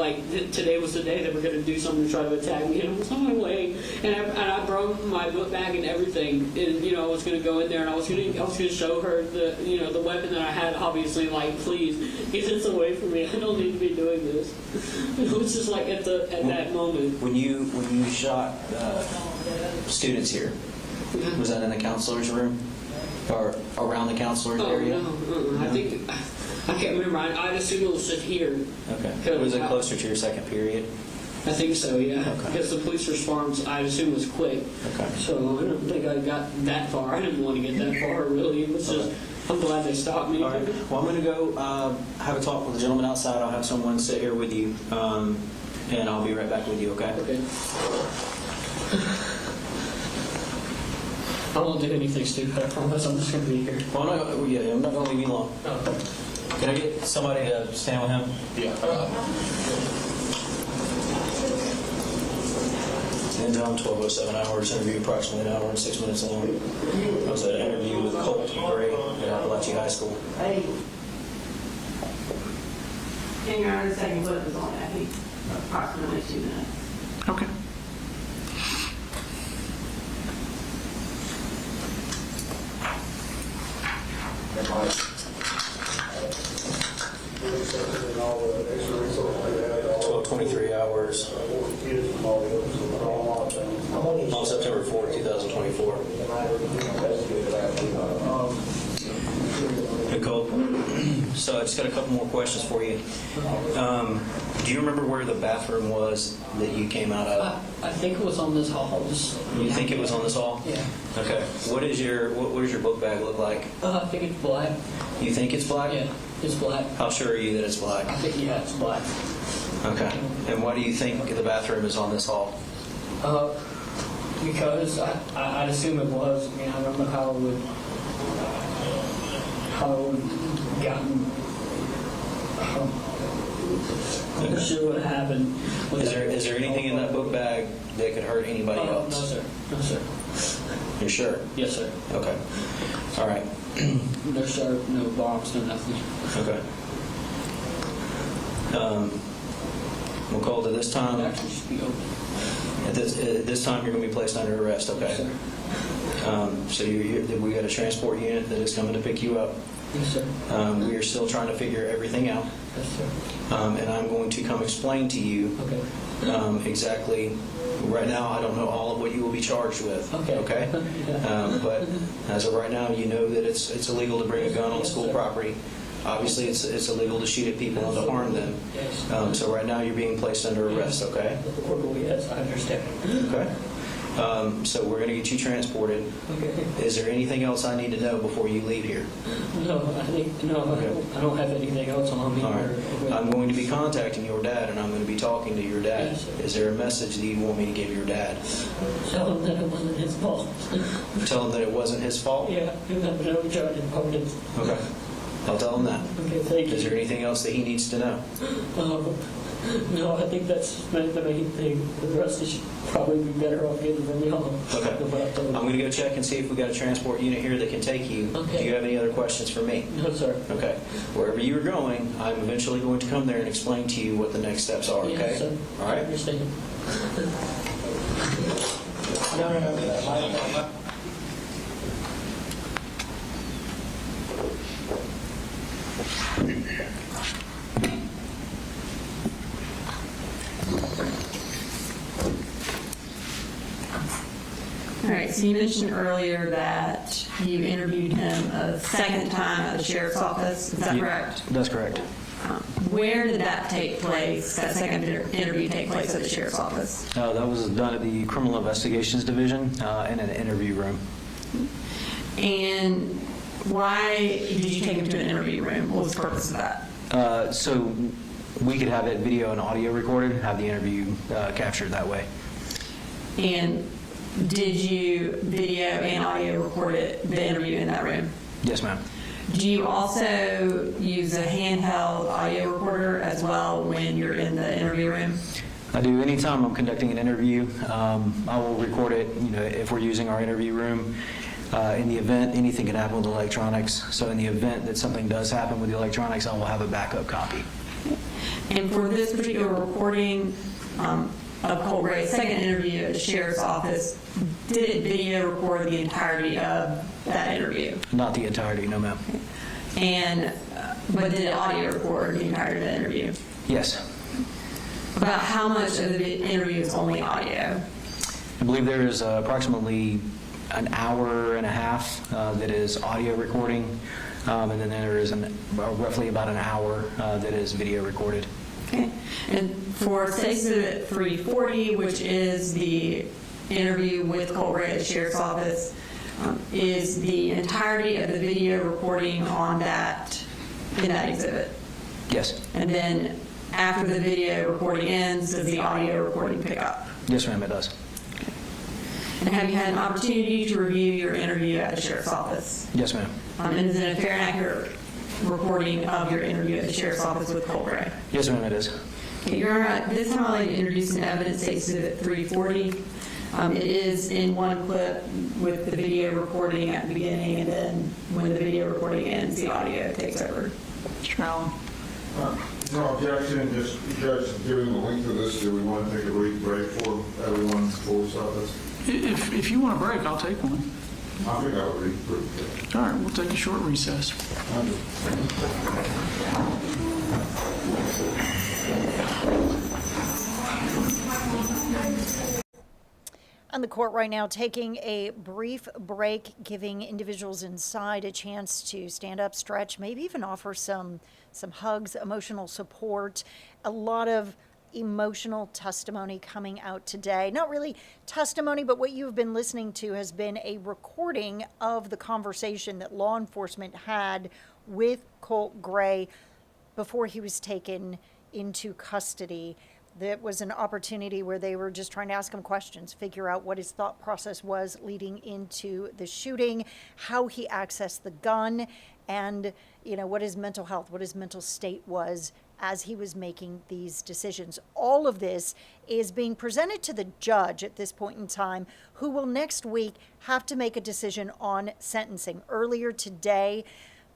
today was the day they were going to do something to try to attack me, and I was on my way. And I brought my book bag and everything, and, I was going to go in there, and I was going to show her the weapon that I had, obviously, please, get this away from me. I don't need to be doing this. It was just at that moment. When you shot students here, was that in the counselor's room? Or around the counselor's area? No. I can't remember. I'd assume it was just here. Okay. Was it closer to your second period? I think so, yeah. Okay. Because the police response, I assume, was quick. Okay. So I don't think I got that far. I didn't want to get that far, really. It was just, I'm glad they stopped me. All right. Well, I'm going to go have a talk with the gentleman outside. I'll have someone sit here with you, and I'll be right back with you, okay? Okay. I won't do anything stupid, I promise. I'm just going to be here. Well, I'm not going to leave you long. No. Can I get somebody to stand with him? Yeah. And John, 12:07 hours, interview approximately an hour and 6 minutes long. I was at an interview with Colt Gray at Appalachian High School. Hey. And your Honor, the second clip is on that. Approximately 2 minutes. Okay. Well, 23 hours on September 4th, 2024. Nicole, so I just got a couple more questions for you. Do you remember where the bathroom was that you came out of? I think it was on this hall. You think it was on this hall? Yeah. Okay. What does your book bag look like? I think it's black. You think it's black? Yeah, it's black. How sure are you that it's black? I think, yeah, it's black. Okay. And why do you think the bathroom is on this hall? Because I'd assume it was. I mean, I don't know how it would gotten. I'm not sure what happened. Is there anything in that book bag that could hurt anybody else? No, sir. No, sir. You're sure? Yes, sir. Okay. All right. No sharp, no bombs, no nothing. Okay. We'll call to this time. It actually should be open. At this time, you're going to be placed under arrest, okay? Yes, So we got a transport unit that is coming to pick you up. Yes, sir. We are still trying to figure everything out. Yes, sir. And I'm going to come explain to you exactly. Right now, I don't know all of what you will be charged with. Okay. But as of right now, you know that it's illegal to bring a gun on school property. Obviously, it's illegal to shoot at people and to harm them. Yes. So right now, you're being placed under arrest. Okay. Yes, I understand. Okay. So we're going to get you transported. Okay. Is there anything else I need to know before you leave here? No, I don't have anything else on me. All right. I'm going to be contacting your dad, and I'm going to be talking to your dad. Yes, sir. Is there a message that you want me to give your dad? Tell him that it wasn't his fault. Tell him that it wasn't his fault? Yeah, no charge opponents. Okay. I'll tell him that. Okay, thank you. Is there anything else that he needs to know? No, I think that's the main thing. The rest should probably be better off getting from y'all. Okay. I'm going to go check and see if we got a transport unit here that can take you. Okay. Do you have any other questions for me? No, sir. Okay. Wherever you're going, I'm eventually going to come there and explain to you what the next steps are, okay? Yes, sir. All right? I understand. No. All right, so you mentioned earlier that you interviewed him a second time at the sheriff's office. Is that correct? That's correct. Where did that take place, that second interview take place at the sheriff's office? That was done at the Criminal Investigations Division in an interview room. And why did you take him to an interview room? What was the purpose of that? So we could have it video and audio recorded, have the interview captured that way. And did you video and audio record the interview in that room? Yes, ma'am. Do you also use a handheld audio recorder as well when you're in the interview room? I do. Anytime I'm conducting an interview, I will record it, if we're using our interview room. In the event, anything can happen with electronics. So in the event that something does happen with the electronics, I will have a backup copy. And for this particular recording of Colt Gray's second interview at the sheriff's office, did it video record the entirety of that interview? Not the entirety, no ma'am. But did it audio record the entirety of the interview? Yes. About how much of the interview is only audio? I believe there is approximately an hour and a half that is audio recording, and then there is roughly about an hour that is video recorded. Okay. And for State's Exhibit 340, which is the interview with Colt Gray at the sheriff's office, is the entirety of the video recording in that exhibit? Yes. And then after the video recording ends, does the audio recording pick up? Yes, ma'am, it does. And have you had an opportunity to review your interview at the sheriff's office? Yes, ma'am. And is it a fair and accurate recording of your interview at the sheriff's office with Colt Gray? Yes, ma'am, it is. Okay, Your Honor, this time I'd like to introduce an evidence State's Exhibit 340. It is in one clip with the video recording at the beginning, and then when the video recording ends, the audio takes over. Mr. Allen? No objection, just judge, given the length of this, do we want to take a brief break for everyone before we start this? If you want a break, I'll take one. I think I would be pretty good. All right, we'll take a short recess. And the court right now taking a brief break, giving individuals inside a chance to stand up, stretch, maybe even offer some hugs, emotional support. A lot of emotional testimony coming out today. Not really testimony, but what you've been listening to has been a recording of the conversation that law enforcement had with Colt Gray before he was taken into custody. That was an opportunity where they were just trying to ask him questions, figure out what his thought process was leading into the shooting, how he accessed the gun, and what his mental health, what his mental state was as he was making these decisions. All of this is being presented to the judge at this point in time, who will next week have to make a decision on sentencing. Earlier today,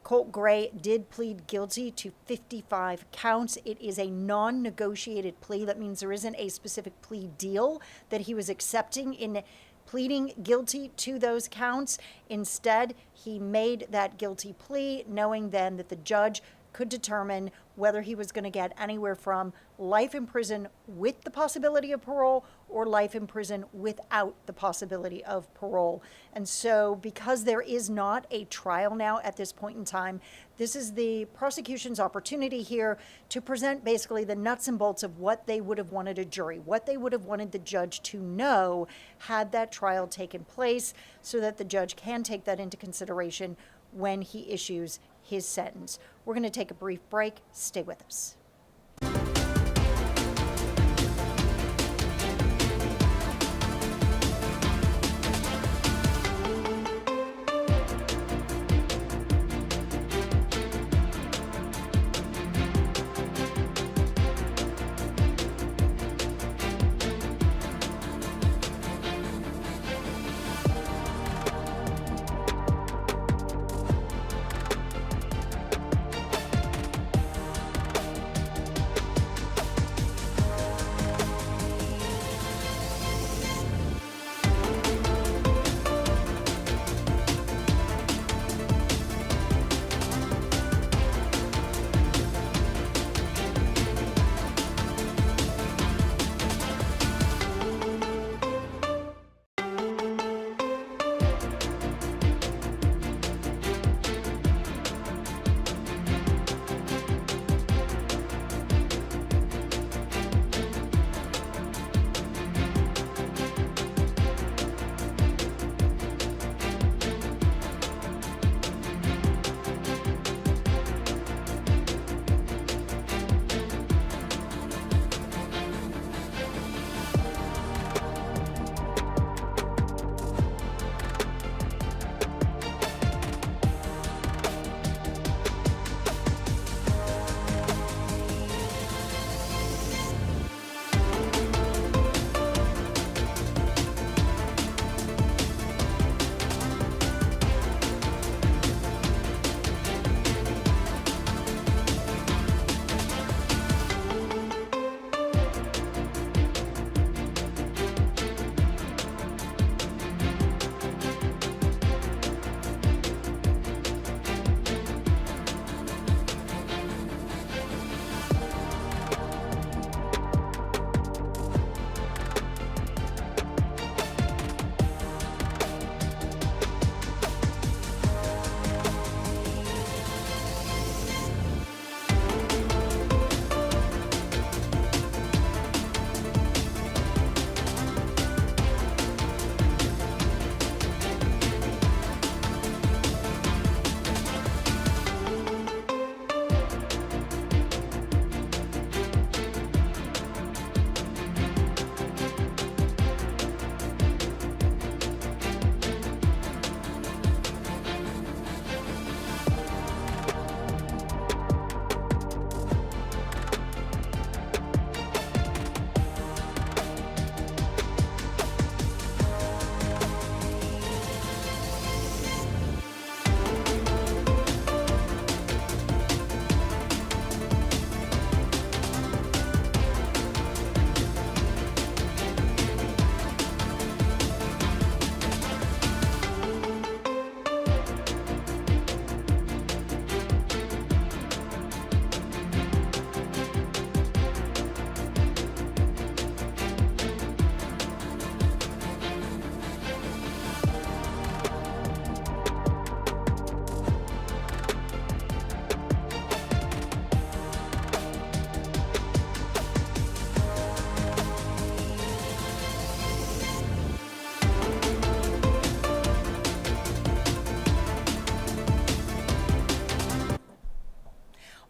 Colt Gray did plead guilty to 55 counts. It is a non-negotiated plea. That means there isn't a specific plea deal that he was accepting in pleading guilty to those counts. Instead, he made that guilty plea, knowing then that the judge could determine whether he was going to get anywhere from life in prison with the possibility of parole or life in prison without the possibility of parole. And so because there is not a trial now at this point in time, this is the prosecution's opportunity here to present basically the nuts and bolts of what they would have wanted a jury, what they would have wanted the judge to know had that trial taken place, so that the judge can take that into consideration when he issues his sentence. We're going to take a brief break. Stay with us.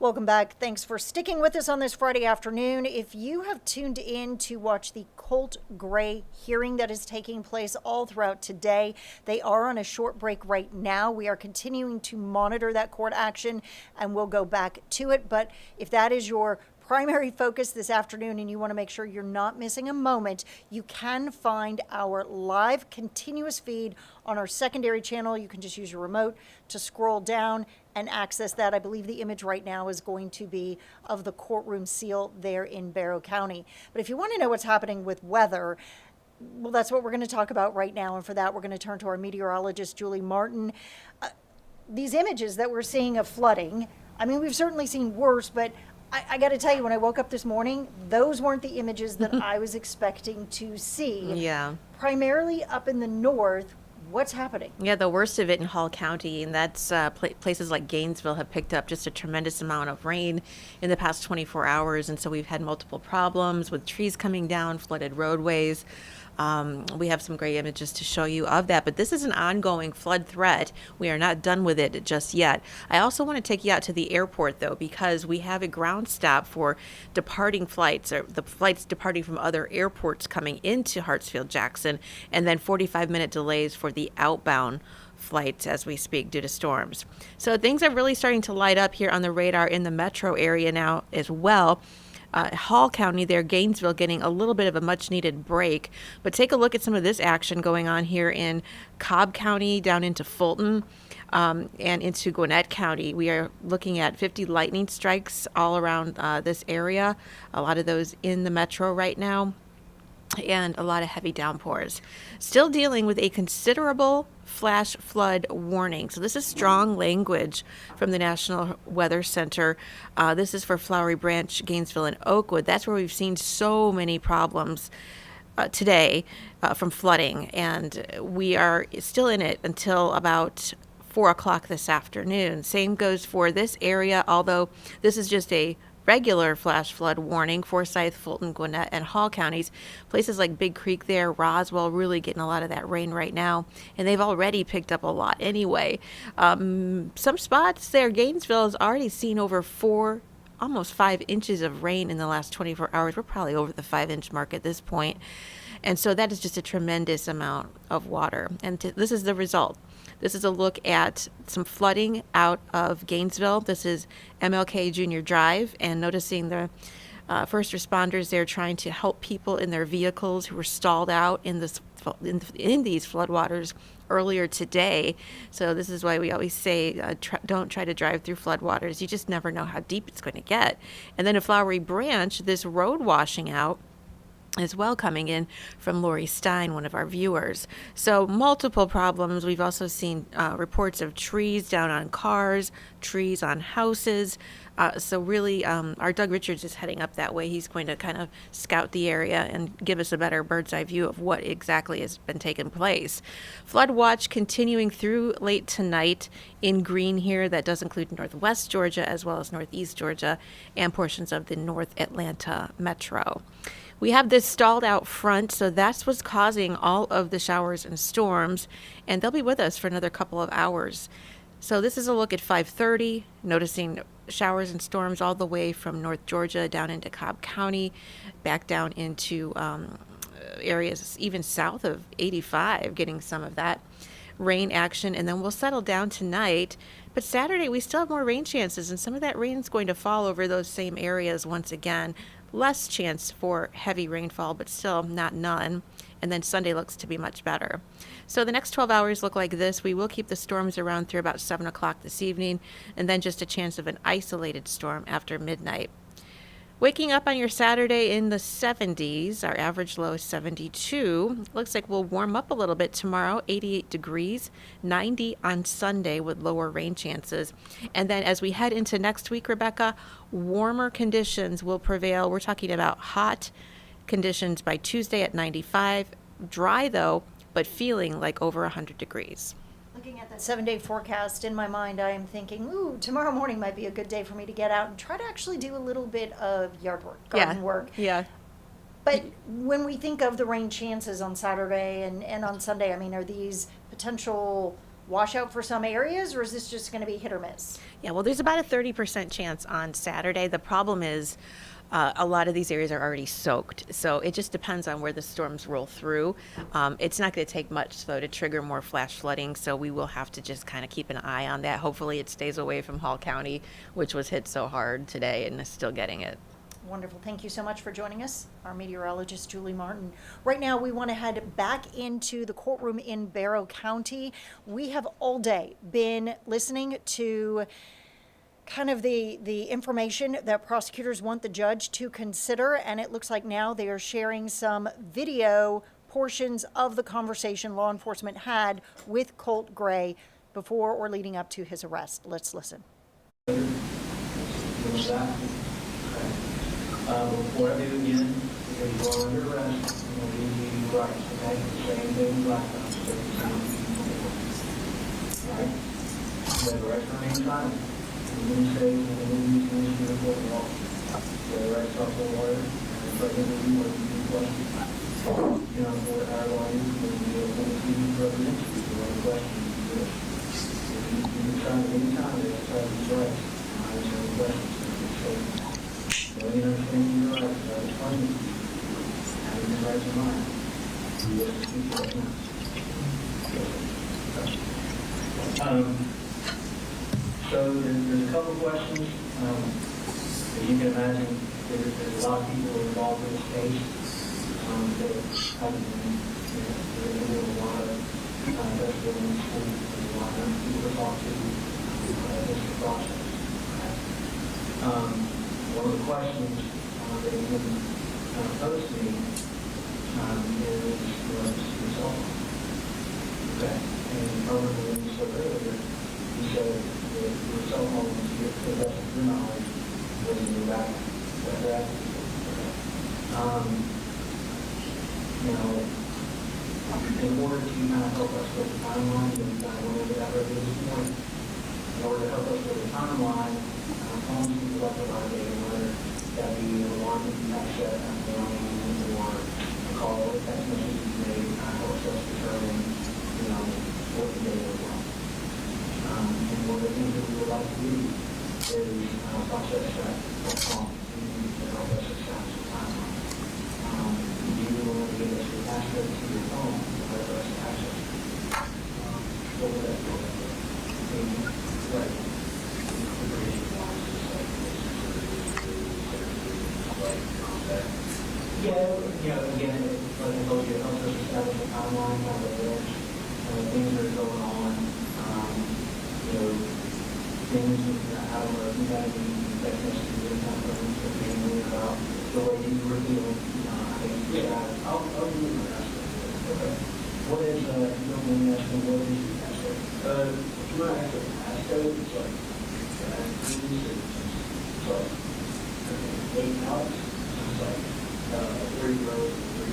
Welcome back. Thanks for sticking with us on this Friday afternoon. If you have tuned in to watch the Colt Gray hearing that is taking place all throughout today, they are on a short break right now. We are continuing to monitor that court action and we'll go back to it. But if that is your primary focus this afternoon and you want to make sure you're not missing a moment, you can find our live continuous feed on our secondary channel. You can just use your remote to scroll down and access that. I believe the image right now is going to be of the courtroom seal there in Barrow County. But if you want to know what's happening with weather, well, that's what we're going to talk about right now. And for that, we're going to turn to our meteorologist, Julie Martin. These images that we're seeing of flooding, I mean, we've certainly seen worse, but I got to tell you, when I woke up this morning, those weren't the images that I was expecting to see. Yeah. Primarily up in the north. What's happening? Yeah, the worst of it in Hall County, and that's places like Gainesville have picked up just a tremendous amount of rain in the past 24 hours, and so we've had multiple problems with trees coming down, flooded roadways. We have some great images to show you of that, but this is an ongoing flood threat. We are not done with it just yet. I also want to take you out to the airport, though, because we have a ground stop for departing flights, or the flights departing from other airports coming into Hartsfield-Jackson, and then 45-minute delays for the outbound flights as we speak due to storms. So things are really starting to light up here on the radar in the metro area now as well. Hall County there, Gainesville getting a little bit of a much needed break. But take a look at some of this action going on here in Cobb County down into Fulton and into Gwinnett County. We are looking at 50 lightning strikes all around this area, a lot of those in the metro right now, and a lot of heavy downpours. Still dealing with a considerable flash flood warning. So this is strong language from the National Weather Center. This is for Flowery Branch, Gainesville, and Oakwood. That's where we've seen so many problems today from flooding, and we are still in it until about 4 o'clock this afternoon. Same goes for this area, although this is just a regular flash flood warning. Forsyth, Fulton, Gwinnett, and Hall counties. Places like Big Creek there, Roswell, really getting a lot of that rain right now. And they've already picked up a lot anyway. Some spots there, Gainesville has already seen over almost 5 inches of rain in the last 24 hours. We're probably over the 5-inch mark at this point. And so that is just a tremendous amount of water. And this is the result. This is a look at some flooding out of Gainesville. This is MLK Junior Drive, and noticing the first responders there trying to help people in their vehicles who were stalled out in these floodwaters earlier today. So this is why we always say don't try to drive through floodwaters. You just never know how deep it's going to get. And then at Flowery Branch, this road washing out as well, coming in from Lori Stein, one of our viewers. So multiple problems. We've also seen reports of trees down on cars, trees on houses. So really, our Doug Richards is heading up that way. He's going to kind of scout the area and give us a better bird's eye view of what exactly has been taking place. Flood watch continuing through late tonight in green here. That does include northwest Georgia as well as northeast Georgia and portions of the North Atlanta metro. We have this stalled out front, so that's what's causing all of the showers and storms, and they'll be with us for another couple of hours. So this is a look at 5:30, noticing showers and storms all the way from North Georgia down into Cobb County, back down into areas even south of 85, getting some of that rain action, and then we'll settle down tonight. But Saturday, we still have more rain chances, and some of that rain is going to fall over those same areas once again. Less chance for heavy rainfall, but still not none. And then Sunday looks to be much better. So the next 12 hours look like this. We will keep the storms around through about 7 o'clock this evening, and then just a chance of an isolated storm after midnight. Waking up on your Saturday in the 70s, our average low is 72. Looks like we'll warm up a little bit tomorrow, 88 degrees, 90 on Sunday with lower rain chances. And then as we head into next week, Rebecca, warmer conditions will prevail. We're talking about hot conditions by Tuesday at 95. Dry though, but feeling like over 100 degrees. Looking at that 7-day forecast, in my mind, I am thinking, ooh, tomorrow morning might be a good day for me to get out and try to actually do a little bit of yard work, garden work. Yeah. But when we think of the rain chances on Saturday and on Sunday, I mean, are these potential washout for some areas, or is this just going to be hit or miss? Yeah, well, there's about a 30% chance on Saturday. The problem is a lot of these areas are already soaked, so it just depends on where the storms roll through. It's not going to take much, though, to trigger more flash flooding, so we will have to just kind of keep an eye on that. Hopefully it stays away from Hall County, which was hit so hard today and is still getting it. Wonderful. Thank you so much for joining us, our meteorologist, Julie Martin. Right now, we want to head back into the courtroom in Barrow County. We have all day been listening to kind of the information that prosecutors want the judge to consider, and it looks like now they are sharing some video portions of the conversation law enforcement had with Colt Gray before or leading up to his arrest. Let's listen. Before I do again, because you are under arrest, I'm going to give you rights, okay? The same thing last time, so you can't be alright? You have the right to remain silent. You didn't say you didn't use the report at all. You have the right to talk to a lawyer, and the president of you or you questions. You know, for our lawyers, when you appoint you to represent you, if you have a question, you do it. If you can try at any time, it's right. I answer any questions. So you understand your rights, I was finding you. Having your rights in mind. You will speak right now. So there's a couple of questions. As you can imagine, there's a lot of people involved in this case that haven't been, there's a lot of investigating in school. There's a lot of people to talk to in this process. One of the questions that he posed to me is your cell phone. Okay. And probably when you spoke earlier, you said that your cell phone was to the best of your knowledge was in your back. Is that correct? Okay. You know, in order to kind of help us with the timeline, and kind of went over that earlier this morning, in order to help us with the timeline, phones people up about a letter that we want to be set up morning or a call or text message you made helps us determine, you know, what the day was like. And one of the things that we would like to do is process that phone to help us establish the timeline. You will be able to access to your phone in order for us to access it. What would that look like? Right. Yeah, again, like I told you, it helps us establish a timeline on the edge, things that are going on, you know, things, I don't know if you got any text messages or something mainly about the way you were feeling. I think, yeah, I'll do it. Okay. What is, you don't mind me asking, what is your passcode? My actual passcode is like, it's like, 8 Alex. It's like 3 rows, 3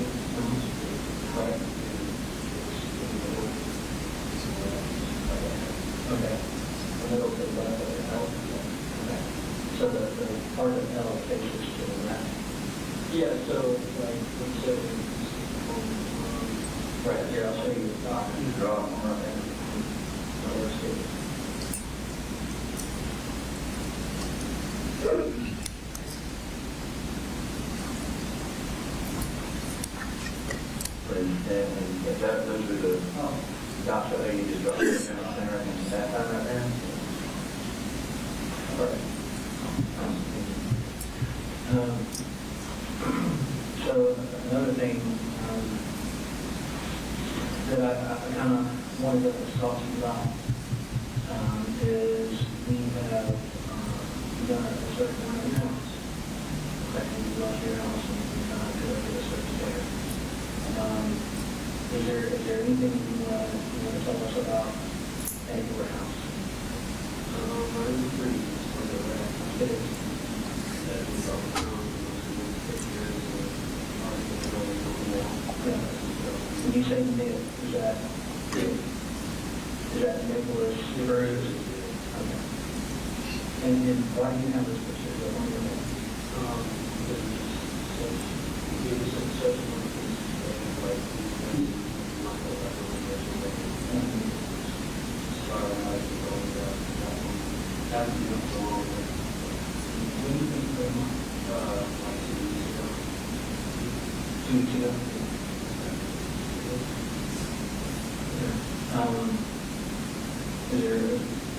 right. Okay. The middle to the left of the L. Okay. So the part of L faces to the left. Yeah. So like let's say right here, I'll show you the dot. You draw it right there. So let's see. And if that those are the dots that you just drop in there and that time right there. All right. So another thing that I kind of wanted to talk to you about is we have done a certain amount of your house. Okay, we love your house and we kind of did a search there. Is there anything you want to tell us about at your house? I agree with the house. It is. When you say mid, is that Nicholas? Okay. And why do you have this picture on your head? Social. So hasn't been so long. When do you think they might, like 2 weeks ago? 2 weeks ago?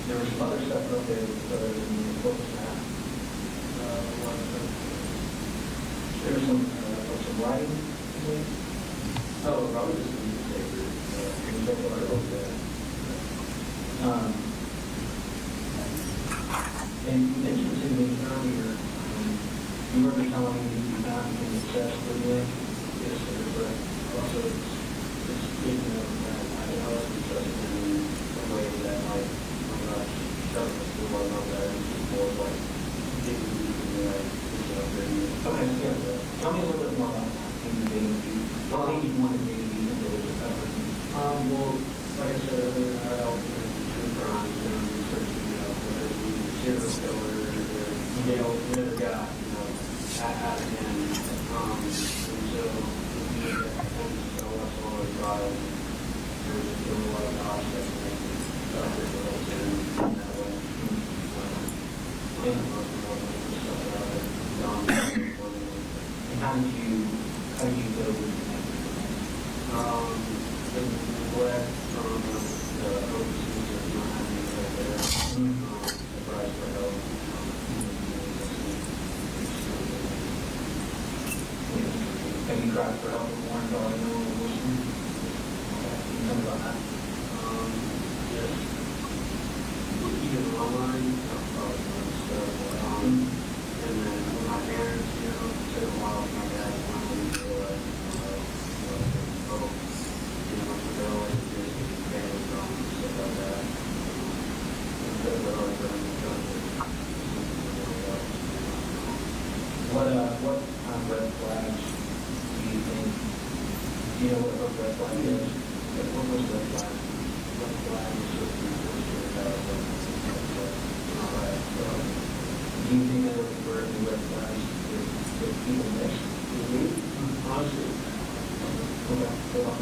There was some other stuff up there other than the focus map. There was some writing. Oh, probably just a newspaper. Newspaper article. And you mentioned to me earlier, you were telling me that you found an obsessed with it. Yes, sir, but also it's good to know that I know it's obsessed in a way that, like, I'm not telling us to what about that, it's more like, digging deep into, like, okay, yeah. Tell me a little bit more about that. What made you want to dig deep into this effort? Well, like I said earlier, I also true crimes and researching, whether it be serial killer or, whatever got, out of him. And so, we need to tell us all the trials. There's still a lot of docs that make stuff that relates in that way. And most of all, the stuff that I've done. And how did you go with that? The neglect from the overseas of not having it right there. The price for help. Have you tried for help with Warren Darwin or Wilson? Okay, can you tell me about that? Yes. Even online, probably stuff. And then with my parents, it took a while for my dad to finally realize, much ago, like, there's family drama and stuff like that. And so the other friends are trying to what kind of red flags do you think, do you know what a red flag is? What was red flag? Red flag is sort of do you think there were any red flags that people missed? Honestly, okay, go on.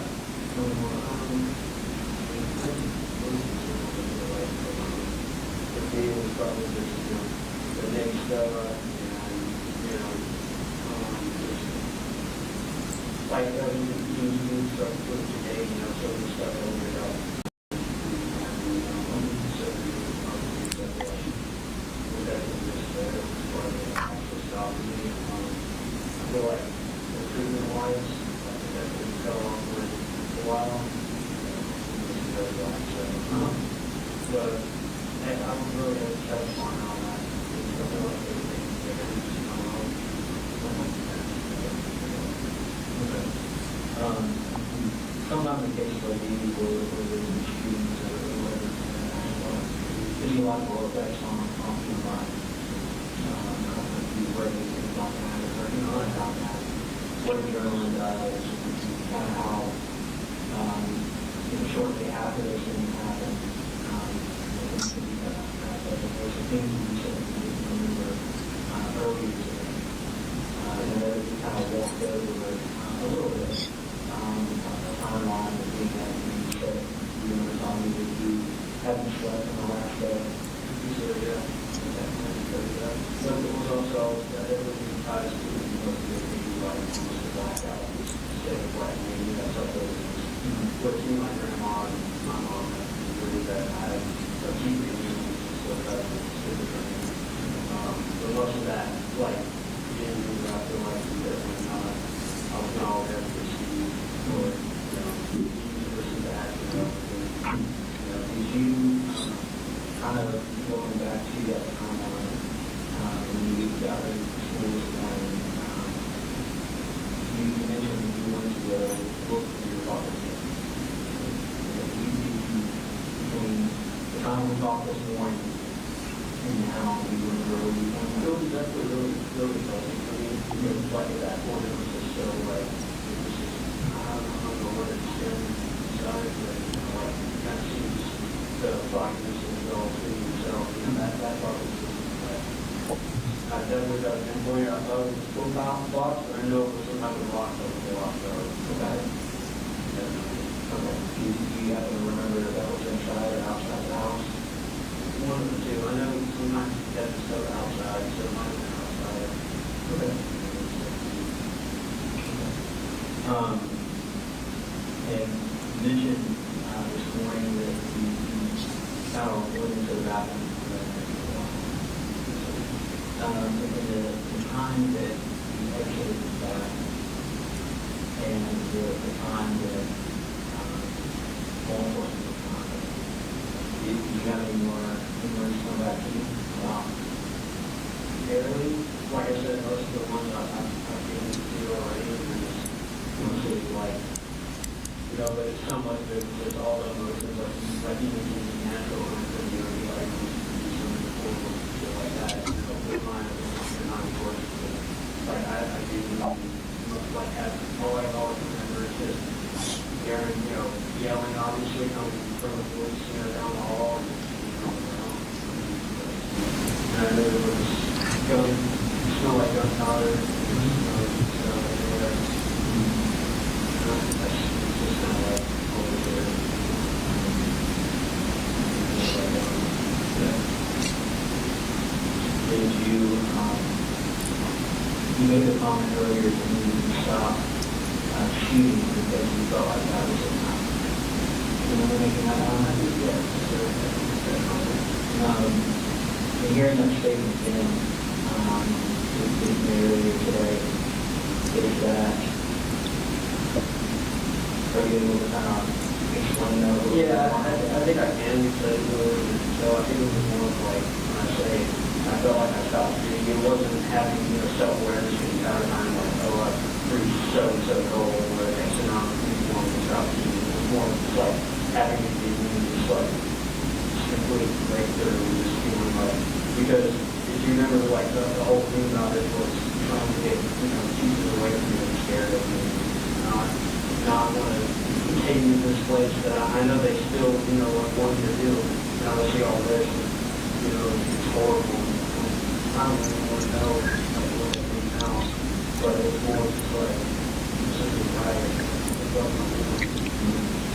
The video was probably just, the name stuff, like you start to put today, some of the stuff over it up. I feel like improvement wise, that would go on for a while. But I would really have to touch on that. I feel like sometimes in cases like these where there's shootings or whatever, there's a lot of effects on human life. Where these things don't matter, or not matter. What adrenaline does, kind of how, shortly after those things happen, things can be done. There's some things we said we didn't remember earlier today. And then we kind of walked over it a little bit. A timeline of being at the beach that you were telling me that you hadn't slept in the last day. So it was also that everything ties to the like almost a blackout instead of black maybe that's what those what me my grandma and my mom agree that I had a few reasons so that but most of that like didn't move I feel like definitely not I was not all there for see or versus that did you kind of going back to that timeline when you got ready for school this morning, you mentioned that you went to look for your daughter. Between the time we talked this morning and now we were really, it was definitely really funny. I mean, it was like at that point it was just so like, it was just, I don't know where it's been inside, but like, you kind of see the progress and the all through yourself, that part was just I definitely got an employee I thought it was full box, but I know it was some type of box that was locked out. Okay. Okay. Do you happen to remember if that was inside or outside the house? one of the two. I know sometimes you get stuff outside, so it might have been outside. Okay. And you mentioned this morning that you kind of went into the bathroom in the time that you exited the bathroom and the time that law enforcement was contact. Do you have any more to come back to you? Barely. Like I said, most of the ones I've given to you already, and it's mostly like, you know, but it's so much of it is all the emotions, like even using natural ones, and you know, like some of the forward shit like that. You know, with mine, they're not important. Like I do, like have all I always remember is just hearing, you know, yelling, obviously coming from the police, you know, down the hall, and you know, around. And I knew it was going, smell like gunpowder, and stuff everywhere. That's just kind of like over there. Did you made a comment earlier that you stopped shooting because you felt like that was enough. You remember making that comment? Yes. And hearing that statement again, with me earlier today, is that, are you able to kind of explain that a little bit? Yeah, I think I can because so I think it was more of like when I say I felt like I stopped shooting. It wasn't having self-awareness the entire time like I pretty so cold or X amount of people want to stop shooting. It was more just like having to be just like complete breakthrough and just feeling like because if you remember like the whole thing about it was trying to get Jesus away from you and scared of me. Not want to continue this place that I know they still, like want to do. And I see all this, and, it's horrible. I don't even want to know like, what they do now. But it's more just like, simply tired.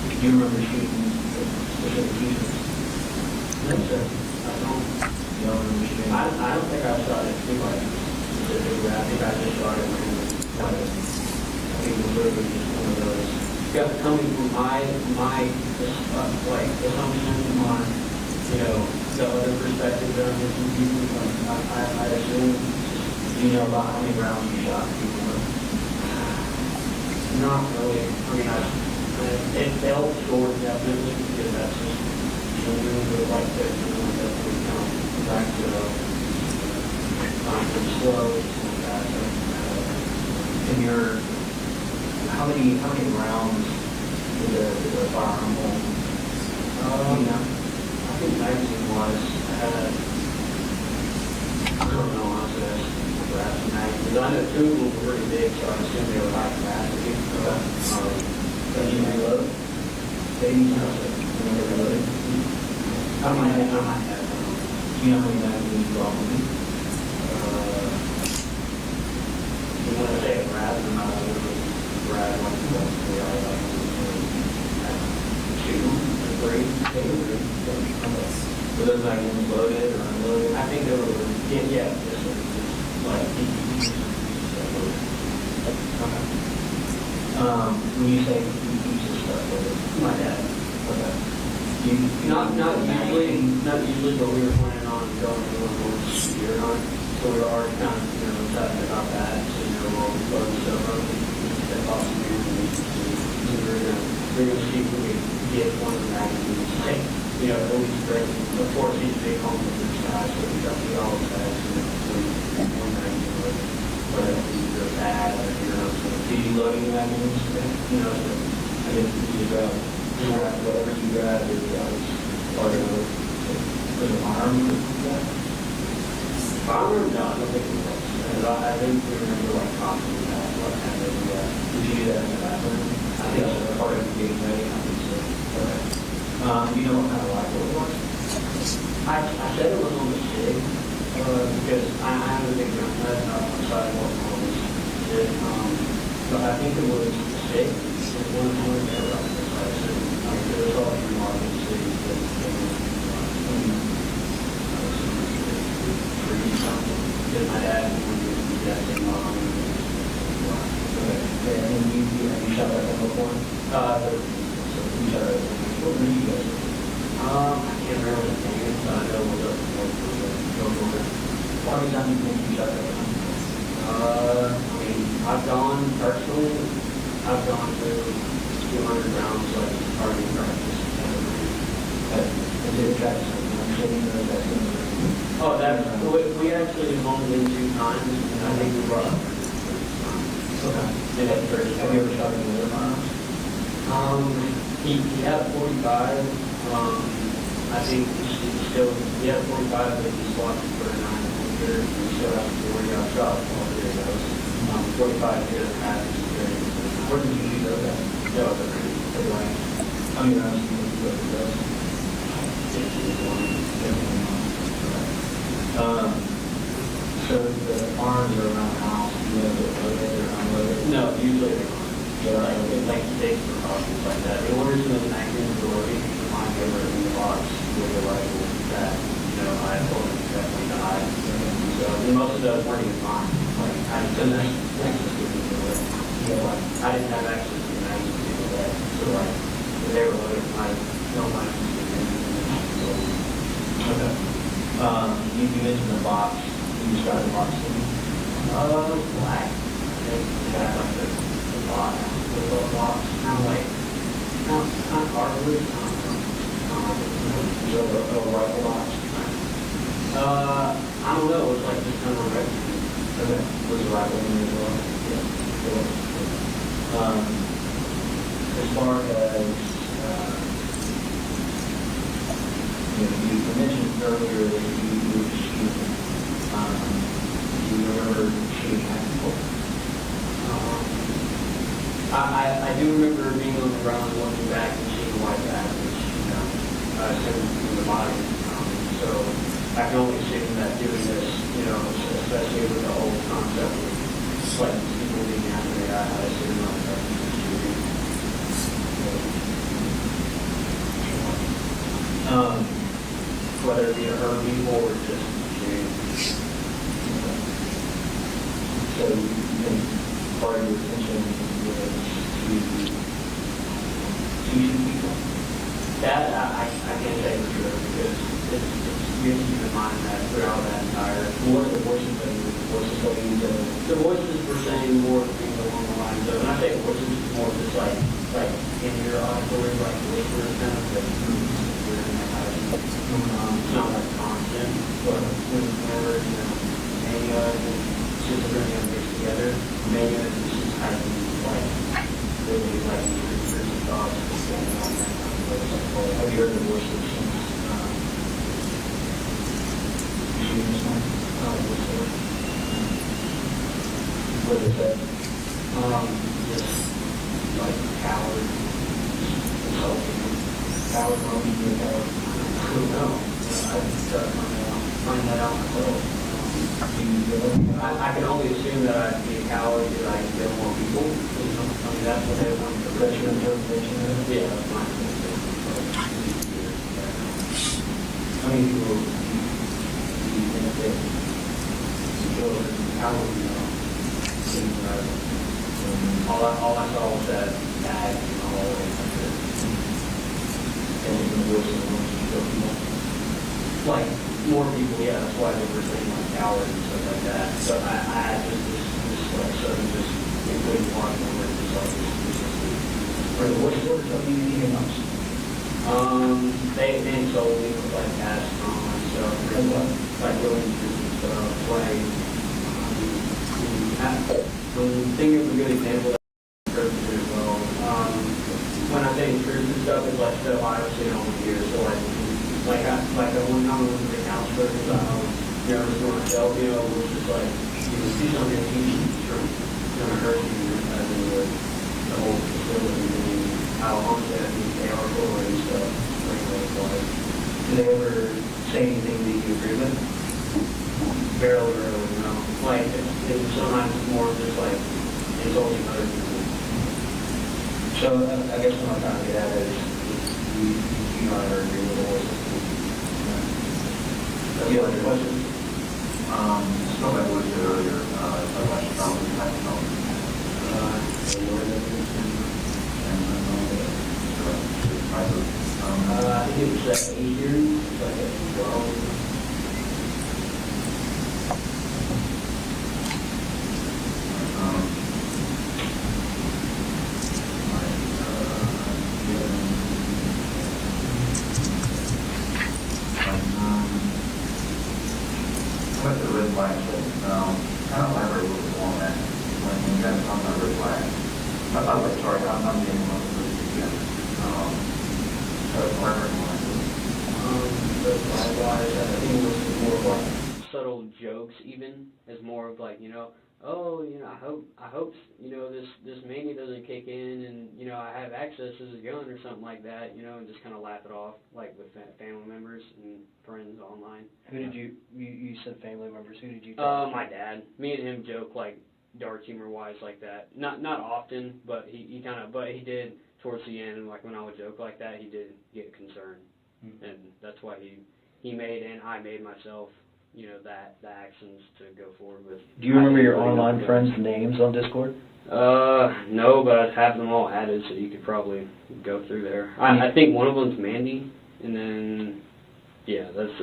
Do you remember shooting specific Jesus? No, sir. I don't. You don't remember shooting? I don't think I shot it too much specifically. I think I just shot it randomly. I think it was literally just one of those. Coming from my like assumption on, the other perspective that I'm listening to people, I assume, about how many rounds you shot people? Not really. I mean, it felt short definitely because that's just children who like to, definitely come back to slow and that. And how many rounds did the firearm hold? I think magazine was, I don't know, honestly, that's perhaps magazines. I know two of them were pretty big, so I assume they were high capacity. Did you reload? They never reloaded. I might have. Do you know how many magazines you brought with me? You want to say a grab, no matter what it was. Brad, like, we are like 2 or 3. Were those magazines loaded or unloaded? I think they were, yeah, just like When you say pieces of stuff loaded, my dad. okay. Not usually, but we were planning on going to one more year on. So we were already kind of, talking about that. So, we'll load stuff up. That possibly we were going to see if we could get one of the magazines. Like, at least break. Of course, these big homes of this size, so we got the all the size, one magazine, but they're bad, so. Do you load any magazines today? I guess you grab whatever you grab is part of the arm or something like that? Firearm? No, I don't think it was. I think we remember like talking about what kind of, Did you do that in the bathroom? I think that was part of getting ready. I think so. Okay. Do you know what kind of rifle it was? I said it was on the stick, because I have a big gun nut on the side of what it was. But I think it was a stick. It was one of their rifles. It was all your market cities. because my dad wanted to do that thing while I'm in the Okay. And you shot that gun before? So you shot that gun. What were you guys? I can't remember the name, but I know what the How many times do you think you shot that gun? I mean, I've gone personally, I've gone through 200 rounds like target practice. And did it try to I'm saying that Oh, that we actually have only been 2 times, and I think we brought up. Okay. Have you ever shot any other firearms? He had a 45. I think he had a 45, but he swapped it for a 9mm. He still has a 40. I shot all 3 of those. 45 here, half is very. Where did you shoot those at? No, they're pretty light. How many rounds do you think you got with those? 51. So the arms are around the house. Do you have it loaded or unloaded? No, usually they're not. Like safety precautions like that. The orders in the magazines were loading, you can find over in the box with the rifle that, I told them exactly to hide. So most of those weren't even mine. Like, I didn't have access to them. I didn't have access to the magazines either way. So like, when they were loaded, no mind. Okay. You mentioned the box. Can you describe the box to me? Black. I think it had like the box, the little box, kind of like, not hardwood, Is it a rifle box? I don't know, it was like just kind of red. Okay. Was the rifle in there as well? Yeah. As far as, you mentioned earlier that you were shooting. Do you remember shooting at people? I do remember being on the ground, looking back and seeing white patches, in the body. So I can only assume that doing this, especially with the whole concept of like people being after me, I assume I'm whether it be a hurry or just shooting. So you think part of your attention was to shoot people? That I can't say for sure because you have to keep in mind that throughout that entire. What are the voices that you The voices were saying more things along the lines of, and I say voices more just like in your auditory, like whispers kind of like it's not like constant, but whenever Mania and schizophrenia mixed together, Mania is just kind of like really like research and thoughts and all that kind of stuff. Have you heard the voices since shooting this one? What is that? Just like coward, insulting, Coward, monkey, or coward? I don't know. I just find that out myself. I can only assume that I'd be a coward because I can kill more people. I mean, that's what they want to That's your interpretation of it? Yeah, that's my interpretation. How many people do you think that you killed as a coward? All I saw was that bag in the hallway. And in the voice of the ones you killed people? Like, more people, yeah, that's why they were saying like cowards and stuff like that. So I had just this like sudden just including one number just like Or the voice of the even else? They told me with like past trauma and stuff, like really interesting stuff. Like, when you think of a good example that I've as well, when I say intrusive stuff, it's like stuff I've seen over the years. So like I one time I went to the counselor because I was going to help, it was just like, see something that you going to hurt you as in the whole facility and how long that they are for and stuff. Do they ever say anything that you agree with? Barely, no. Like, it's sometimes more just like insulting other people. So I guess what I'm trying to get at is you don't ever agree with the voices. Do you have any questions? Still like what you said earlier, about your felony type of felony. I think it was 8 years, like 12. What the red flag thing? Kind of elaborate a little bit more on that. When you guys talk about red flag, I thought, like, sorry, I'm getting one of those again. Elaborate more on that. Red flag wise, I think it was more of like subtle jokes, even as more of like, oh, I hope, this mania doesn't kick in, and I have access to this gun or something like that, and just kind of laugh it off, like with family members and friends online. Who did you said family members? Who did you? My dad. Me and him joke like dark humor wise like that. Not often, but he did towards the end, like when I would joke like that, he did get concerned, and that's why he made and I made myself. The actions to go forward with. Do you remember your online friends' names on Discord? No, but I have them all added, so you could probably go through there. I think one of them's Mandy, and then that's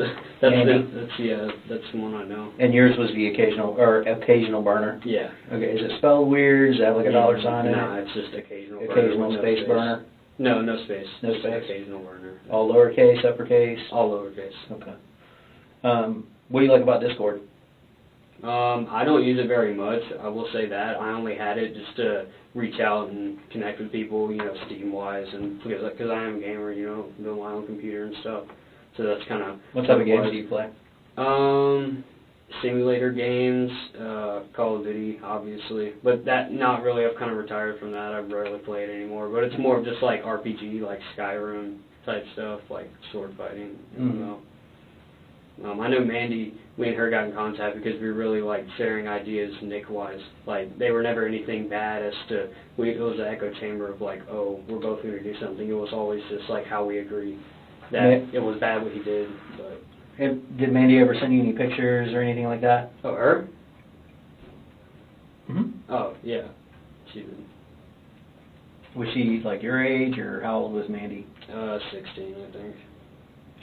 the one I know. And yours was the occasional burner. Yeah. Okay. Is it spelled weird? Does it have like a dollar sign in it? No, it's just occasional. Occasional burner, space burner. No, no space. No just space. Occasional burner. All lowercase, uppercase. All lowercase. Okay. What do you like about Discord? I don't use it very much. I will say that. I only had it just to reach out and connect with people, Steam-wise, and because I am a gamer, build my own computer and stuff. So that's kind of... What type of games do you play? Simulator games, Call of Duty, obviously. But that, not really. I've kind of retired from that. I rarely play it anymore. But it's more of just like RPG, like Skyrim type stuff, like sword fighting. I know Mandy, we and her got in contact because we were really like sharing ideas Nick-wise. Like they were never anything bad as to, it was an echo chamber of like, oh, we're both going to do something. It was always just like how we agree that it was bad what he did. But did Mandy ever send you any pictures or anything like that? Oh, her? Mm-hmm. Oh, yeah. She did. Was she like your age, or how old was Mandy? 16, I think.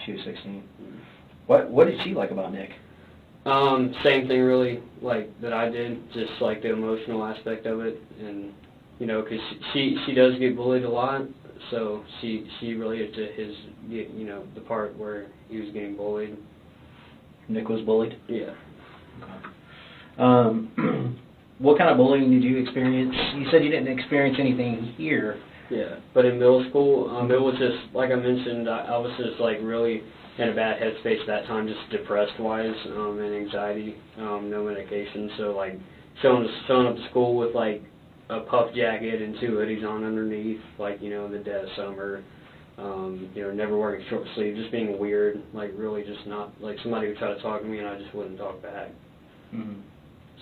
She was 16. Mm-hmm. What did she like about Nick? Same thing really, like, that I did, just like the emotional aspect of it, and, because she does get bullied a lot, so she related to his, the part where he was getting bullied. Nick was bullied? Yeah. Okay. What kind of bullying did you experience? You said you didn't experience anything here. Yeah, but in middle school, it was just, like I mentioned, I was just, like, really in a bad headspace at that time, just depressed-wise, and anxiety, no medication, so, like, showing up to school with, like, a puff jacket and 2 hoodies on underneath, like, in the dead of summer, never wearing short sleeves, just being weird, like, really just not, like, somebody would try to talk to me and I just wouldn't talk back. Mm-hmm.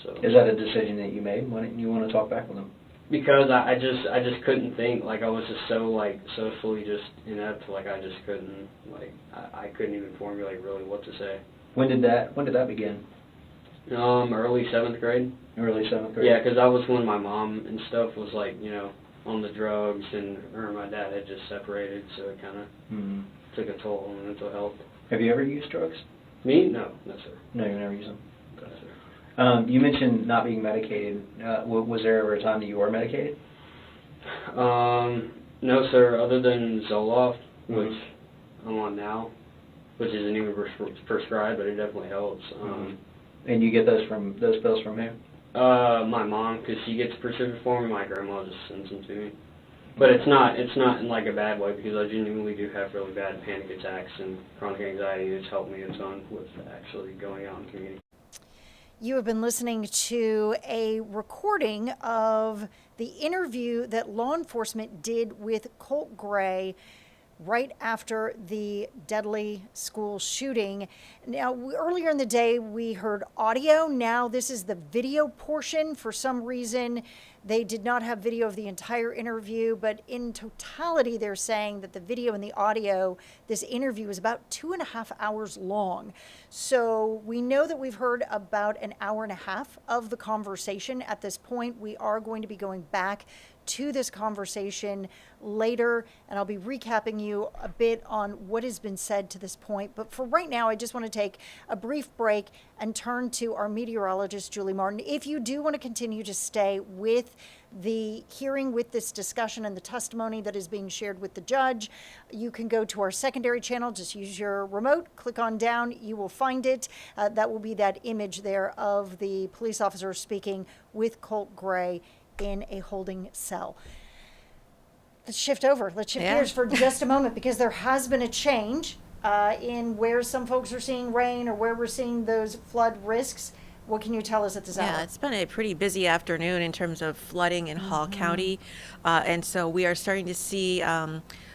So. Is that a decision that you made? Why didn't you want to talk back with them? Because I just couldn't think, like, I was just so, like, socially just inept, like, I just couldn't, like, I couldn't even formulate really what to say. When did that begin? Early 7th grade. Early 7th grade? Yeah, because that was when my mom and stuff was, like, on the drugs, and her and my dad had just separated, so it kind of took a toll on mental health. Have you ever used drugs? Me? No, sir. No, you never used them? No, sir. You mentioned not being medicated. Was there ever a time that you were medicated? No, sir, other than Zoloft, which I'm on now, which isn't even prescribed, but it definitely helps. And you get those pills from who? My mom, because she gets prescription for me. My grandma just sends them to me. But it's not in like a bad way, because I genuinely do have really bad panic attacks and chronic anxiety. It's helped me a ton with actually going out and communicating. You have been listening to a recording of the interview that law enforcement did with Colt Gray right after the deadly school shooting. Now, earlier in the day, we heard audio. Now, this is the video portion. For some reason, They did not have video of the entire interview, but in totality, they're saying that the video and the audio, this interview is about 2.5 hours long. So we know that we've heard about an hour and a half of the conversation at this point. We are going to be going back to this conversation later, and I'll be recapping you a bit on what has been said to this point. But for right now, I just want to take a brief break and turn to our meteorologist, Julie Martin. If you do want to continue to stay with the hearing, with this discussion and the testimony that is being shared with the judge, you can go to our secondary channel. Just use your remote, click on down, you will find it. That will be that image there of the police officer speaking with Colt Gray in a holding cell. Let's shift gears for just a moment, because there has been a change in where some folks are seeing rain or where we're seeing those flood risks. What can you tell us at this hour? Yeah, it's been a pretty busy afternoon in terms of flooding in Hall County. And so we are starting to see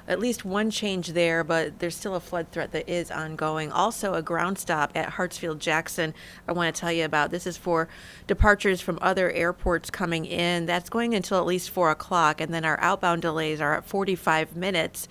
at least one change there, but there's still a flood threat that is ongoing. Also, a ground stop at Hartsfield-Jackson I want to tell you about. This is for departures from other airports coming in. That's going until at least 4 o'clock, and then our outbound delays are at 45 minutes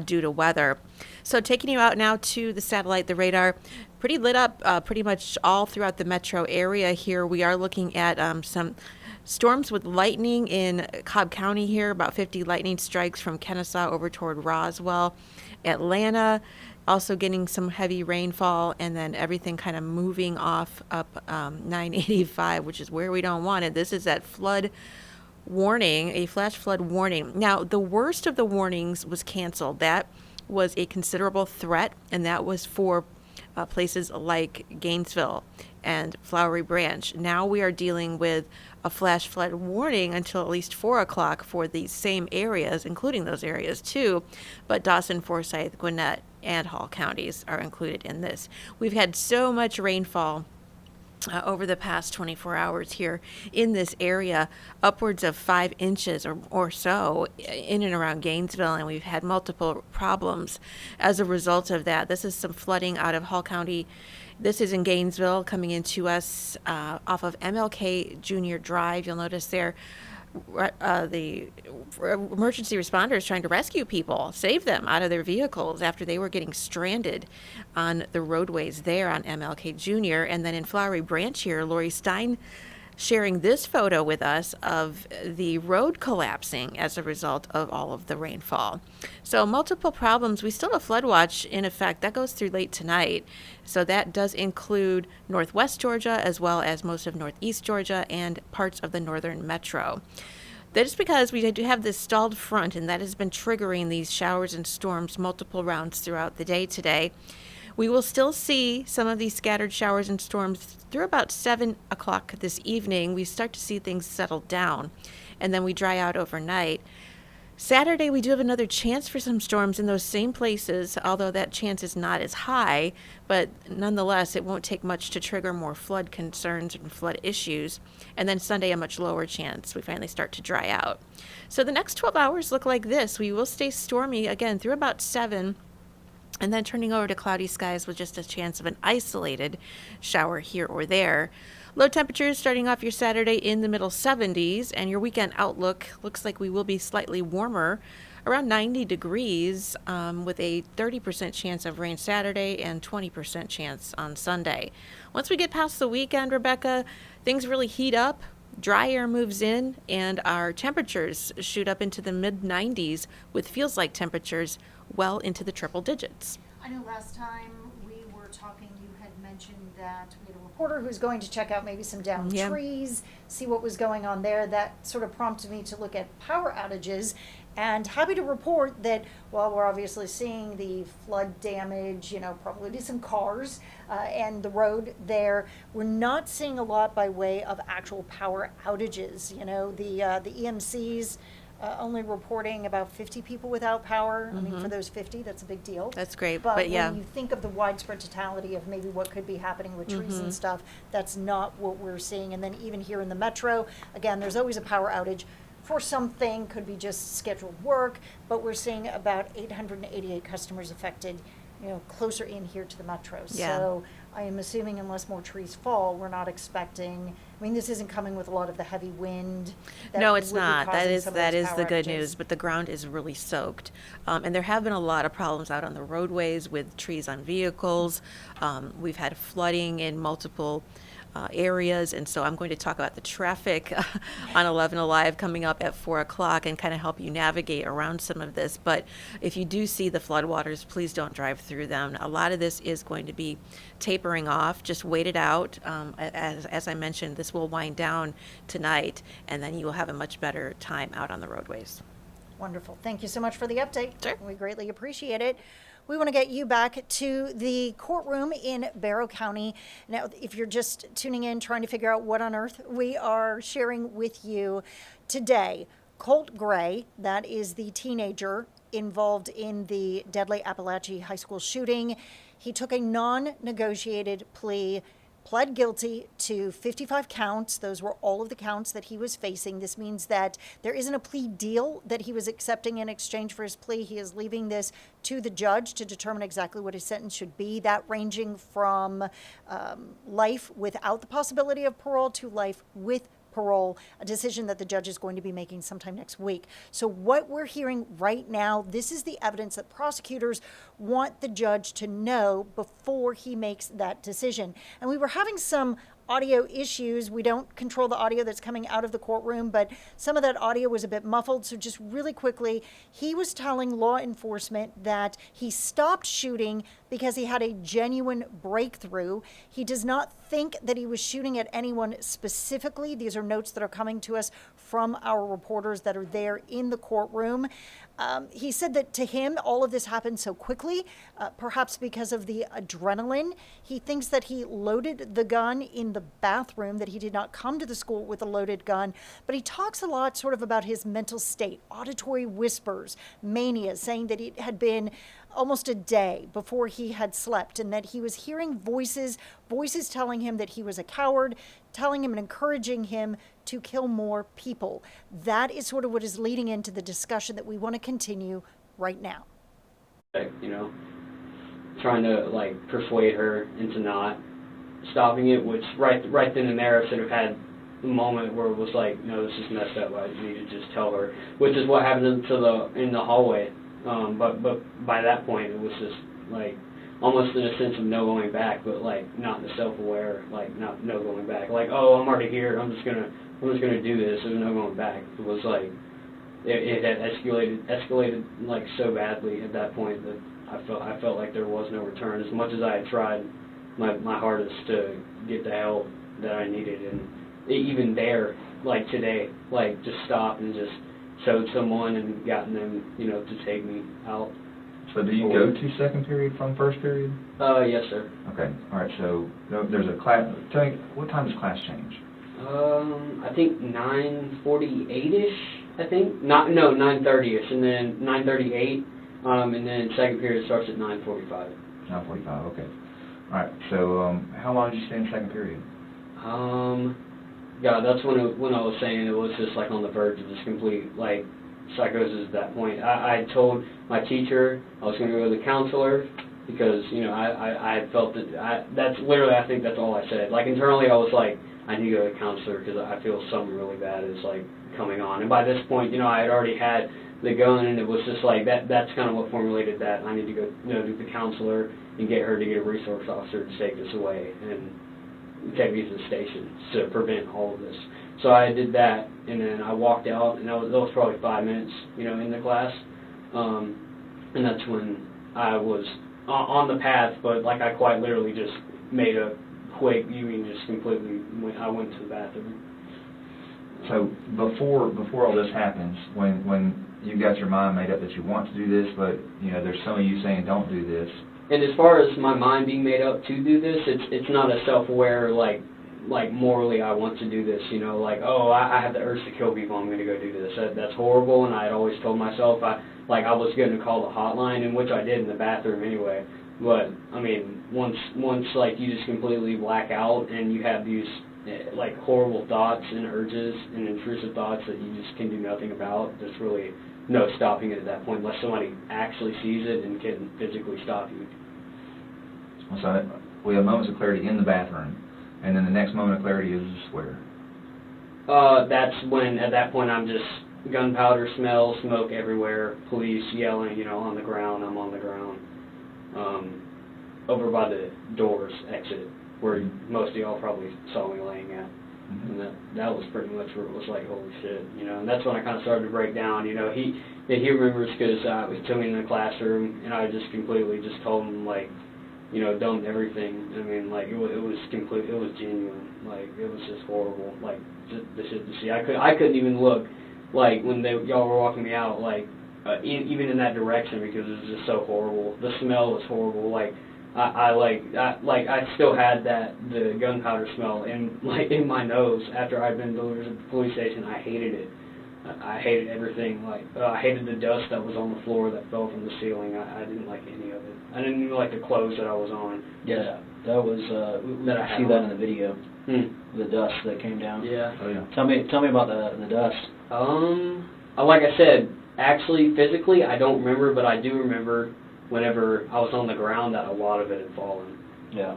due to weather. So taking you out now to the satellite, the radar, pretty lit up pretty much all throughout the metro area here. We are looking at some storms with lightning in Cobb County here, about 50 lightning strikes from Kennesaw over toward Roswell. Atlanta, also getting some heavy rainfall, and then everything kind of moving off up 985, which is where we don't want it. This is that flood warning, a flash flood warning. Now, the worst of the warnings was canceled. That was a considerable threat, and that was for places like Gainesville and Flowery Branch. Now we are dealing with a flash flood warning until at least 4 o'clock for these same areas, including those areas too. But Dawson, Forsyth, Gwinnett, and Hall counties are included in this. We've had so much rainfall over the past 24 hours here in this area, upwards of 5 inches or so in and around Gainesville, and we've had multiple problems as a result of that. This is some flooding out of Hall County. This is in Gainesville coming into us off of MLK Junior Drive. You'll notice there the emergency responders trying to rescue people, save them out of their vehicles after they were getting stranded on the roadways there on MLK Junior. And then in Flowery Branch here, Lori Stein sharing this photo with us of the road collapsing as a result of all of the rainfall. So multiple problems. We still have flood watch in effect. That goes through late tonight. So that does include northwest Georgia as well as most of northeast Georgia and parts of the northern metro. That is because we do have this stalled front, and that has been triggering these showers and storms multiple rounds throughout the day today. We will still see some of these scattered showers and storms through about 7 o'clock this evening. We start to see things settle down, and then we dry out overnight. Saturday, we do have another chance for some storms in those same places, although that chance is not as high, but nonetheless, it won't take much to trigger more flood concerns and flood issues. And then Sunday, a much lower chance. We finally start to dry out. So the next 12 hours look like this. We will stay stormy again through about 7, and then turning over to cloudy skies with just a chance of an isolated shower here or there. Low temperatures starting off your Saturday in the middle 70s, and your weekend outlook looks like we will be slightly warmer, around 90 degrees, with a 30% chance of rain Saturday and 20% chance on Sunday. Once we get past the weekend, Rebecca, things really heat up. Dry air moves in, and our temperatures shoot up into the mid-90s with feels-like temperatures well into the triple digits. I know last time we were talking, you had mentioned that we had a reporter who's going to check out maybe some downed trees, see what was going on there. That sort of prompted me to look at power outages, and happy to report that while we're obviously seeing the flood damage, probably some cars and the road there, we're not seeing a lot by way of actual power outages. The EMCs only reporting about 50 people without power. I mean, for those 50, that's a big deal. That's great. But when you think of the widespread totality of maybe what could be happening with trees and stuff, that's not what we're seeing. And then even here in the metro, again, there's always a power outage for something, could be just scheduled work, but we're seeing about 888 customers affected closer in here to the metro. Yeah. So I am assuming unless more trees fall, we're not expecting, I mean, this isn't coming with a lot of the heavy wind. That No, it's would be not. That causing is some of that those is power the good outages. news. But the ground is really soaked, and there have been a lot of problems out on the roadways with trees on vehicles. We've had flooding in multiple areas, and so I'm going to talk about the traffic on 11Alive coming up at 4 o'clock and kind of help you navigate around some of this. But if you do see the floodwaters, please don't drive through them. A lot of this is going to be tapering off. Just wait it out. As I mentioned, this will wind down tonight, and then you will have a much better time out on the roadways. Wonderful. Thank you so much for the update. Sure. We greatly appreciate it. We want to get you back to the courtroom in Barrow County. Now, if you're just tuning in, trying to figure out what on earth we are sharing with you today, Colt Gray, that is the teenager involved in the deadly Appalachia High School shooting, he took a non-negotiated plea, pled guilty to 55 counts. Those were all of the counts that he was facing. This means that there isn't a plea deal that he was accepting in exchange for his plea. He is leaving this to the judge to determine exactly what his sentence should be, that ranging from life without the possibility of parole to life with parole, a decision that the judge is going to be making sometime next week. So what we're hearing right now, this is the evidence that prosecutors want the judge to know before he makes that decision. And we were having some audio issues. We don't control the audio that's coming out of the courtroom, but some of that audio was a bit muffled. So just really quickly, he was telling law enforcement that he stopped shooting because he had a genuine breakthrough. He does not think that he was shooting at anyone specifically. These are notes that are coming to us from our reporters that are there in the courtroom. He said that to him, all of this happened so quickly, perhaps because of the adrenaline. He thinks that he loaded the gun in the bathroom, that he did not come to the school with a loaded gun. But he talks a lot sort of about his mental state, auditory whispers, mania, saying that it had been almost a day before he had slept and that he was hearing voices telling him that he was a coward, telling him and encouraging him to kill more people. That is sort of what is leading into the discussion that we want to continue right now. Trying to persuade her into not stopping it, which right then and there I should have had a moment where it was like, no, this is messed up. I need to just tell her, which is what happened in the hallway. But by that point, it was just almost in a sense of no going back, but not the self-aware, no going back. Oh, I'm already here. I'm just gonna do this. There's no going back. It was it had escalated so badly at that point that I felt like there was no return. As much as I had tried my hardest to get the help that I needed, and even there, today, just stopped and just showed someone and gotten them, to take me out. So do you go to second period from first period? Yes, sir. Okay. All right. So there's a class. Tell me, what time does class change? I think 9:48ish. I think 9:30ish, and then 9:38, and then second period starts at 9:45. 9:45. Okay. All right. So how long did you stay in second period? God, that's when I was saying it was just on the verge of this complete psychosis at that point. I told my teacher I was going to go to the counselor because I felt that that's literally, I think that's all I said. Internally I was I need to go to the counselor because I feel something really bad is coming on. And by this point, I had already had the gun, and it was just that's kind of what formulated that I need to go to the counselor and get her to get a resource officer to take this away and take me to the station to prevent all of this. So I did that, and then I walked out, and that was probably 5 minutes, in the class, and that's when I was on the path, but I quite literally just made a quick, just completely, I went to the bathroom. So before all this happens, when you've got your mind made up that you want to do this, but there's some of you saying don't do this. And as far as my mind being made up to do this, it's not a self-aware morally I want to do this, oh, I have the urge to kill people, I'm going to go do this. That's horrible, and I had always told myself I was going to call the hotline, and which I did in the bathroom anyway. But I mean, once you just completely black out and you have these horrible thoughts and urges and intrusive thoughts that you just can do nothing about, there's really no stopping it at that point unless somebody actually sees it and can physically stop you. So we have moments of clarity in the bathroom, and then the next moment of clarity is where? That's when, at that point, I'm just gunpowder smell, smoke everywhere, police yelling, on the ground. I'm on the ground. Over by the doors exit, where most of y'all probably saw me laying at. And that was pretty much where it was like, holy shit, and that's when I kind of started to break down. He remembers because he took me in the classroom, and I just completely just told him, like, dumped everything. I mean, like, it was genuine. Like, it was just horrible. Like, just the shit to see. I couldn't even look, like, when y'all were walking me out, like, even in that direction, because it was just so horrible. The smell was horrible. Like, I still had the gunpowder smell in my nose after I'd been delivered to the police station. I hated it. I hated everything. Like, I hated the dust that was on the floor that fell from the ceiling. I didn't like any of it. I didn't even like the clothes that I was on. Yeah, that was. That I see had that on. in the video. The dust that came down. Yeah. Oh, yeah. Tell me about the dust. Like I said, actually, physically, I don't remember, but I do remember whenever I was on the ground that a lot of it had fallen. Yeah.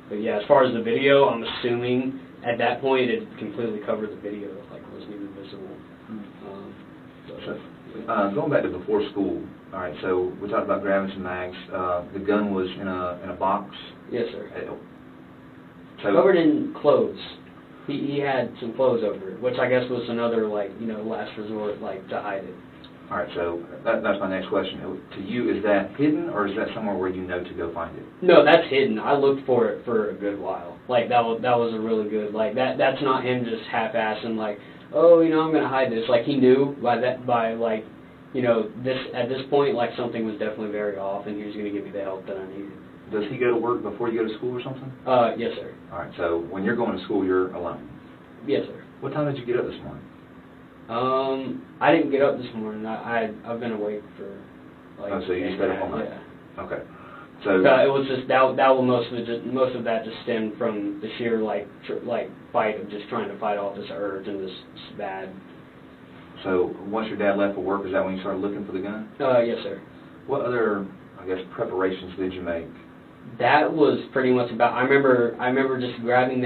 But yeah, as far as the video, I'm assuming at that point it completely covered the video, like it wasn't even visible. Going back to before school, all right, so we talked about grabbing some mags. The gun was in a box? Yes, sir. So, Covered in clothes. He had some clothes over it, which I guess was another, like, last resort, like, to hide it. all right, so that's my next question. To you, is that hidden, or is that somewhere where you know to go find it? No, that's hidden. I looked for it for a good while. Like, that was a really good, like, that's not him just half-assing, like, oh, I'm going to hide this. Like, he knew at this point, like, something was definitely very off, and he was going to give me the help that I needed. Does he go to work before you go to school or something? Yes, sir. All right, so when you're going to school, you're alone? Yes, sir. What time did you get up this morning? I didn't get up this morning. I've been awake for, like... Oh, so you stayed up all night? Yeah. Okay. So it was just, that was most of that just stemmed from the sheer, fight of just trying to fight off this urge and this bad... So once your dad left for work, is that when you started looking for the gun? Yes, sir. What other, preparations did you make? That was pretty much about. I remember just grabbing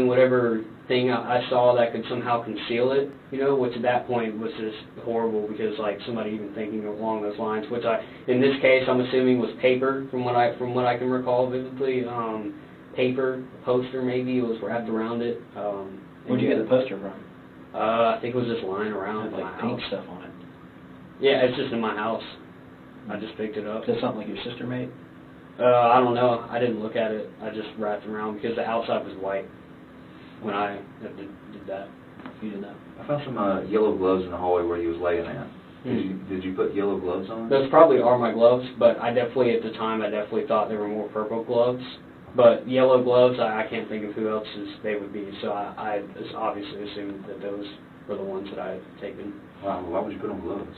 whatever thing I saw that could somehow conceal it, which at that point was just horrible because like somebody even thinking along those lines, which in this case I'm assuming was paper from what I can recall vividly. Paper, poster maybe was wrapped around it. Where'd you get the poster from? I think it was just lying around. Like pink stuff on it. Yeah, it's just in my house. I just picked it up. Is that something like your sister made? I don't know. I didn't look at it. I just wrapped it around because the outside was white when I did that. You did that. I found some yellow gloves in the hallway where he was laying at. Did you put yellow gloves on? Those probably are my gloves, but at the time, I definitely thought they were more purple gloves. But yellow gloves, I can't think of who else's they would be, so I obviously assumed that those were the ones that I had taken. Wow, why would you put on gloves?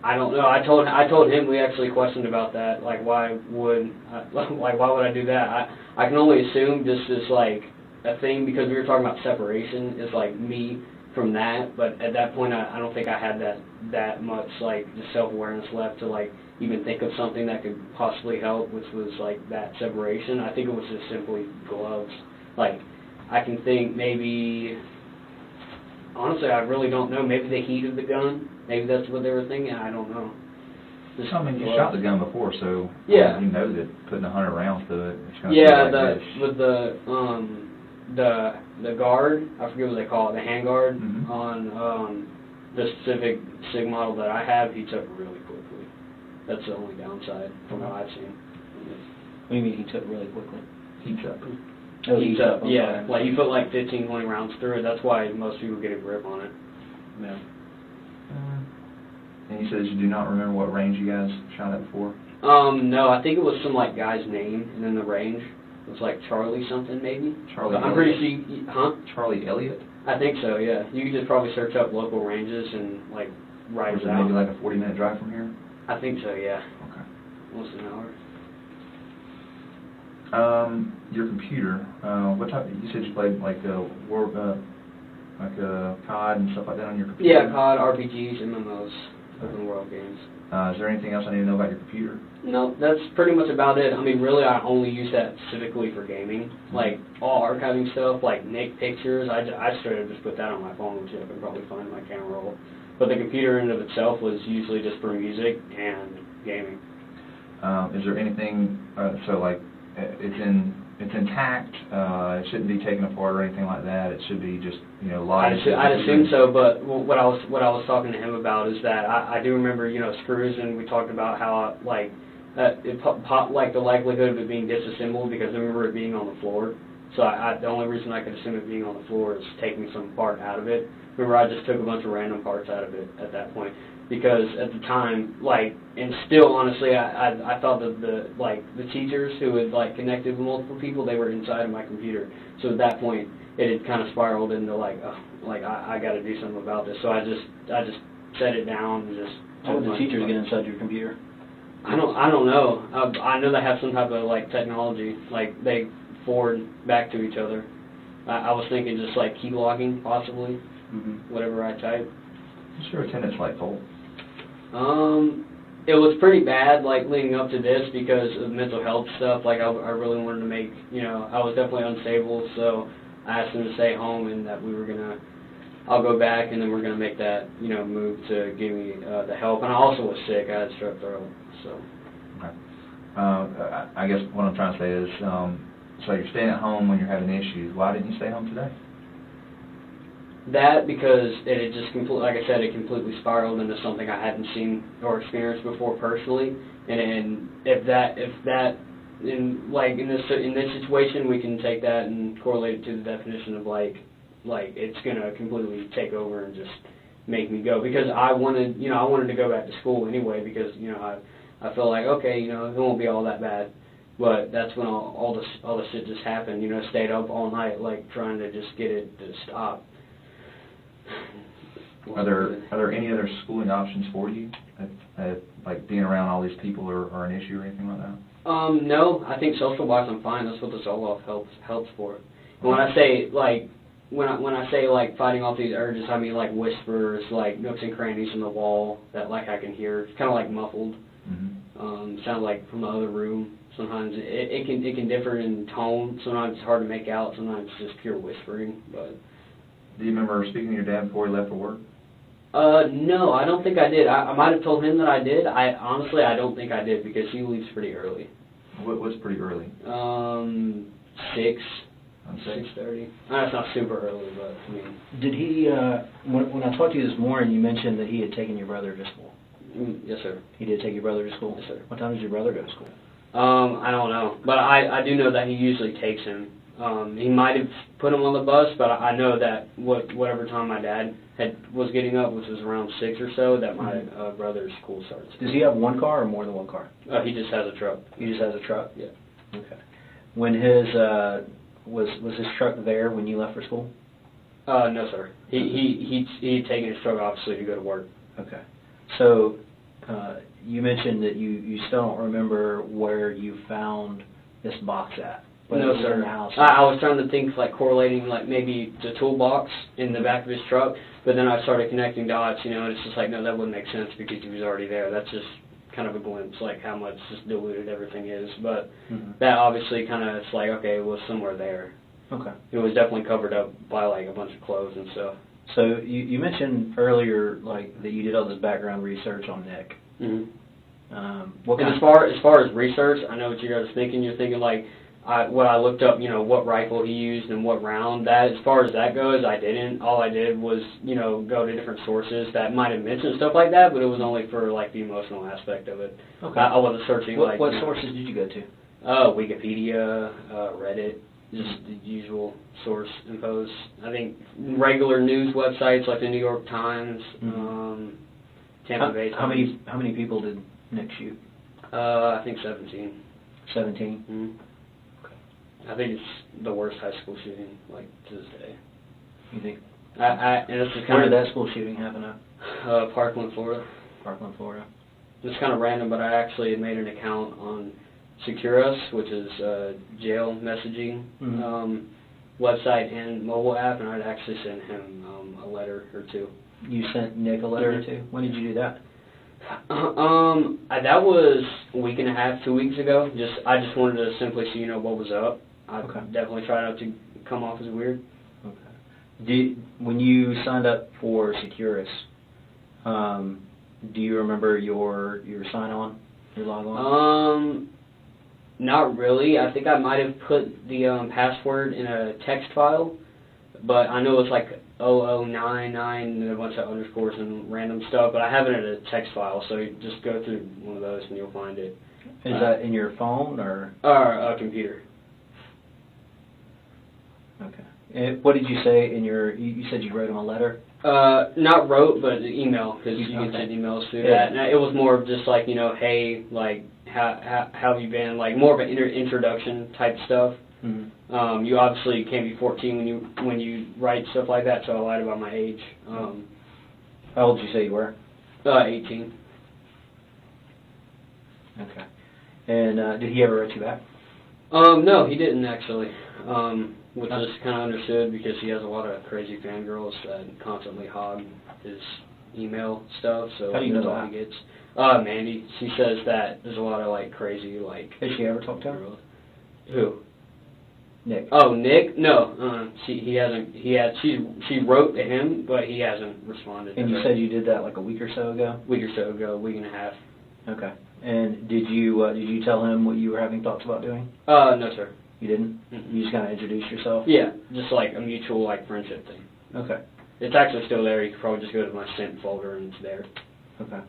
I don't know. I told him, we actually questioned about that. Like, why would I do that? I can only assume just as like a thing because we were talking about separation is like me from that. But at that point, I don't think I had that much like just self-awareness left to like even think of something that could possibly help, which was like that separation. I think it was just simply gloves. Like, I can think maybe. Honestly, I really don't know. Maybe the heat of the gun. Maybe that's what they were thinking. I don't know. You shot the gun before, so yeah. You know that putting 100 rounds to it. It's gonna with the guard. I forget what they call it. The handguard on the specific SIG model that I have heats up really quickly. That's the only downside from what I've seen. What do you mean heats up really quickly? Heats up. Oh, heats up. Yeah, like you put like 15, 20 rounds through it. That's why most people get a grip on it. Yeah. And you said you do not remember what range you guys shot at before? No, I think it was some like guy's name and then the range. It was like Charlie something maybe. Charlie. I'm pretty sure. Charlie Elliott. I think so. Yeah. You could just probably search up local ranges and like write it out. Maybe like a 40-minute drive from here. I think so. Yeah. Okay. Almost an hour. Your computer. What type? You said you played like COD and stuff like that on your computer. Yeah, COD, RPGs, MMOs. Open World games. Is there anything else I need to know about your computer? No, that's pretty much about it. I mean, really, I only use that specifically for gaming. Like, all archiving stuff, like Nick pictures, I straight up just put that on my phone, which I can probably find my camera roll. But the computer in and of itself was usually just for music and gaming. Is there anything, so like, it's intact, it shouldn't be taken apart or anything like that, it should be just, live? I'd assume so, but what I was talking to him about is that I do remember, screws, and we talked about how, like, it popped, like, the likelihood of it being disassembled, because I remember it being on the floor. So the only reason I could assume it being on the floor is taking some part out of it. Remember, I just took a bunch of random parts out of it at that point, because at the time, like, and still, honestly, I thought that the teachers who had, like, connected with multiple people, they were inside of my computer. So at that point, it had kind of spiraled into, like, I got to do something about this. So I just set it down and just. How would the teachers get inside your computer? I don't know. I know they have some type of, like, technology, like they forward back to each other. I was thinking just like key logging, possibly. Whatever I type. What's your attendance like, Cole? It was pretty bad, like, leading up to this because of mental health stuff. Like, I really wanted to make, I was definitely unstable, so I asked them to stay home and that we were I'll go back and then we're going to make that, move to give me the help. And I also was sick. I had strep throat, so. Okay. I guess what I'm trying to say is, so you're staying at home when you're having issues. Why didn't you stay home today? That because it had just like I said, it completely spiraled into something I hadn't seen or experienced before personally. And if that in this situation, we can take that and correlate it to the definition of like it's gonna completely take over and just make me go, because I wanted to go back to school anyway, because I feel like, okay, it won't be all that bad. But that's when all the shit just happened. Stayed up all night, like, trying to just get it to stop. Are there any other schooling options for you? Like being around all these people are an issue or anything like that? No, I think social-wise I'm fine. That's what the solo helps for. And when I say like fighting off these urges, I mean like whispers, like nooks and crannies in the wall that like I can hear. It's kind of like muffled. Sound like from the other room. Sometimes it can differ in tone. Sometimes it's hard to make out. Sometimes it's just pure whispering. But do you remember speaking to your dad before he left for work? No, I don't think I did. I might have told him that I did. Honestly, I don't think I did, because he leaves pretty early. What's pretty early? 6:30. That's not super early, but I mean. Did he? When I talked to you this morning, you mentioned that he had taken your brother to school. Yes, sir. He did take your brother to school? Yes, sir. What time does your brother go to school? I don't know, but I do know that he usually takes him. He might have put him on the bus, but I know that whatever time my dad was getting up, which was around 6 or so, that my brother's school starts. Does he have one car or more than one car? He just has a truck. He just has a truck? Yeah. Okay. When his was his truck there when you left for school? No, sir. He'd taken his truck obviously to go to work. Okay. So you mentioned that you still don't remember where you found this box at. No, sir. In the house. I was trying to think, like, correlating, like, maybe the toolbox in the back of his truck, but then I started connecting dots, and it's just like, no, that wouldn't make sense because he was already there. That's just kind of a glimpse, like, how much just diluted everything is. But that obviously kind of, it's like, okay, it was somewhere there. Okay. It was definitely covered up by, like, a bunch of clothes and stuff. So you mentioned earlier, like, that you did all this background research on Nick. As far as research, I know what you guys are thinking. You're thinking, like, what I looked up, what rifle he used and what round. That, as far as that goes, I didn't. All I did was, go to different sources that might have mentioned stuff like that, but it was only for, like, the emotional aspect of it. Okay. I wasn't searching, what sources did you go to? Wikipedia, Reddit, just the usual source infos. I think regular news websites like the New York Times, Tampa Bay Times. How many people did Nick shoot? I think 17. 17? Mm-hmm. I think it's the worst high school shooting, like, to this day. You think? And it's just Where did that school shooting happen at? Parkland, Florida. Parkland, Florida. It's kind of random, but I actually had made an account on Secure Us, which is a jail messaging website and mobile app, and I'd actually sent him a letter or two. You sent Nick a letter or two? When did you do that? That was a week and a half, 2 weeks ago. I just wanted to simply see, what was up. I definitely tried not to come off as weird. When you signed up for Securus, do you remember your sign on, your log on? Not really. I think I might have put the password in a text file, but I know it's like 0099 and a bunch of underscores and random stuff, but I have it in a text file, so you just go through one of those and you'll find it. Is that in your phone or? A computer. Okay. And what did you say in your, you said you wrote him a letter? Not wrote, but email, because you can send emails through that. And it was more of just like, hey, like, how have you been? Like, more of an introduction type stuff. Mm-hmm. You obviously can't be 14 when you write stuff like that, so I lied about my age. How old did you say you were? 18. Okay. And did he ever write you back? No, he didn't actually. Which is kind of understood because he has a lot of crazy fangirls that constantly hog his email stuff. So how do you know that's all that? he gets. Mandy, she says that there's a lot of like crazy like. Has she ever talked to her? Who? Nick. Oh, Nick? No, he hasn't. She wrote to him, but he hasn't responded. And to you her. said you did that like a week or so ago? Week and a half. Okay. And did you tell him what you were having thoughts about doing? No, sir. You didn't? Mm-hmm. You just kind of introduced yourself? Yeah, just like a mutual like friendship thing. Okay. It's actually still there. You could probably just go to my sent folder and it's there. Okay.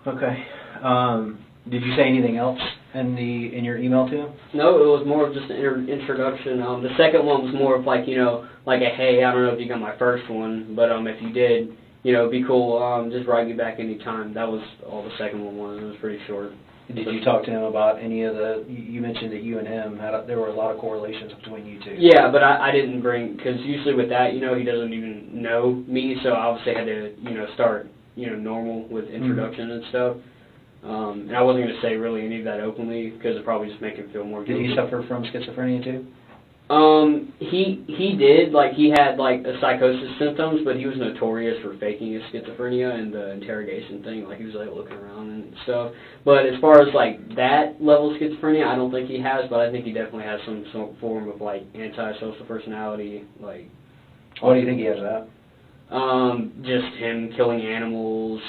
Okay. Did you say anything else in your email to him? No, it was more of just an introduction. The second one was more of like, like a, hey, I don't know if you got my first one, but if you did, it'd be cool. Just write me back anytime. That was all the second one was. It was pretty short. Did you talk to him about any of you mentioned that you and him, there were a lot of correlations between you two. Yeah, but I didn't bring, because usually with that, he doesn't even know me, so I obviously had to, start, normal with introduction and stuff. And I wasn't going to say really any of that openly, because it'd probably just make him feel more guilty. Did he suffer from schizophrenia too? He did, like, he had, like, a psychosis symptoms, but he was notorious for faking his schizophrenia and the interrogation thing, like, he was, like, looking around and stuff. But as far as, like, that level of schizophrenia, I don't think he has, but I think he definitely has some form of, like, antisocial personality, like... What do you think he has that? Just him killing animals,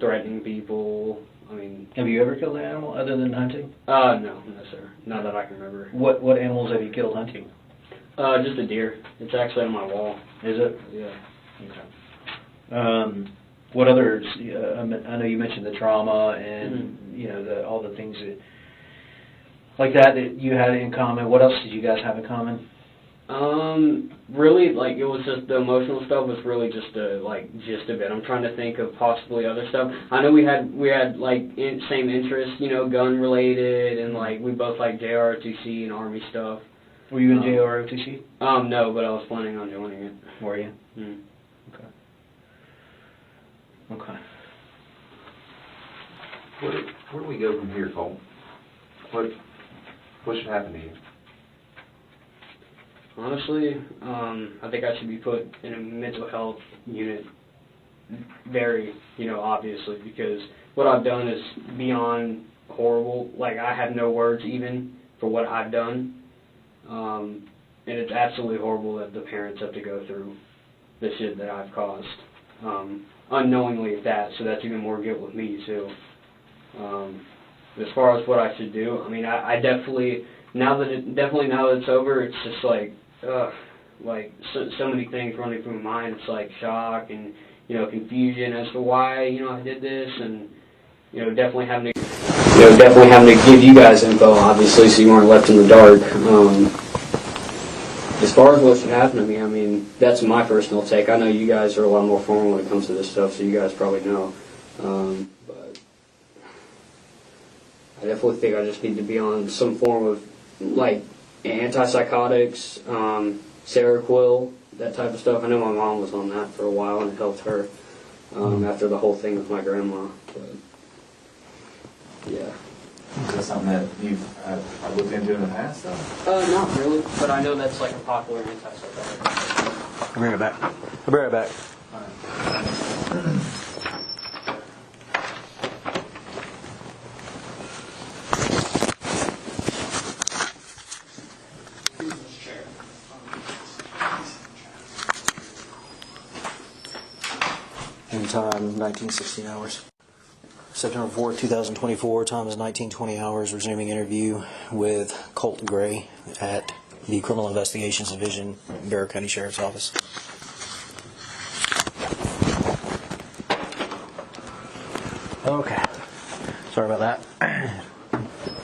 threatening people, I mean... Have you ever killed an animal other than hunting? No, sir. Not that I can remember. What animals have you killed hunting? Just a deer. It's actually on my wall. Is it? Yeah. Okay. What others? I know you mentioned the trauma and all the things like that you had in common. What else did you guys have in common? Really, like, it was just the emotional stuff was really just gist of it. I'm trying to think of possibly other stuff. I know we had like same interests, gun related, and like we both like JROTC and Army stuff. Were you in JROTC? No, but I was planning on joining it. Were you? Mm. Okay. Where do we go from here, Cole? What should happen to you? Honestly, I think I should be put in a mental health unit very, obviously, because what I've done is beyond horrible. Like, I have no words even for what I've done. And it's absolutely horrible that the parents have to go through the shit that I've caused. Unknowingly at that, so that's even more guilt with me, too. As far as what I should do, I mean, I definitely, now that it's over, it's just like, so many things running through my mind. It's like shock and, confusion as to why, I did this, and, definitely having to give you guys info, obviously, so you weren't left in the dark. As far as what should happen to me, I mean, that's my personal take. I know you guys are a lot more formal when it comes to this stuff, so you guys probably know. But I definitely think I just need to be on some form of, like, antipsychotics, Seroquel, that type of stuff. I know my mom was on that for a while, and it helped her after the whole thing with my grandma. But, yeah. Is that something that you've looked into in the past, though? Not really, but I know that's like a popular antipsychotic. I'll be right back. In time, 1916 hours. September 4th, 2024, time is 19:20 hours. Resuming interview with Colt Gray at the Criminal Investigations Division, Barrow County Sheriff's Office. Okay. Sorry about that.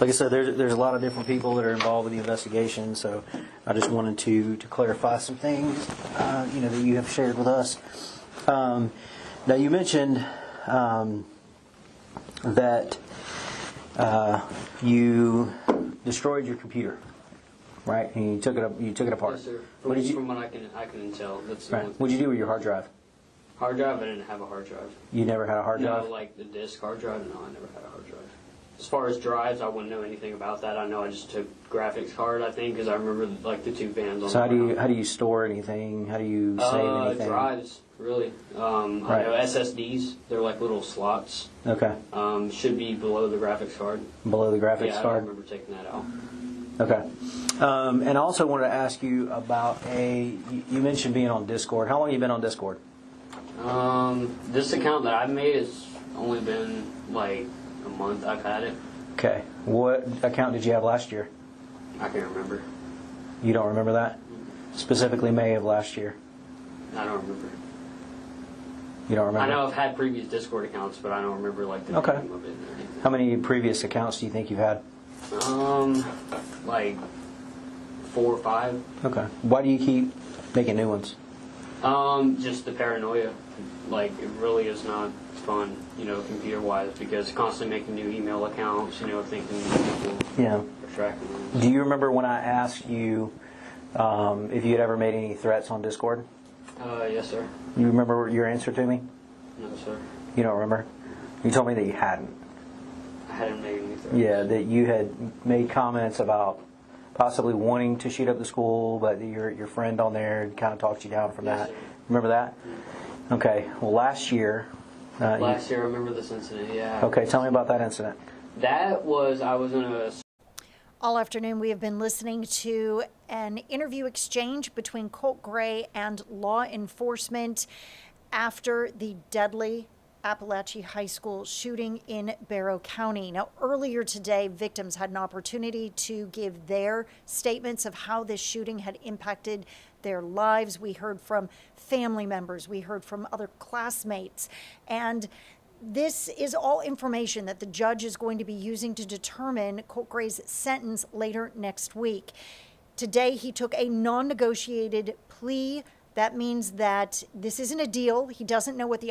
Like I said, there's a lot of different people that are involved with the investigation, so I just wanted to clarify some things, that you have shared with us. Now, you mentioned that you destroyed your computer, right? And you took it apart. Yes, sir. What did you? From what I can tell, that's the Right. only What did you do with your hard drive? hard drive. I didn't have a hard drive. You never had a hard drive? No, like the disk hard drive. No, I never had a hard drive. As far as drives, I wouldn't know anything about that. I know I just took graphics card, I think, because I remember like the two bands on. So the how do you store anything? How do you save anything? Drives, really. I know SSDs. They're like little slots. Okay. Should be below the graphics card. Below the graphics yeah, card? I remember taking that out. Okay. And I also wanted to ask you about you mentioned being on Discord. How long have you been on Discord? This account that I've made has only been like a month I've had it. Okay. What account did you have last year? I can't remember. You don't remember that? Specifically May of last year. I don't remember. You don't remember? I know I've had previous Discord accounts, but I don't remember like the name of it or anything. How many previous accounts do you think you've had? Like 4 or 5. Okay. Why do you keep making new ones? Just the paranoia. Like, it really is not fun, computer-wise, because constantly making new email accounts, thinking people are tracking them. Do you remember when I asked you if you had ever made any threats on Discord? Yes, sir. You remember your answer to me? No, sir. You don't remember? You told me that you hadn't. I hadn't made any threats. Yeah, that you had made comments about possibly wanting to shoot up the school, but your friend on there kind of talked you down from that. Sir. Remember that? Okay. Well, last year. Last year, I remember this incident, yeah. Okay, tell me about that incident. I was in a... All afternoon, we have been listening to an interview exchange between Colt Gray and law enforcement after the deadly Appalachia High School shooting in Barrow County. Now, earlier today, victims had an opportunity to give their statements of how this shooting had impacted their lives. We heard from family members. We heard from other classmates. And this is all information that the judge is going to be using to determine Colt Gray's sentence later next week. Today, he took a non-negotiated plea. That means that this isn't a deal. He doesn't know what the